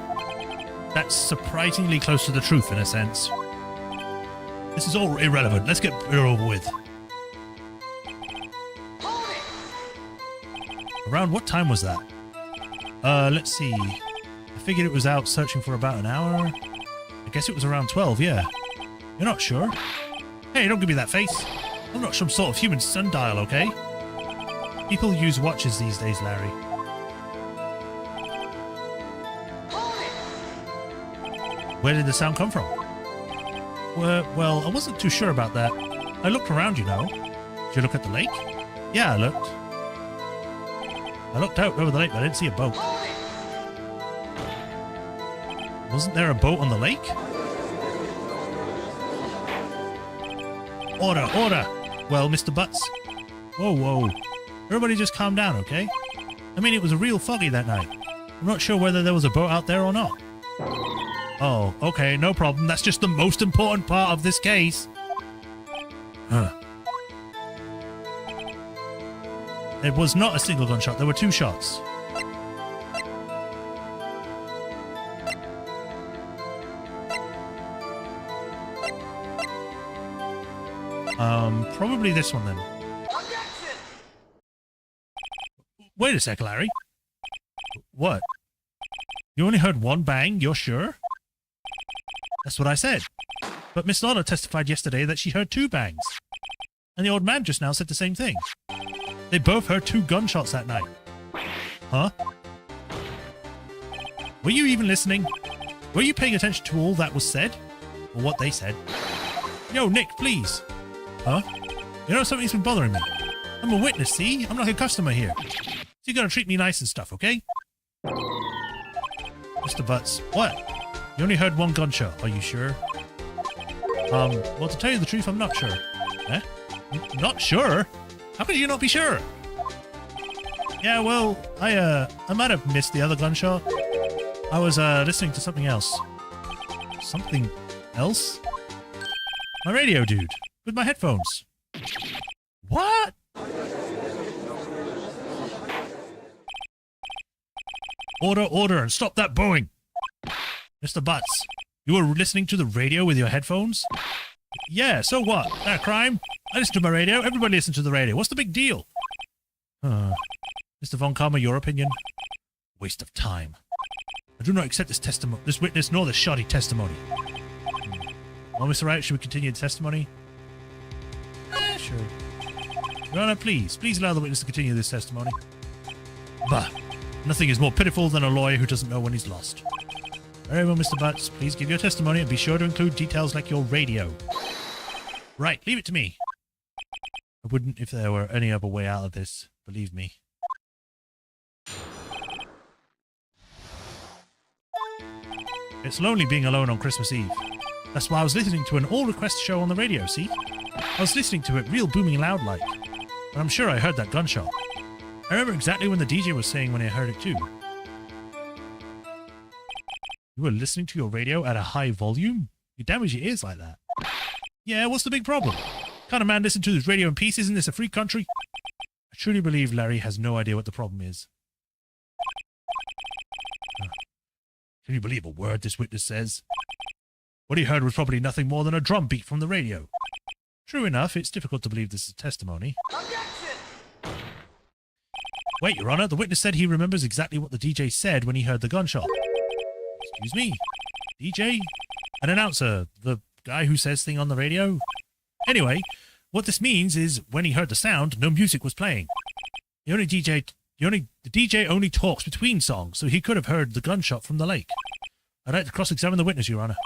That's surprisingly close to the truth in a sense. This is all irrelevant. Let's get it over with. Around what time was that? Let's see. I figured it was out searching for about an hour. I guess it was around 12, yeah. You're not sure? Hey, don't give me that face. I'm not some sort of human sundial, okay? People use watches these days, Larry. Where did the sound come from? Well, I wasn't too sure about that. I looked around, you know. Did you look at the lake? Yeah, I looked. I looked out over the lake, but I didn't see a boat. Wasn't there a boat on the lake? Order, order! Well, Mr. Butts. Whoa. Everybody just calm down, okay? I mean, it was real foggy that night. I'm not sure whether there was a boat out there or not. Oh, okay, no problem. That's just the most important part of this case. Huh. It was not a single gunshot. There were 2 shots. Probably this one then. Objection! Wait a sec, Larry. What? You only heard 1 bang, you're sure? That's what I said. But Miss Lana testified yesterday that she heard 2 bangs. And the old man just now said the same thing. They both heard 2 gunshots that night. Huh? Were you even listening? Were you paying attention to all that was said? Or what they said? Yo, Nick, please. Huh? You know, something's been bothering me. I'm a witness, see? I'm like a customer here. So you gotta treat me nice and stuff, okay? Mr. Butts, what? You only heard 1 gunshot, are you sure? Well, to tell you the truth, I'm not sure. Eh? Not sure? How could you not be sure? Yeah, well, I might have missed the other gunshot. I was, listening to something else. Something else? My radio, dude. With my headphones. What? Order, and stop that booing! Mr. Butts, you were listening to the radio with your headphones? Yeah, so what? That a crime? I listen to my radio. Everybody listens to the radio. What's the big deal? Mr. Von Karma, your opinion? Waste of time. I do not accept this witness nor this shoddy testimony. Well, Mr. Wright, should we continue the testimony? Sure. Your Honor, please allow the witness to continue this testimony. Bah, nothing is more pitiful than a lawyer who doesn't know when he's lost. Very well, Mr. Butts, please give your testimony and be sure to include details like your radio. Right, leave it to me. I wouldn't if there were any other way out of this, believe me. It's lonely being alone on Christmas Eve. That's why I was listening to an all-request show on the radio, see? I was listening to it real booming loud like. And I'm sure I heard that gunshot. I remember exactly when the DJ was saying when I heard it too. You were listening to your radio at a high volume? You damage your ears like that. Yeah, what's the big problem? Can't a man listen to his radio in peace? Isn't this a free country? I truly believe Larry has no idea what the problem is. Can you believe a word this witness says? What he heard was probably nothing more than a drum beat from the radio. True enough, it's difficult to believe this is testimony. Objection! Wait, Your Honor, the witness said he remembers exactly what the DJ said when he heard the gunshot. Excuse me? DJ? An announcer? The guy who says thing on the radio? Anyway, what this means is when he heard the sound, no music was playing. The DJ only talks between songs, so he could have heard the gunshot from the lake. I'd like to cross-examine the witness, Your Honor.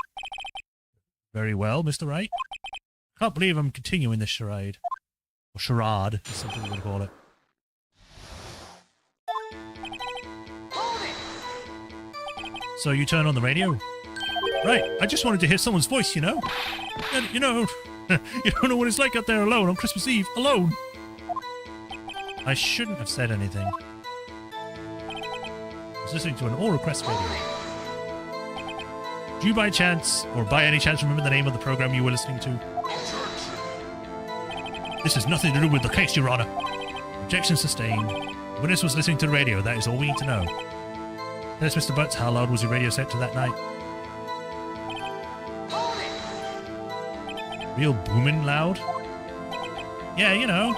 Very well, Mr. Wright. Can't believe I'm continuing this charade. Or charade, is something we would call it. So you turn on the radio? Right, I just wanted to hear someone's voice, you know? And, you know, you don't know what it's like out there alone on Christmas Eve. Alone! I shouldn't have said anything. I was listening to an all request radio. Do you by chance, or by any chance, remember the name of the program you were listening to? This has nothing to do with the case, Your Honor. Objection sustained. The witness was listening to the radio. That is all we need to know. Tell us, Mr. Butts, how loud was your radio set to that night? Real booming loud? Yeah, you know.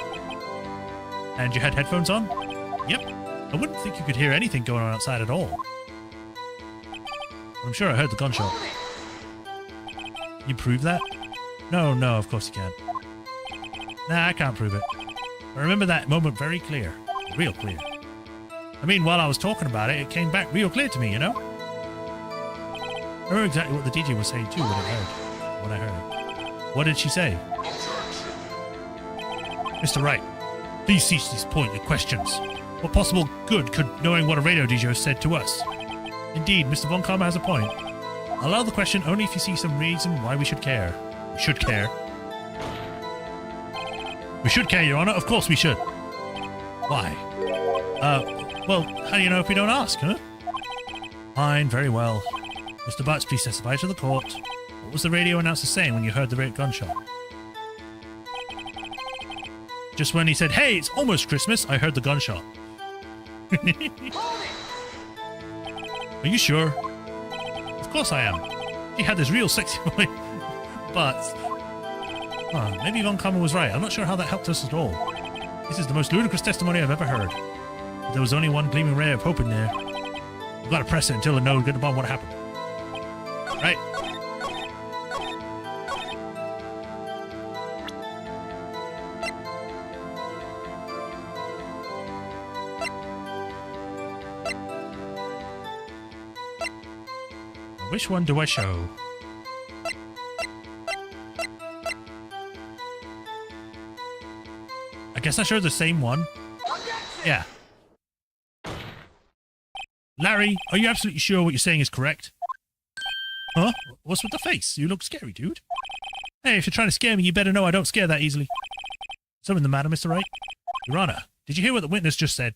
And you had headphones on? Yep. I wouldn't think you could hear anything going on outside at all. I'm sure I heard the gunshot. Can you prove that? No, of course you can't. Nah, I can't prove it. I remember that moment very clear. Real clear. I mean, while I was talking about it, it came back real clear to me, you know? I remember exactly what the DJ was saying too when I heard it. What did she say? Mr. Wright, please cease these pointed questions. What possible good could knowing what a radio DJ said to us? Indeed, Mr. Von Karma has a point. Allow the question only if you see some reason why we should care. We should care. We should care, Your Honor. Of course we should. Why? Well, how do you know if we don't ask, huh? Fine, very well. Mr. Butts, please testify to the court. What was the radio announcer saying when you heard the gunshot? Just when he said, "Hey, it's almost Christmas," I heard the gunshot. Are you sure? Of course I am. He had this real sexy voice. But maybe Von Karma was right. I'm not sure how that helped us at all. This is the most ludicrous testimony I've ever heard. But there was only one gleaming ray of hope in there. We've got to press it until I know good about what happened. Right. Which one do I show? I guess I showed the same one. Yeah. Larry, are you absolutely sure what you're saying is correct? Huh? What's with the face? You look scary, dude. Hey, if you're trying to scare me, you better know I don't scare that easily. Something the matter, Mr. Wright? Your Honor, did you hear what the witness just said?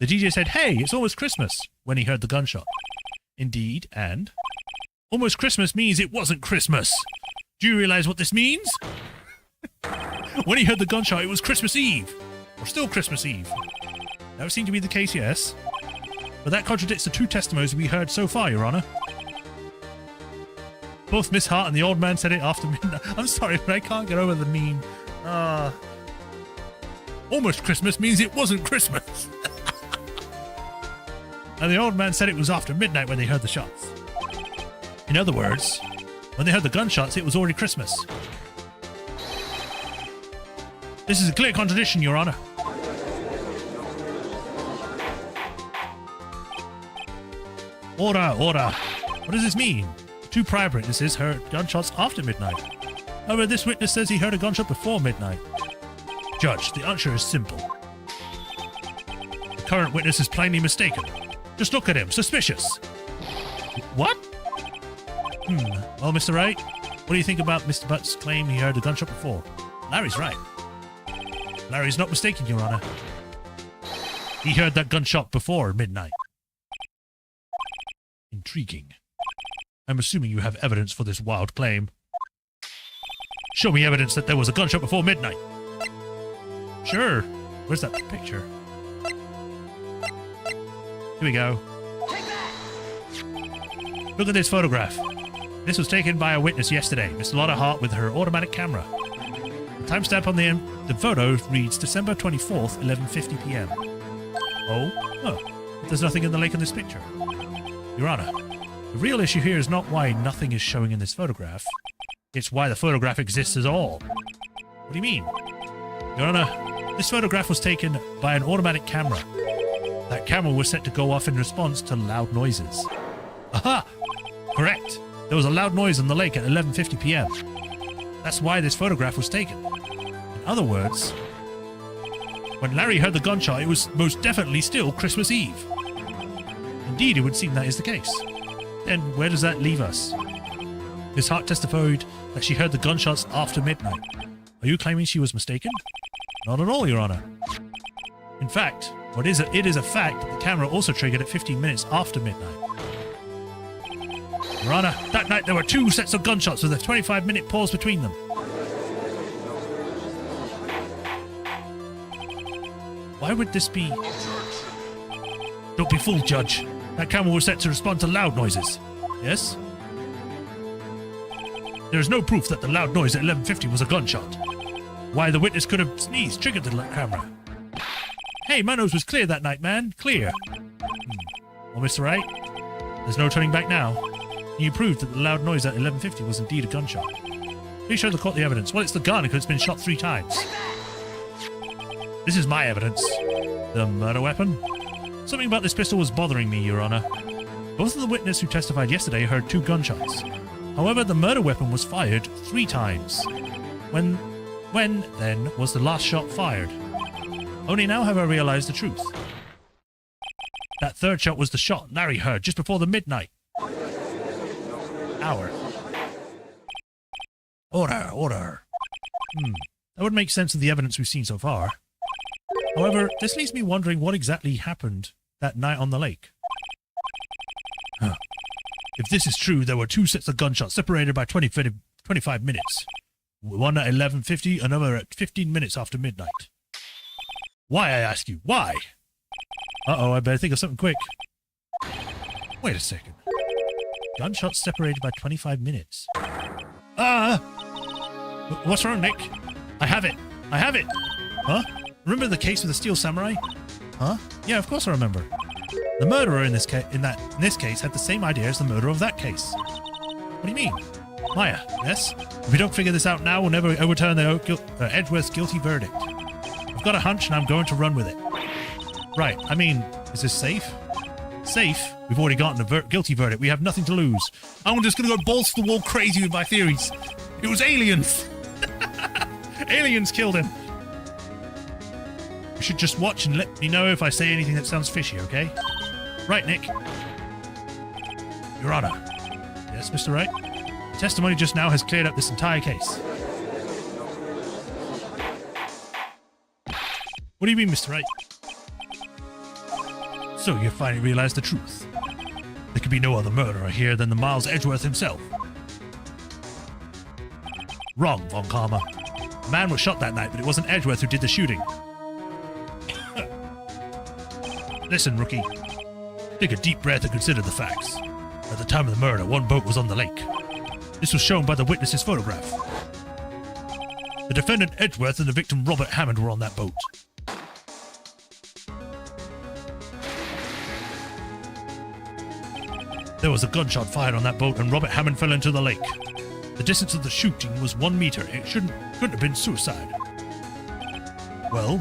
The DJ said, "Hey, it's almost Christmas," when he heard the gunshot. Indeed, and? Almost Christmas means it wasn't Christmas. Do you realize what this means? When he heard the gunshot, it was Christmas Eve. Or still Christmas Eve. That would seem to be the case, yes. But that contradicts the two testimonies we heard so far, Your Honor. Both Miss Hart and the old man said it after midnight. I'm sorry, but I can't get over the meme. Almost Christmas means it wasn't Christmas. And the old man said it was after midnight when they heard the shots. In other words, when they heard the gunshots, it was already Christmas. This is a clear contradiction, Your Honor. Order. What does this mean? Two prior witnesses heard gunshots after midnight. However, this witness says he heard a gunshot before midnight. Judge, the answer is simple. The current witness is plainly mistaken. Just look at him. Suspicious. What? Well, Mr. Wright, what do you think about Mr. Butts' claim he heard the gunshot before? Larry's right. Larry's not mistaken, Your Honor. He heard that gunshot before midnight. Intriguing. I'm assuming you have evidence for this wild claim. Show me evidence that there was a gunshot before midnight. Sure. Where's that picture? Here we go. Look at this photograph. This was taken by a witness yesterday, Miss Lotta Hart, with her automatic camera. The timestamp on the photo reads December 24th, 11:50 p.m. Oh, but there's nothing in the lake in this picture. Your Honor, the real issue here is not why nothing is showing in this photograph. It's why the photograph exists at all. What do you mean? Your Honor, this photograph was taken by an automatic camera. That camera was set to go off in response to loud noises. Aha! Correct. There was a loud noise in the lake at 11:50 p.m. That's why this photograph was taken. In other words, when Larry heard the gunshot, it was most definitely still Christmas Eve. In Indeed, it would seem that is the case. Then where does that leave us? Miss Hart testified that she heard the gunshots after midnight. Are you claiming she was mistaken? Not at all, Your Honor. In fact, it is a fact that the camera also triggered at 15 minutes after midnight. Your Honor, that night there were 2 sets of gunshots with a 25-minute pause between them. Why would this be... Don't be fooled, Judge. That camera was set to respond to loud noises. Yes? There is no proof that the loud noise at 11:50 was a gunshot. Why the witness could have sneezed triggered the camera. Hey, my nose was clear that night, man. Clear. Well, Mr. Wright, there's no turning back now. You proved that the loud noise at 11:50 was indeed a gunshot. Please show the court the evidence. Well, it's the gun because it's been shot 3 times. This is my evidence. The murder weapon? Something about this pistol was bothering me, Your Honor. Both of the witnesses who testified yesterday heard 2 gunshots. However, the murder weapon was fired 3 times. When then was the last shot fired? Only now have I realized the truth. That 3rd shot was the shot Larry heard just before the midnight hour. Order. That would make sense of the evidence we've seen so far. However, this leaves me wondering what exactly happened that night on the lake. If this is true, there were 2 sets of gunshots separated by 25 minutes. One at 11:50, another at 15 minutes after midnight. Why, I ask you? Why? Uh-oh, I better think of something quick. Wait a second. Gunshots separated by 25 minutes. What's wrong, Nick? I have it. Huh? Remember the case with the Steel Samurai? Huh? Yeah, of course I remember. The murderer in this case had the same idea as the murderer of that case. What do you mean? Maya, yes? If we don't figure this out now, we'll never overturn Edgeworth's guilty verdict. I've got a hunch and I'm going to run with it. Right, I mean, is this safe? Safe? We've already gotten a guilty verdict. We have nothing to lose. I'm just going to go balls to the wall crazy with my theories. It was aliens. Aliens killed him. You should just watch and let me know if I say anything that sounds fishy, okay? Right, Nick. Your Honor. Yes, Mr. Wright? Testimony just now has cleared up this entire case. What do you mean, Mr. Wright? So you finally realized the truth. There could be no other murderer here than the Miles Edgeworth himself. Wrong, Von Karma. A man was shot that night, but it wasn't Edgeworth who did the shooting. Listen, rookie. Take a deep breath and consider the facts. At the time of the murder, 1 boat was on the lake. This was shown by the witness's photograph. The defendant Edgeworth and the victim Robert Hammond were on that boat. There was a gunshot fired on that boat and Robert Hammond fell into the lake. The distance of the shooting was 1 meter. It couldn't have been suicide. Well,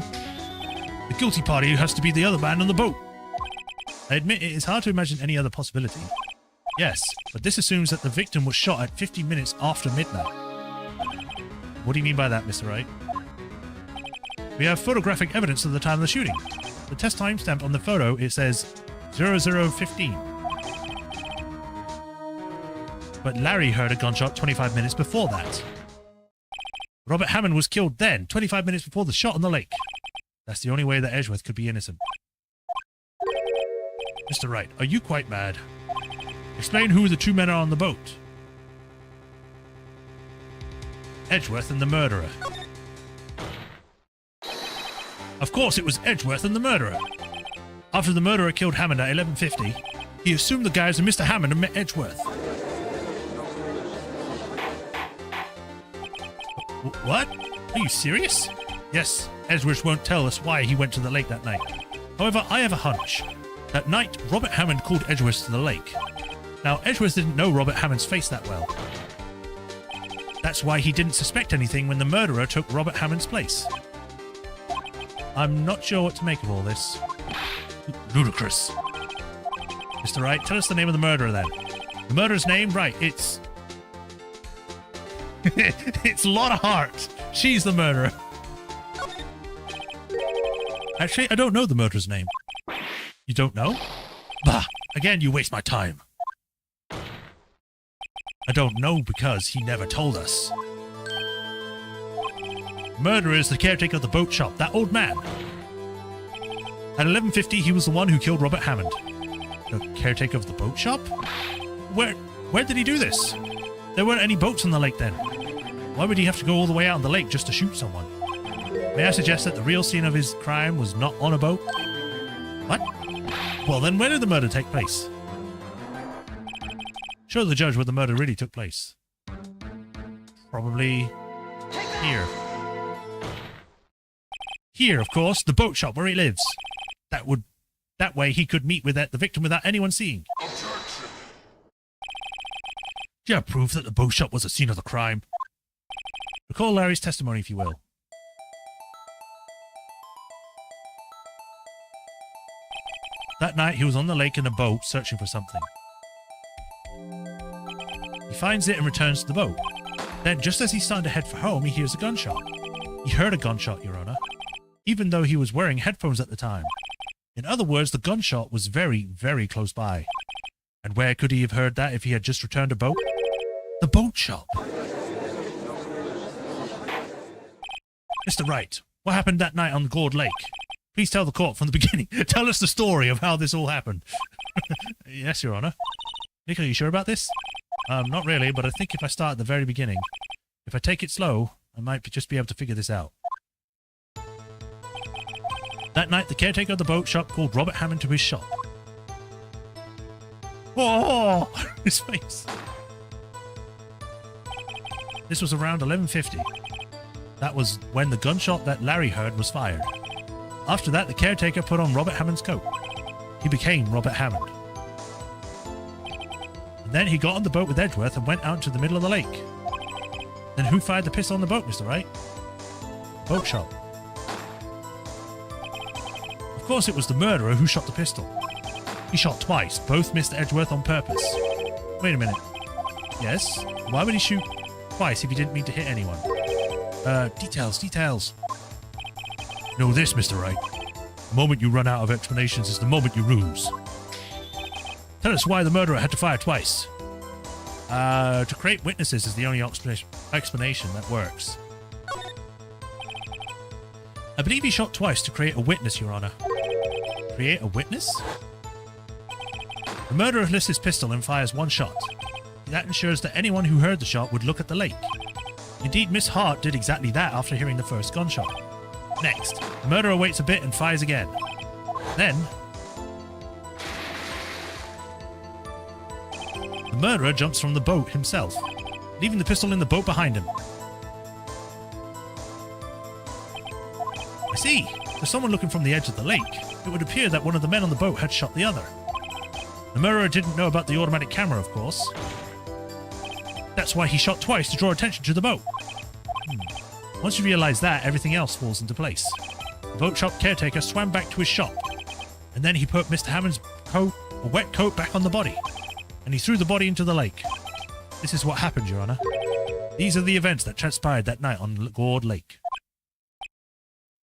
the guilty party has to be the other man on the boat. I admit it is hard to imagine any other possibility. Yes, but this assumes that the victim was shot at 15 minutes after midnight. What do you mean by that, Mr. Wright? We have photographic evidence of the time of the shooting. The test timestamp on the photo, it says 00:15. But Larry heard a gunshot 25 minutes before that. Robert Hammond was killed then, 25 minutes before the shot on the lake. That's the only way that Edgeworth could be innocent. Mr. Wright, are you quite mad? Explain who the 2 men are on the boat. Edgeworth and the murderer. Of course it was Edgeworth and the murderer. After the murderer killed Hammond at 11:50, he assumed the guys were Mr. Hammond and met Edgeworth. What? Are you serious? Yes, Edgeworth won't tell us why he went to the lake that night. However, I have a hunch. That night, Robert Hammond called Edgeworth to the lake. Now, Edgeworth didn't know Robert Hammond's face that well. That's why he didn't suspect anything when the murderer took Robert Hammond's place. I'm not sure what to make of all this. Ludicrous. Mr. Wright, tell us the name of the murderer then. The murderer's name? Right, it's... it's Lotta Hart. She's the murderer. Actually, I don't know the murderer's name. You don't know? Bah, Again, you waste my time. I don't know because he never told us. Murderer is the caretaker of the boat shop, that old man. At 11:50, he was the one who killed Robert Hammond. The caretaker of the boat shop? Where did he do this? There weren't any boats on the lake then. Why would he have to go all the way out on the lake just to shoot someone? May I suggest that the real scene of his crime was not on a boat? What? Well then, where did the murder take place? Show the judge where the murder really took place. Probably here. Here, of course, the boat shop where he lives. That way he could meet with the victim without anyone seeing. Objection. Do you have proof that the boat shop was the scene of the crime? Recall Larry's testimony, if you will. That night, he was on the lake in a boat searching for something. He finds it and returns to the boat. Then, just as he's starting to head for home, he hears a gunshot. He heard a gunshot, Your Honor, even though he was wearing headphones at the time. In other words, the gunshot was very, very close by. And where could he have heard that if he had just returned a boat? The boat shop. Mr. Wright, what happened that night on Gourd Lake? Please tell the court from the beginning. Tell us the story of how this all happened. Yes, Your Honor. Nick, are you sure about this? Not really, but I think if I start at the very beginning, if I take it slow, I might just be able to figure this out. That night, the caretaker of the boat shop called Robert Hammond to his shop. Oh, his face. This was around 11:50. That was when the gunshot that Larry heard was fired. After that, the caretaker put on Robert Hammond's coat. He became Robert Hammond. And then he got on the boat with Edgeworth and went out to the middle of the lake. Then who fired the pistol on the boat, Mr. Wright? Boat shop. Of course it was the murderer who shot the pistol. He shot twice, both missed Edgeworth on purpose. Wait a minute. Yes? Why would he shoot twice if he didn't mean to hit anyone? Details. Know this, Mr. Wright. The moment you run out of explanations is the moment you lose. Tell us why the murderer had to fire twice. To create witnesses is the only explanation that works. I believe he shot twice to create a witness, Your Honor. Create a witness? The murderer lifts his pistol and fires one shot. That ensures that anyone who heard the shot would look at the lake. Indeed, Miss Hart did exactly that after hearing the first gunshot. Next, the murderer waits a bit and fires again. Then, the murderer jumps from the boat himself, leaving the pistol in the boat behind him. I see. For someone looking from the edge of the lake, it would appear that one of the men on the boat had shot the other. The murderer didn't know about the automatic camera, of course. That's why he shot twice to draw attention to the boat. Once you realize that, everything else falls into place. The boat shop caretaker swam back to his shop, and then he put Mr. Hammond's coat, a wet coat, back on the body, and he threw the body into the lake. This is what happened, Your Honor. These are the events that transpired that night on Gourd Lake.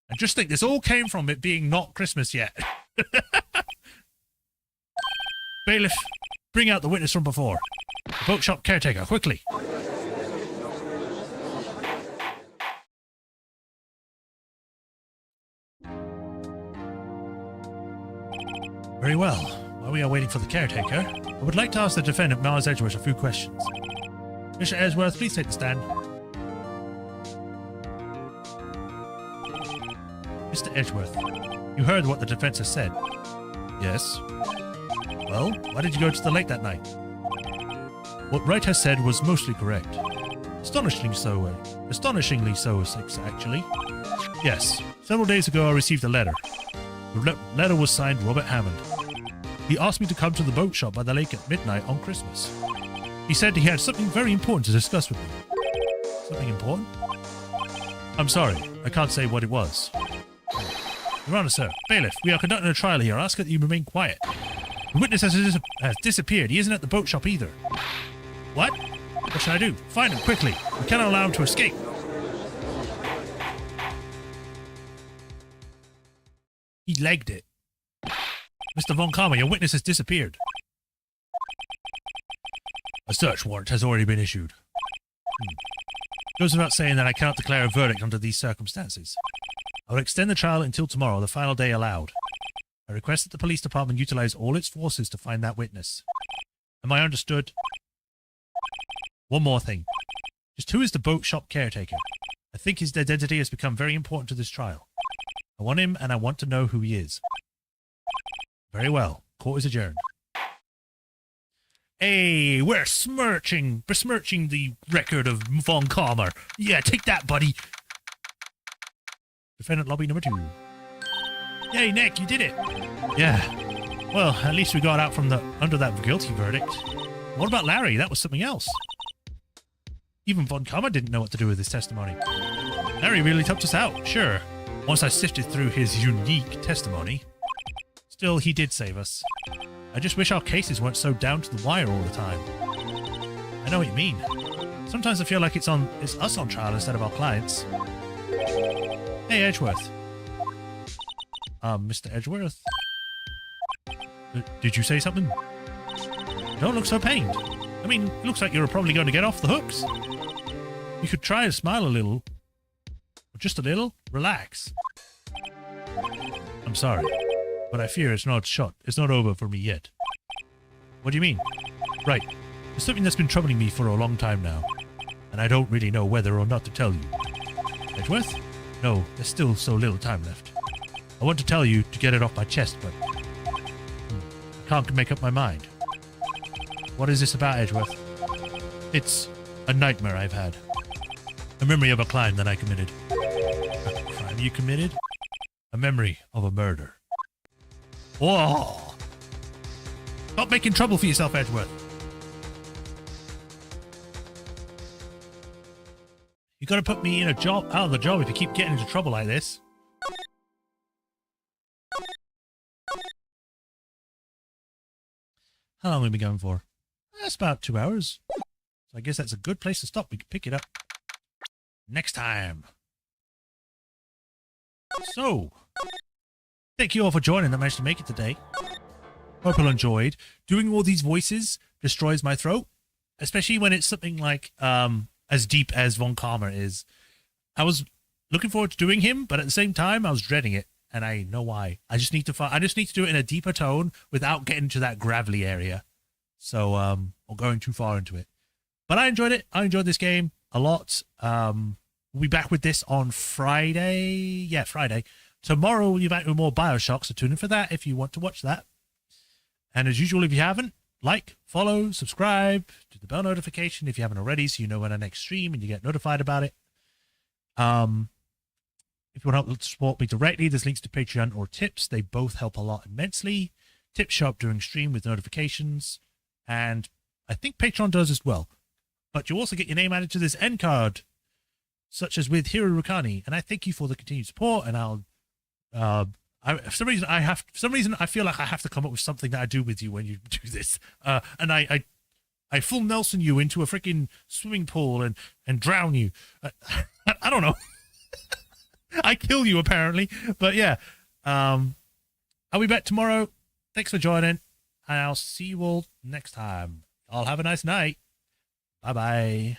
And just think, this all came from it being not Christmas yet. Bailiff, bring out the witness from before. The boat shop caretaker, quickly. Very well. While we are waiting for the caretaker, I would like to ask the defendant, Miles Edgeworth, a few questions. Mr. Edgeworth, please take the stand. Mr. Edgeworth, you heard what the defense has said. Yes. Well, why did you go to the lake that night? What Wright has said was mostly correct. Astonishingly so, actually. Yes. Several days ago I received a letter. The letter was signed Robert Hammond. He asked me to come to the boat shop by the lake at midnight on Christmas. He said he had something very important to discuss with me. Something important? I'm sorry, I can't say what it was. Your Honor, sir. Bailiff, we are conducting a trial here. I ask that you remain quiet. The witness has disappeared. He isn't at the boat shop either. What? What should I do? Find him quickly. We cannot allow him to escape. He legged it. Mr. Von Karma, your witness has disappeared. A search warrant has already been issued. Goes without saying that I cannot declare a verdict under these circumstances. I will extend the trial until tomorrow, the final day allowed. I request that the police department utilize all its forces to find that witness. Am I understood? One more thing. Just who is the boat shop caretaker? I think his identity has become very important to this trial. I want him, and I want to know who he is. Very well. Court is adjourned. Hey, we're besmirching the record of Von Calmer. Yeah, take that, buddy. Defendant lobby number 2. Yay, Nick, you did it. Yeah. Well, at least we got out from under that guilty verdict. What about Larry? That was something else. Even Von Calmer didn't know what to do with his testimony. Larry really helped us out, sure. Once I sifted through his unique testimony. Still, he did save us. I just wish our cases weren't so down to the wire all the time. I know what you mean. Sometimes I feel like it's us on trial instead of our clients. Hey, Edgeworth. Mr. Edgeworth? Did you say something? Don't look so pained. I mean, it looks like you're probably going to get off the hooks. You could try to smile a little. Just a little. Relax. I'm sorry, but I fear it's not over for me yet. What do you mean? Right. There's something that's been troubling me for a long time now, and I don't really know whether or not to tell you. Edgeworth? No, there's still so little time left. I want to tell you to get it off my chest, but I can't make up my mind. What is this about, Edgeworth? It's a nightmare I've had. A memory of a crime that I committed. A crime you committed? A memory of a murder. Whoa! Stop making trouble for yourself, Edgeworth. You gotta put me out of the job if you keep getting into trouble like this. How long have we been going for? That's about 2 hours. So I guess that's a good place to stop. We can pick it up next time. So, thank you all for joining that managed to make it today. Hope you all enjoyed. Doing all these voices destroys my throat, especially when it's something like as deep as Von Calmer is. I was looking forward to doing him, but at the same time, I was dreading it, and I know why. I just need to do it in a deeper tone without getting to that gravelly area. So, or going too far into it. But I enjoyed it. I enjoyed this game a lot. We'll be back with this on Friday. Yeah, Friday. Tomorrow we'll be back with more Bioshock, so tune in for that if you want to watch that. And as usual, if you haven't, like, follow, subscribe, do the bell notification if you haven't already, so you know when I next stream and you get notified about it. If you want to help support me directly, there's links to Patreon or tips. They both help a lot immensely. Tips show up during stream with notifications, and I think Patreon does as well. But you also get your name added to this end card, such as with Hiro Rukani, and I thank you for the continued support. And I'll, for some reason I feel like I have to come up with something that I do with you when you do this, and I full Nelson you into a freaking swimming pool and drown you. I don't know. I kill you apparently, but yeah. I'll be back tomorrow. Thanks for joining, and I'll see you all next time. I'll have a nice night. Bye bye.